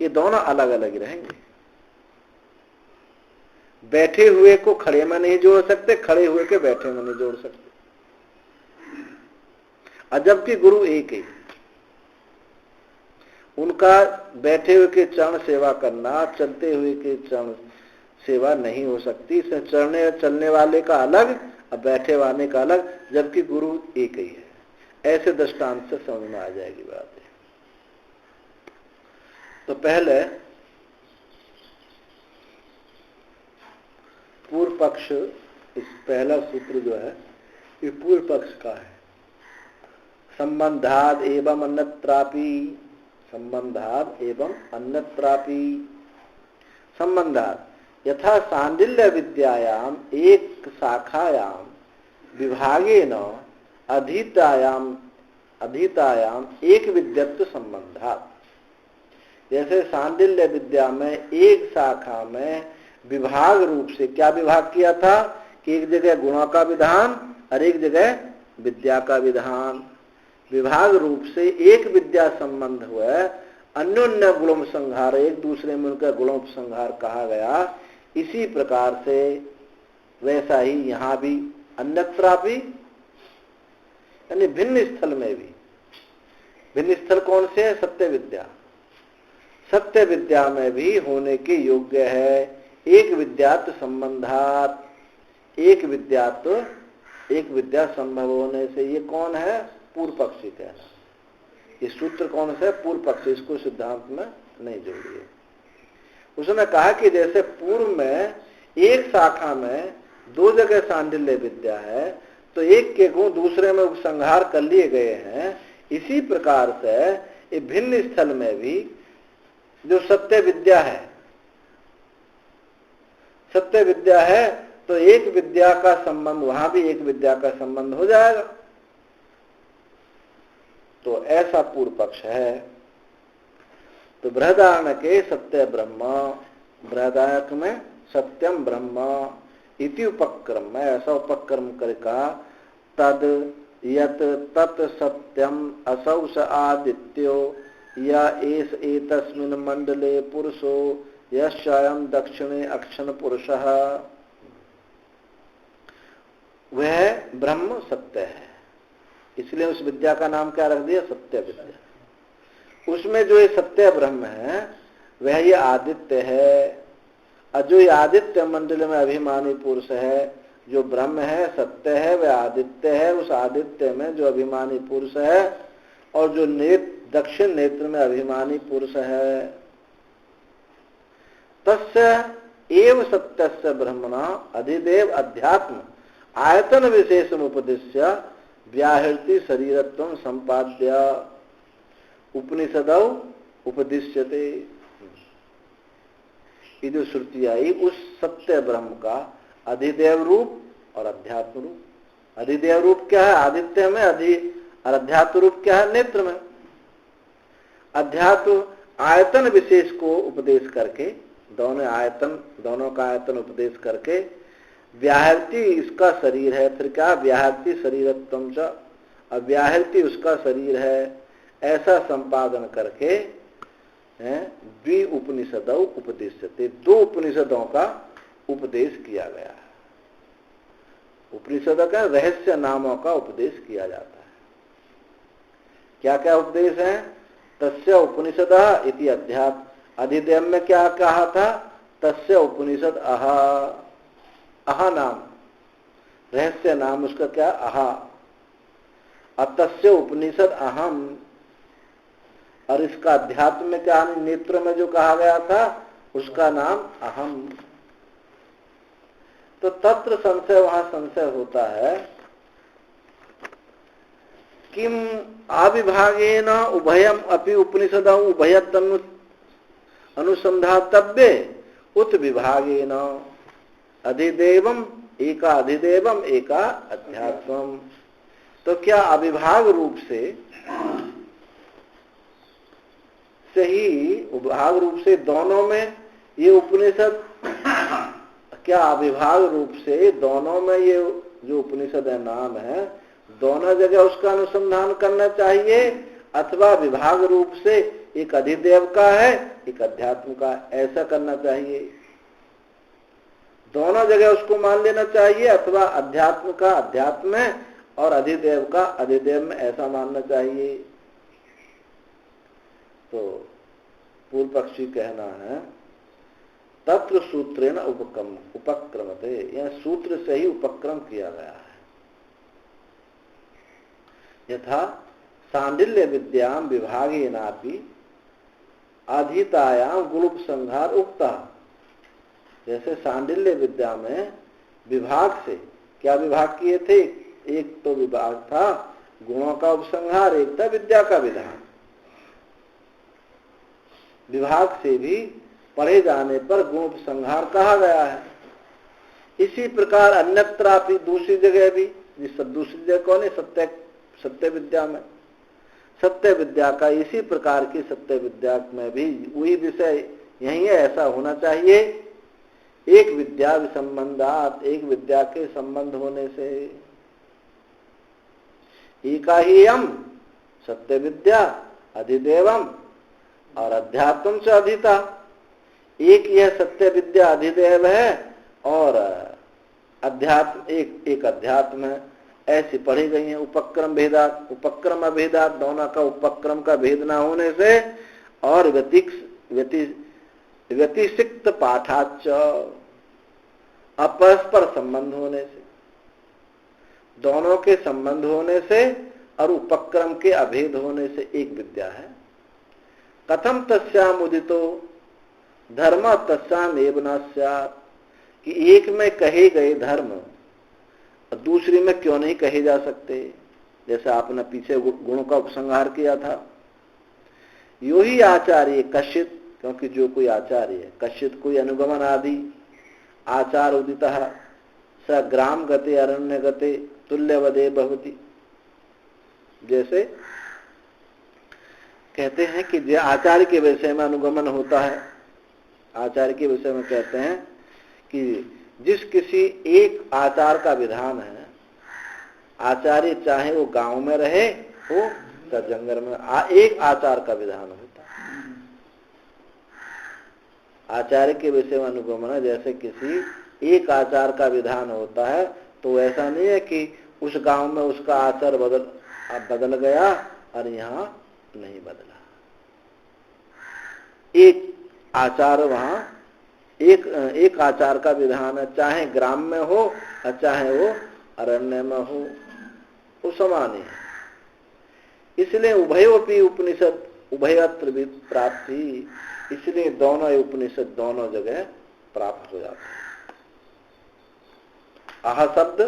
ये दोनों अलग अलग रहेंगे। बैठे हुए को खड़े में नहीं जोड़ सकते, खड़े हुए के बैठे में नहीं जोड़ सकते, जबकि गुरु एक ही। उनका बैठे हुए के चरण सेवा करना, चलते हुए के चरण सेवा नहीं हो सकती। इससे चलने वाले का अलग और बैठे वाले का अलग, जबकि गुरु एक ही है। ऐसे दृष्टांत से समझ में आ जाएगी बात। तो पहले पूर्व पक्ष, इस पहला सूत्र जो है ये पूर्व पक्ष का है। संबंधाद एवं अन्यत्रापि, संबंधाद एवं अन्यत्रापि। संबंधाद यथा सांडिल्य विद्यायाम एक शाखायाम विभागेन अधीतायाम एक विद्यत्व संबंधात। जैसे सांडिल्य विद्या में एक शाखा में विभाग रूप से क्या विभाग किया था कि एक जगह गुणों का विधान और एक जगह विद्या का विधान, विभाग रूप से एक विद्या संबंध हुआ, अन्योन्य गुणोपसंहार, एक दूसरे में उनका गुणोपसंहार कहा गया। इसी प्रकार से वैसा ही यहाँ भी अन्यत्रापि, यानी भिन्न स्थल में भी। भिन्न स्थल कौन से है? सत्य विद्या। सत्य विद्या में भी होने के योग्य है एक विद्यात्व संबंधात, एक विद्या संभव होने से। ये कौन है? पूर्व पक्षी कहना। ये सूत्र कौन सा है? पूर्व पक्षी। इसको सिद्धांत में नहीं जोड़िए। उसने कहा कि जैसे पूर्व में एक शाखा में दो जगह सांडिल्य विद्या है, तो एक के गुण दूसरे में उपसंहार कर लिए गए हैं। इसी प्रकार से ये भिन्न स्थल में भी जो सत्य विद्या है, सत्य विद्या है, तो एक विद्या का संबंध, वहां भी एक विद्या का संबंध हो जाएगा। तो ऐसा पूर्व पक्ष है। तो बृहदारण्य के सत्य ब्रह्म, बृहदारण्यक में सत्यम ब्रह्म इति उपक्रम में ऐसा उपक्रम करका तद यत तत् सत्यम असौ स आदित्यो या एस एतस्मिन् मंडले पुरुषो यश्चायं दक्षिणे अक्षण पुरुषः। वह ब्रह्म सत्य है, इसलिए उस विद्या का नाम क्या रख दिया? सत्य विद्या। उसमें जो ये सत्य ब्रह्म है वह ये आदित्य है, और जो ये आदित्य मंडल में अभिमानी पुरुष है, जो ब्रह्म है सत्य है, वह आदित्य है। उस आदित्य में जो अभिमानी पुरुष है और जो दक्षिण नेत्र में अभिमानी पुरुष है, तस्य एव सत्यस्य ब्रह्मणा अधिदेव अध्यात्म आयतन विशेषम उपदिश्य व्याहृति शरीरत्वं संपाद्य उपनिषदौ उपदिश्यते। ये जो श्रुति आई उस सत्य ब्रह्म का अधिदेव रूप और अध्यात्म रूप। अधिदेव रूप क्या है? आदित्य में। और अध्यात्म रूप क्या है? नेत्र में। अध्यात्म आयतन विशेष को उपदेश करके, दोनों का आयतन उपदेश करके, व्याहृति इसका शरीर है, फिर क्या? व्याहृति शरीरत्वं च, व्याहृति उसका शरीर है, ऐसा संपादन करके द्वि उपनिषदौ उपदेश्यते, दो उपनिषदों का उपदेश किया गया है। उपनिषदों का रहस्य नामों का उपदेश किया जाता है। क्या क्या उपदेश है? तस्य उपनिषदः इति अध्यात्म। अधिदेव में क्या कहा था? तस्य उपनिषद अहा, अहा नाम, रहस्य नाम उसका क्या? अहा। अतस्य उपनिषद अहम। और इसका अध्यात्म में क्या? नेत्र में जो कहा गया था उसका नाम अहम। तो तत्र संशय, वहां संशय होता है। किम आविभागेन उभयम अपि उपनिषदौ उभयत अनुसंधातव्ये उत विभागेन अधिदेवम एका अधिदेवम एका अध्यात्मम। तो क्या अविभाग रूप से विभाग रूप से दोनों में ये उपनिषद, क्या अविभाग रूप से दोनों में ये जो उपनिषद है नाम है, दोनों जगह उसका अनुसंधान करना चाहिए, अथवा विभाग रूप से एक अधिदेव का है एक अध्यात्म का, ऐसा करना चाहिए? दोनों जगह उसको मान लेना चाहिए, अथवा अध्यात्म का अध्यात्म है और अधिदेव का अधिदेव में, ऐसा मानना चाहिए? तो पूर्व पक्षी कहना है तत्र सूत्रेण उपक्रमते, यह सूत्र से ही उपक्रम किया गया है। यथा सांडिल्य विद्याम विभागेनापि अधितायाम गुणोपसंहार उक्ता, जैसे सांडिल्य विद्या में विभाग से क्या विभाग किए थे? एक तो विभाग था गुणों का उपसंहार, एक था विद्या का विधान। विभाग से भी पढ़े जाने पर गुण उपसंहार कहा गया है। इसी प्रकार अन्यत्रापि, दूसरी जगह भी, दूसरी जगह कौन है? सत्य विद्या में, सत्य विद्या का इसी प्रकार की सत्य विद्या में भी वही विषय यही है, ऐसा होना चाहिए। एक विद्या विसंबंधात, एक विद्या के संबंध होने से। एका ही हम सत्य विद्या अधिदेवम और अध्यात्म से अधिता, एक यह सत्य विद्या अधिदेव है और अध्यात्म एक अध्यात्म है, ऐसी पढ़ी गई है। उपक्रम भेदात, उपक्रम अभेदात, दोनों का उपक्रम का भेद न होने से और व्यतिसिक्त पाठाच, अपरस्पर संबंध होने से, दोनों के संबंध होने से और उपक्रम के अभेद होने से एक विद्या है। कथम तस्याम उदितो धर्म तस्याम एव न स्यात्, कि एक में कहे गए धर्म दूसरी में क्यों नहीं कहे जा सकते? जैसे आपने पीछे गुणों का उपसंहार किया था। यो ही आचार्य कश्चित, क्योंकि जो कोई आचार्य है, कश्चित कोई अनुगमन आदि आचार उदितः स ग्राम गते अरण्य गते तुल्यवदे भवति। जैसे कहते हैं कि जो आचार्य के विषय में अनुगमन होता है, आचार्य के विषय में कहते हैं कि जिस किसी एक आचार का विधान है, आचार्य चाहे वो गांव में रहे हो या जंगल में, एक आचार का विधान होता है। आचार्य के विषय में अनुगमन है, जैसे किसी एक आचार का विधान होता है, तो ऐसा नहीं है कि उस गांव में उसका आचार बदल गया और यहाँ नहीं बदला। एक आचार वहां एक आचार का विधान है, चाहे ग्राम में हो और चाहे वो अरण्य में हो, वो समान है। इसलिए उभयोपि उपनिषद उभयत्र प्राप्ति, इसलिए दोनों उपनिषद दोनों जगह प्राप्त हो जाते हैं। अह शब्द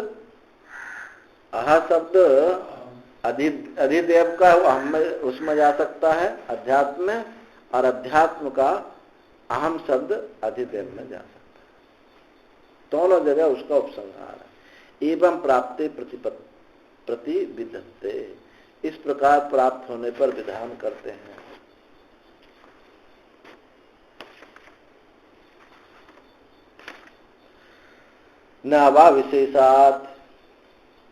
अधिदेव का उसमें जा सकता है अध्यात्म में, और अध्यात्म का अहम शब्द अधिदेव में जा सकता है। दोनों जगह उसका उपसंहार है। एवं प्राप्ते प्रतिविधत्ते, इस प्रकार प्राप्त होने पर विधान करते हैं। नावा विशेषात,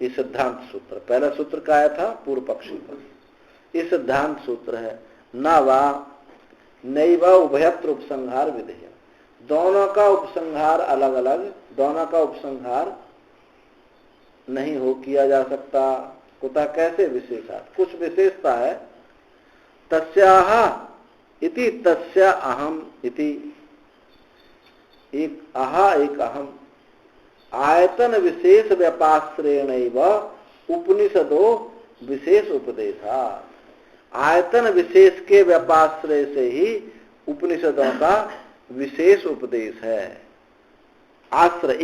ये सिद्धांत सूत्र, पहला सूत्र का आया था पूर्व पक्षी पर, ये सिद्धांत सूत्र है। नावा नैव उभयत्र उपसंहार विधेय, दोनों का उपसंहार अलग अलग, दोनों का उपसंहार नहीं हो किया जा सकता। कुतः, कैसे? विशेषात, कुछ विशेषता है। तस्याह इति तस्या अहम इति, एक आहा एक अहम, आयतन विशेष व्यापाश्रयणैव उपनिषदो विशेष उपदेशा, आयतन विशेष के व्यापाश्रय से ही उपनिषदों का विशेष उपदेश है। आश्रय,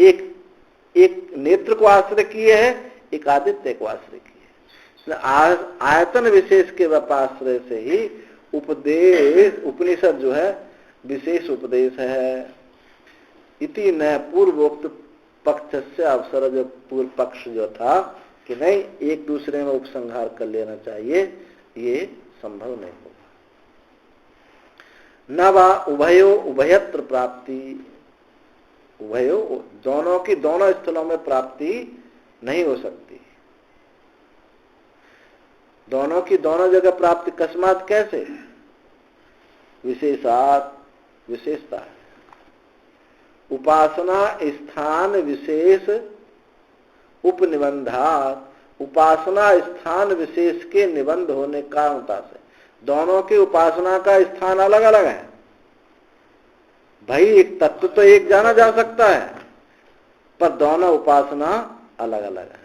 एक नेत्र को आश्रय किए है, एक आदित्य को आश्रय किए, आयतन विशेष के व्यापाश्रय से ही उपनिषद जो है विशेष उपदेश है। इति न पूर्वोक्त पक्ष से अवसर, जो पूर्व पक्ष जो था कि नहीं एक दूसरे में उपसंहार कर लेना चाहिए, ये संभव नहीं होगा। न वा उभयो उभयत्र प्राप्ति, उभयो दोनों की दोनों स्थलों में प्राप्ति नहीं हो सकती। दोनों की दोनों जगह प्राप्ति कस्मात, कैसे? विशेषात, विशेषता है। उपासना स्थान विशेष उपनिबंधात, उपासना स्थान विशेष के निबंध होने कारणता से दोनों की उपासना का स्थान अलग अलग है। भाई एक तत्व तो एक जाना जा सकता है, पर दोनों उपासना अलग अलग है।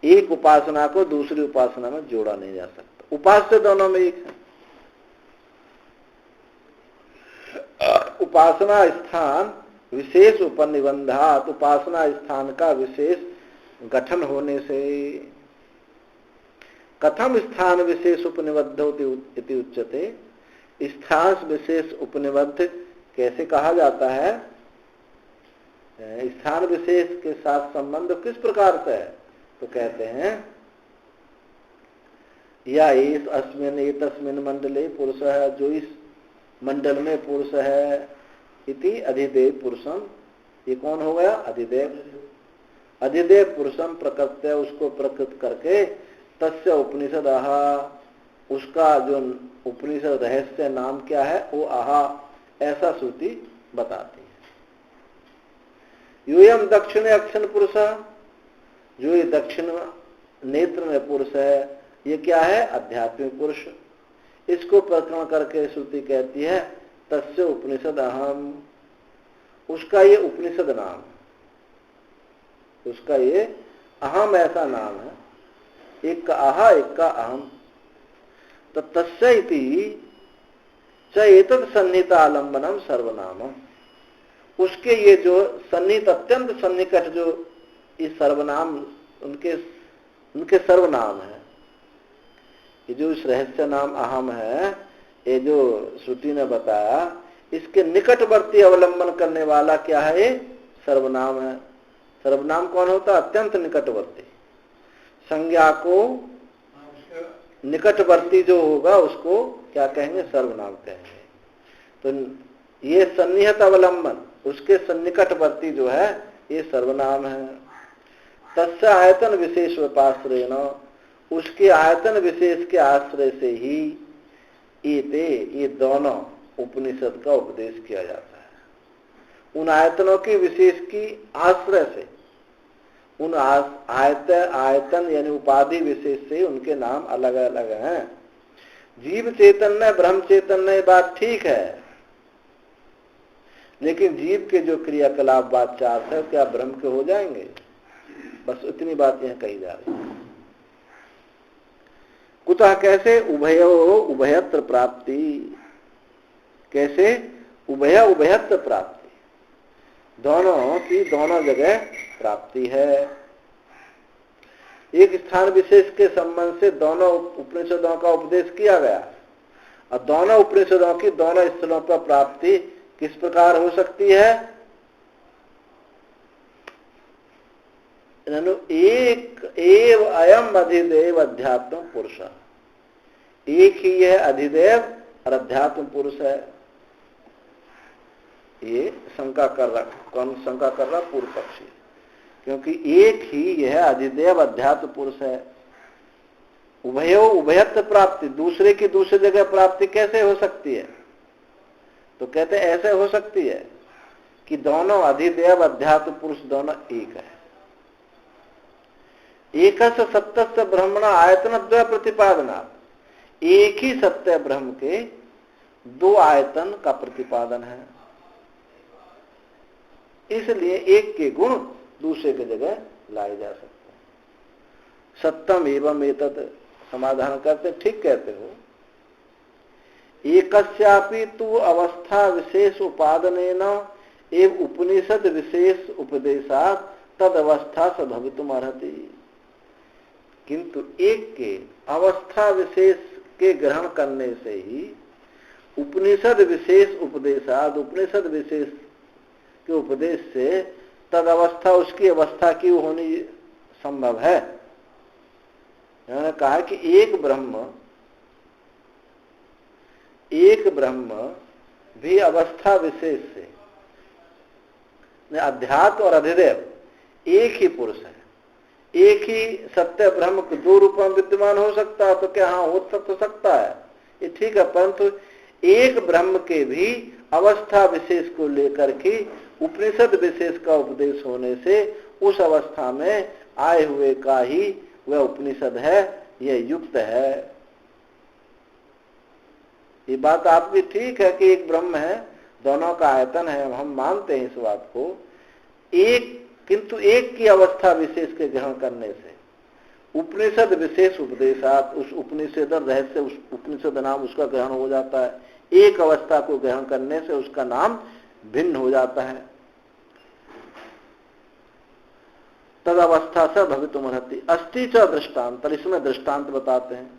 एक उपासना को दूसरी उपासना में जोड़ा नहीं जा सकता। उपास्य दोनों में एक है। उपासना स्थान विशेष उपनिबंधात, उपासना स्थान का विशेष गठन होने से। कथम स्थान विशेष उपनिबद्धो इति उच्यते, स्थान विशेष उपनिबद्ध कैसे कहा जाता है? स्थान विशेष के साथ संबंध किस प्रकार से है? तो कहते हैं या इस अस्मिन एतस्मिन मंडले पुरुष है, जो इस मंडल में पुरुष है, इति अधिदेव पुरुषम, ये कौन हो गया? अधिदेव। अधिदेव पुरुषम प्रकृत्य, उसको प्रकृत करके, तस्य उपनिषद आहा, उसका जो उपनिषद रहस्य नाम क्या है? वो आहा, ऐसा श्रुति बताती है। यूयम दक्षिण अक्षण पुरुष, जो ये दक्षिण नेत्र में पुरुष है, ये क्या है? आध्यात्मिक पुरुष। इसको प्रकरण करके श्रुति कहती है तस्य उपनिषद अहम, उसका ये उपनिषद नाम, उसका ये अहम ऐसा नाम है। एक का आहा, एक का अहम। तो तस्य इति च एतत् सन्निहित आलम्बनम सर्वनामम, उसके ये जो सन्निहित, अत्यंत सन्निकट जो इस सर्वनाम, उनके सर्वनाम है। ये जो इस रहस्य नाम अहम है, ये जो श्रुति ने बताया, इसके निकटवर्ती अवलंबन करने वाला क्या है? ये सर्वनाम है। सर्वनाम कौन होता? अत्यंत निकटवर्ती। संज्ञा को निकटवर्ती जो होगा उसको क्या कहेंगे? सर्वनाम कहेंगे। तो ये सन्निहित अवलंबन, उसके सन्निकटवर्ती जो है, ये सर्वनाम है। तस्य आयतन विशेष उपाश्रयेण, उसके आयतन विशेष के आश्रय से ही ये दोनों उपनिषद का उपदेश किया जाता है। उन आयतनों की विशेष की आश्रय से, उन आयतन यानी उपाधि विशेष से उनके नाम अलग अलग हैं। जीव चैतन्य ब्रह्म चैतन्य, ये बात ठीक है, लेकिन जीव के जो क्रियाकलाप वाच्यार्थ है, क्या ब्रह्म के हो जाएंगे? बस इतनी बात यहां कही जा रही है। कुतः, कैसे? उभयो उभयत्र प्राप्ति, कैसे? उभय उभयत्र प्राप्ति, दोनों की दोनों जगह प्राप्ति है। एक स्थान विशेष के संबंध से दोनों उपनिषदों का उपदेश किया गया, और दोनों उपनिषदों की दोनों स्थलों पर प्राप्ति किस प्रकार हो सकती है? एक एव अयम अधिदेव अध्यात्म पुरुष, एक ही यह अधिदेव और अध्यात्म पुरुष है। ये शंका कर रहा, कौन शंका कर रहा? पूर्व पक्षी। क्योंकि एक ही यह अधिदेव अध्यात्म पुरुष है। उभयो उभयत्र प्राप्ति, दूसरे की दूसरी जगह प्राप्ति कैसे हो सकती है? तो कहते ऐसे हो सकती है कि दोनों अधिदेव अध्यात्म पुरुष दोनों एक है। एकस्य सत्यस्य ब्रह्मण आयतन द्वय प्रतिपादना, एक ही सत्य ब्रह्म के दो आयतन का प्रतिपादन है, इसलिए एक के गुण दूसरे की जगह लाए जा सकते हैं। सत्यम एवं एतत्, समाधान करते ठीक कहते हो। एकस्यापि तु अवस्था विशेष उपादनेन एव उपनिषद विशेष उपदेशात् तद अवस्था स भवितुम अर्हति, किंतु एक के अवस्था विशेष के ग्रहण करने से ही उपनिषद विशेष उपदेशाद, उपनिषद विशेष के उपदेश से तद अवस्था उसकी अवस्था की होनी संभव है। उन्होंने कहा कि एक ब्रह्म भी अवस्था विशेष से, अध्यात्म और अधिदेव एक ही पुरुष है, एक ही सत्य ब्रह्म को दो रूप में विद्यमान हो सकता है तो क्या? हाँ, हो तो सकता है, ये ठीक है, परंतु एक ब्रह्म के भी अवस्था विशेष को लेकर के उपनिषद विशेष का उपदेश होने से उस अवस्था में आए हुए का ही वह उपनिषद है, यह युक्त है। ये बात आपकी ठीक है कि एक ब्रह्म है, दोनों का आयतन है, हम मानते हैं इस बात को, किंतु एक की अवस्था विशेष के ग्रहण करने से उपनिषद विशेष उपदेशात, उस उपनिषद रहस्य, उस उपनिषद नाम उसका ग्रहण हो जाता है। एक अवस्था को ग्रहण करने से उसका नाम भिन्न हो जाता है। तद अवस्था से भवितुमर्हति अस्ति च दृष्टांत, इसमें दृष्टांत बताते हैं।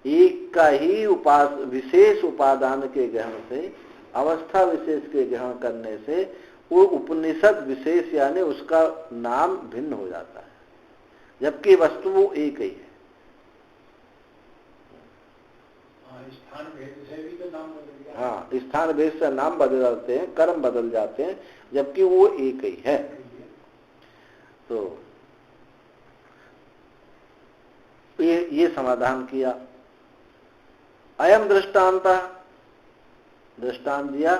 एक का ही विशेष उपादान के ग्रहण से, अवस्था विशेष के ग्रहण करने से वो उपनिषद विशेष यानी उसका नाम भिन्न हो जाता है, जबकि वस्तु वो एक ही है। स्थान भेद से भी तो नाम बदल गया। हाँ, स्थान भेद से नाम बदल जाते हैं, कर्म बदल जाते हैं, जबकि वो एक ही है। तो ये समाधान किया। अयम दृष्टांत, दृष्टांत दिया,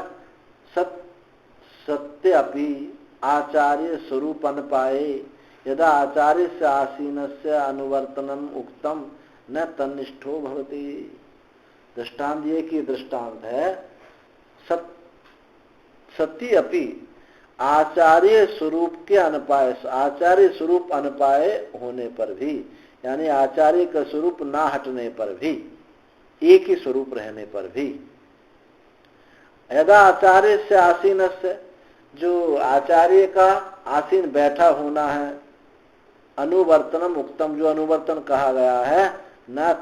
सत्य अपि आचार्य स्वरूप पाए यदा आचार्य से आसीन से अनुवर्तनम उक्तम न तन्निष्ठो भवति। दृष्टांत ये कि दृष्टांत है सत्य अपि आचार्य स्वरूप के अनुपाय, आचार्य स्वरूप अनुपाय होने पर भी, यानी आचार्य का स्वरूप ना हटने पर भी, एक ही स्वरूप रहने पर भी, यदा आचार्य से आसीन से, जो आचार्य का आसीन बैठा होना है, अनुवर्तनम उक्तम, जो अनुवर्तन कहा गया है, न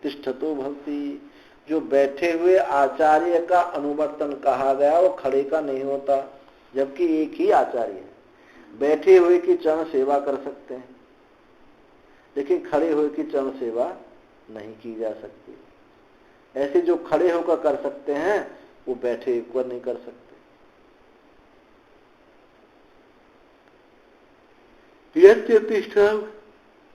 तिष्ठतो भवति, जो बैठे हुए आचार्य का अनुवर्तन कहा गया वो खड़े का नहीं होता, जबकि एक ही आचार्य है। बैठे हुए की चरण सेवा कर सकते हैं, लेकिन खड़े हुए की चरण सेवा नहीं की जा सकती। ऐसे जो खड़े होकर कर सकते हैं वो बैठे हुए नहीं कर सकते।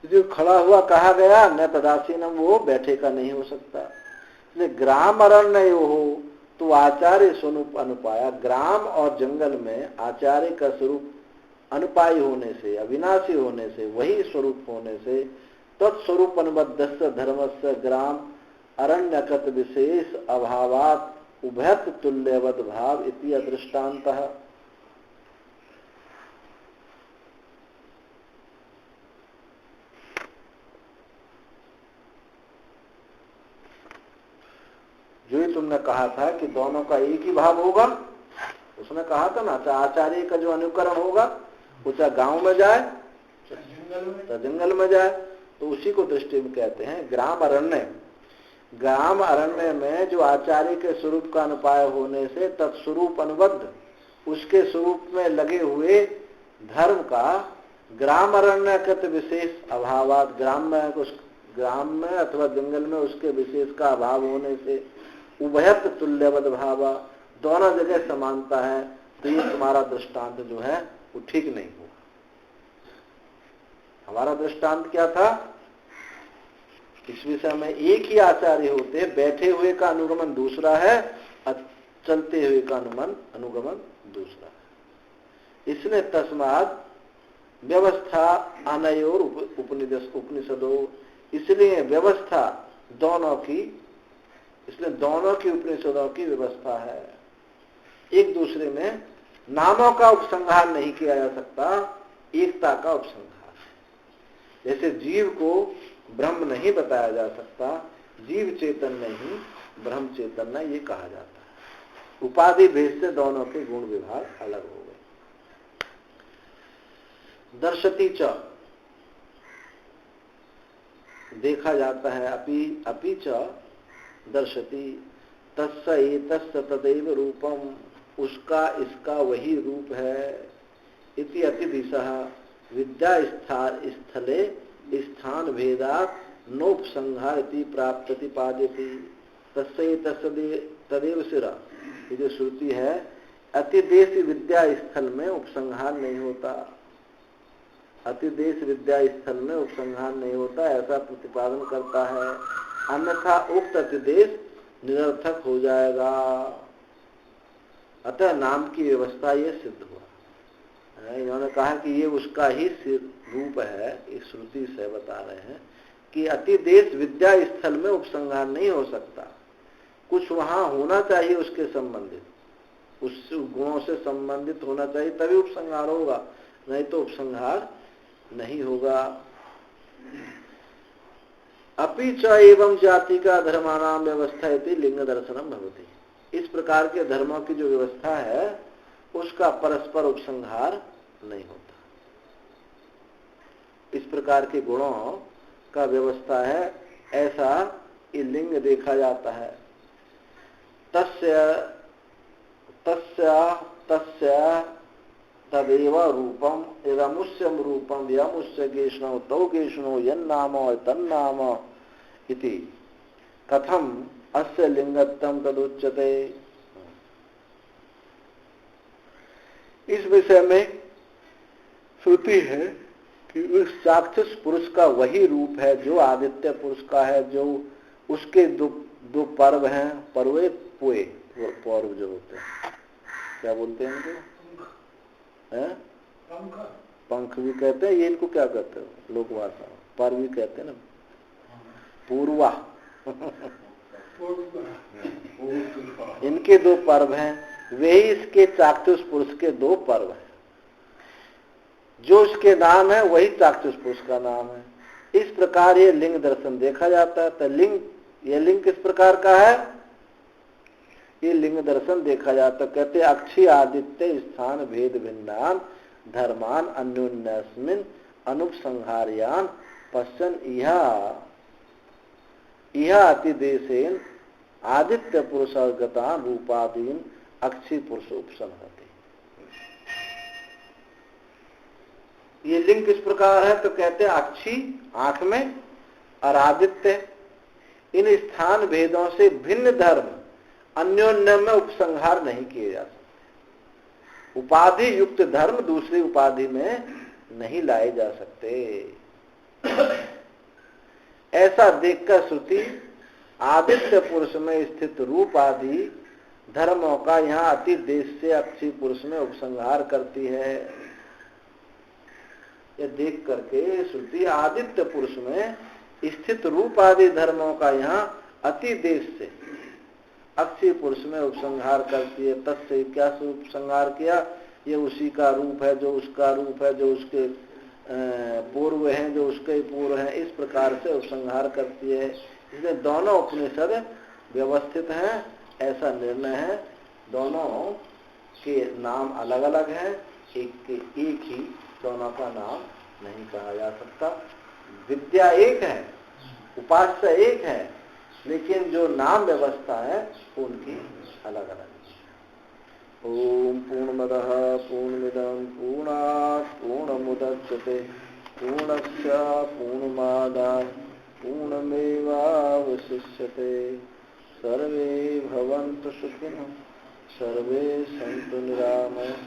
जो खड़ा हुआ कहा गया न तदासीनम, वो बैठे का नहीं हो सकता। इसलिए ग्राम अरण्य हो तो आचार्य स्वरूप अनुपाया, ग्राम और जंगल में आचार्य का स्वरूप अनुपायी होने से, अविनाशी होने से, वही स्वरूप होने से तत्स्वरूप अनुबद्धस्य धर्मस्य ग्राम अरण्यकत विशेष अभावात उभयत तुल्यवद भाव इति अदृष्टान्तः। जो ही तुमने कहा था कि दोनों का एक ही भाव होगा, उसने कहा था ना, आचार्य का जो अनुकरण होगा वो चाहे गांव में जाए तो जंगल में जाए, तो उसी को दृष्टि में कहते हैं ग्राम अरण्य। ग्राम अरण्य में जो आचार्य के स्वरूप का अनुपाय होने से तत्स्वरूप अनुबद्ध, उसके स्वरूप में लगे हुए धर्म का ग्राम अरण्यकृत विशेष अभावात, ग्राम में अथवा जंगल में उसके विशेष का अभाव होने से उभयत तुल्यवद भावा, दोनों जगह समानता है, तो ये तुम्हारा दृष्टांत जो है वो ठीक नहीं हुआ। हमारा दृष्टांत क्या था? इस विषय में एक ही आचार्य होते हैं, बैठे हुए का अनुगमन दूसरा है, चलते हुए का अनुगमन दूसरा है। इसलिए तस्माद व्यवस्था अनयोर उपनिषदो, इसलिए व्यवस्था दोनों की, इसलिए दोनों की उपनिषदों की व्यवस्था है। एक दूसरे में नामों का उपसंहार नहीं किया जा सकता, एकता का उपसंहार। जैसे जीव को ब्रह्म नहीं बताया जा सकता, जीव चेतन नहीं ब्रह्म चेतन नहीं ये कहा जाता है। उपाधि भेद से दोनों के गुण विभाग अलग हो गए। दर्शती च, देखा जाता है, अपि च दर्शति, तस्य एतस्य तदैव रूपम, उसका इसका वही रूप है। इति अतिदिशः विद्या स्थले स्थान भेदात् नोपसंहार इति प्राप्तति पाद्यति तस्यै तदेव सिरा। ये जो श्रुति है अतिदेश विद्या स्थल में उपसंहार नहीं होता, अतिदेश विद्या स्थल में उपसंहार नहीं होता ऐसा प्रतिपादन करता है, अन्यथा उक्त अतिदेश निरर्थक हो जाएगा। अतः नाम की व्यवस्था ये सिद्ध हुआ। इन्होंने कहा कि ये उसका ही रूप है, इस श्रुति से बता रहे हैं कि अतिदेश विद्या स्थल में उपसंहार नहीं हो सकता, कुछ वहां होना चाहिए उसके संबंधित, उस गुणों से संबंधित होना चाहिए तभी उपसंहार होगा, नहीं तो उपसंहार नहीं होगा। अपि च एवं जाति का धर्मानाम व्यवस्था इति लिंग दर्शनम भवति। इस प्रकार के धर्मों की जो व्यवस्था है उसका परस्पर उपसंहार नहीं होता। इस प्रकार के गुणों का व्यवस्था है ऐसा ये लिंग देखा जाता है। तस्य तदेव रूपम इदमुष्यम रूपम यमुष्य गेष्णो तौ गेष्णो यन्नाम तन्नाम इति कथम अस्य लिंगत्वम तदुच्यते। इस विषय में श्रुति है कि उस चाक्षुष पुरुष का वही रूप है जो आदित्य पुरुष का है, जो उसके दो पर्व हैं, पर्वे पुए पर्व जो होते हैं, क्या बोलते हैं इनको? पंख भी कहते हैं, ये इनको क्या कहते हैं लोक भाषा में? पर्व भी कहते हैं ना, पूर्वा इनके दो पर्व हैं, वे ही इसके चाक्षुष पुरुष के दो पर्व हैं। जो उसके नाम है वही चाक्षुष पुरुष का नाम है। इस प्रकार ये लिंग दर्शन देखा जाता है। तो ये लिंग किस प्रकार का है? ये लिंग दर्शन देखा जाता। कहते अक्षी आदित्य स्थान भेद भिन्नान धर्मान अन्योन्यस्मिन् अनुपसंहार्यान पश्चन इह अतिदेशेन आदित्य पुरुषगता रूपादीन अक्षी पुरुष उपसंहति। ये लिंग किस प्रकार है? तो कहते हैं अक्षी आंख में और आदित्य, इन स्थान भेदों से भिन्न धर्म अन्योन्य में उपसंहार नहीं किए जा सकते। उपाधि युक्त धर्म दूसरी उपाधि में नहीं लाए जा सकते। ऐसा देखकर श्रुति आदित्य पुरुष में स्थित रूप आदि धर्मों का यहाँ अति देश से अक्षी पुरुष में उपसंहार करती है। यह देख करके श्रुति आदित्य पुरुष में स्थित रूप आदि धर्मों का यहाँ अति देश से अक्षी पुरुष में उपसंहार करती है। तत्से क्या उपसंहार किया? ये उसी का रूप है जो उसका रूप है, जो उसके पूर्व हैं जो उसके पूर्व हैं, इस प्रकार से उपसंहार करती है। इसलिए दोनों उपनिषद व्यवस्थित हैं, ऐसा निर्णय है। दोनों के नाम अलग अलग हैं, एक ही दोनों का नाम नहीं कहा जा सकता। विद्या एक है, उपास्य एक है, लेकिन जो नाम व्यवस्था है उनकी अलग अलग। ओम पूर्णमदः पूर्णमिदं पूर्णात् पूर्णमुदच्यते पूर्णस्य पूर्णमादाय पूर्णमेवावशिष्यते। सर्वे भवन्तु सुखिनः, सर्वे सन्तु निरामयाः,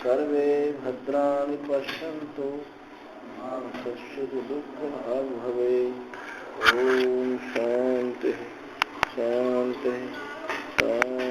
सर्वे भद्राणि पश्यन्तु मा कश्चित् दुःखभाग् भवेत्। ओम शांति शांति शांति।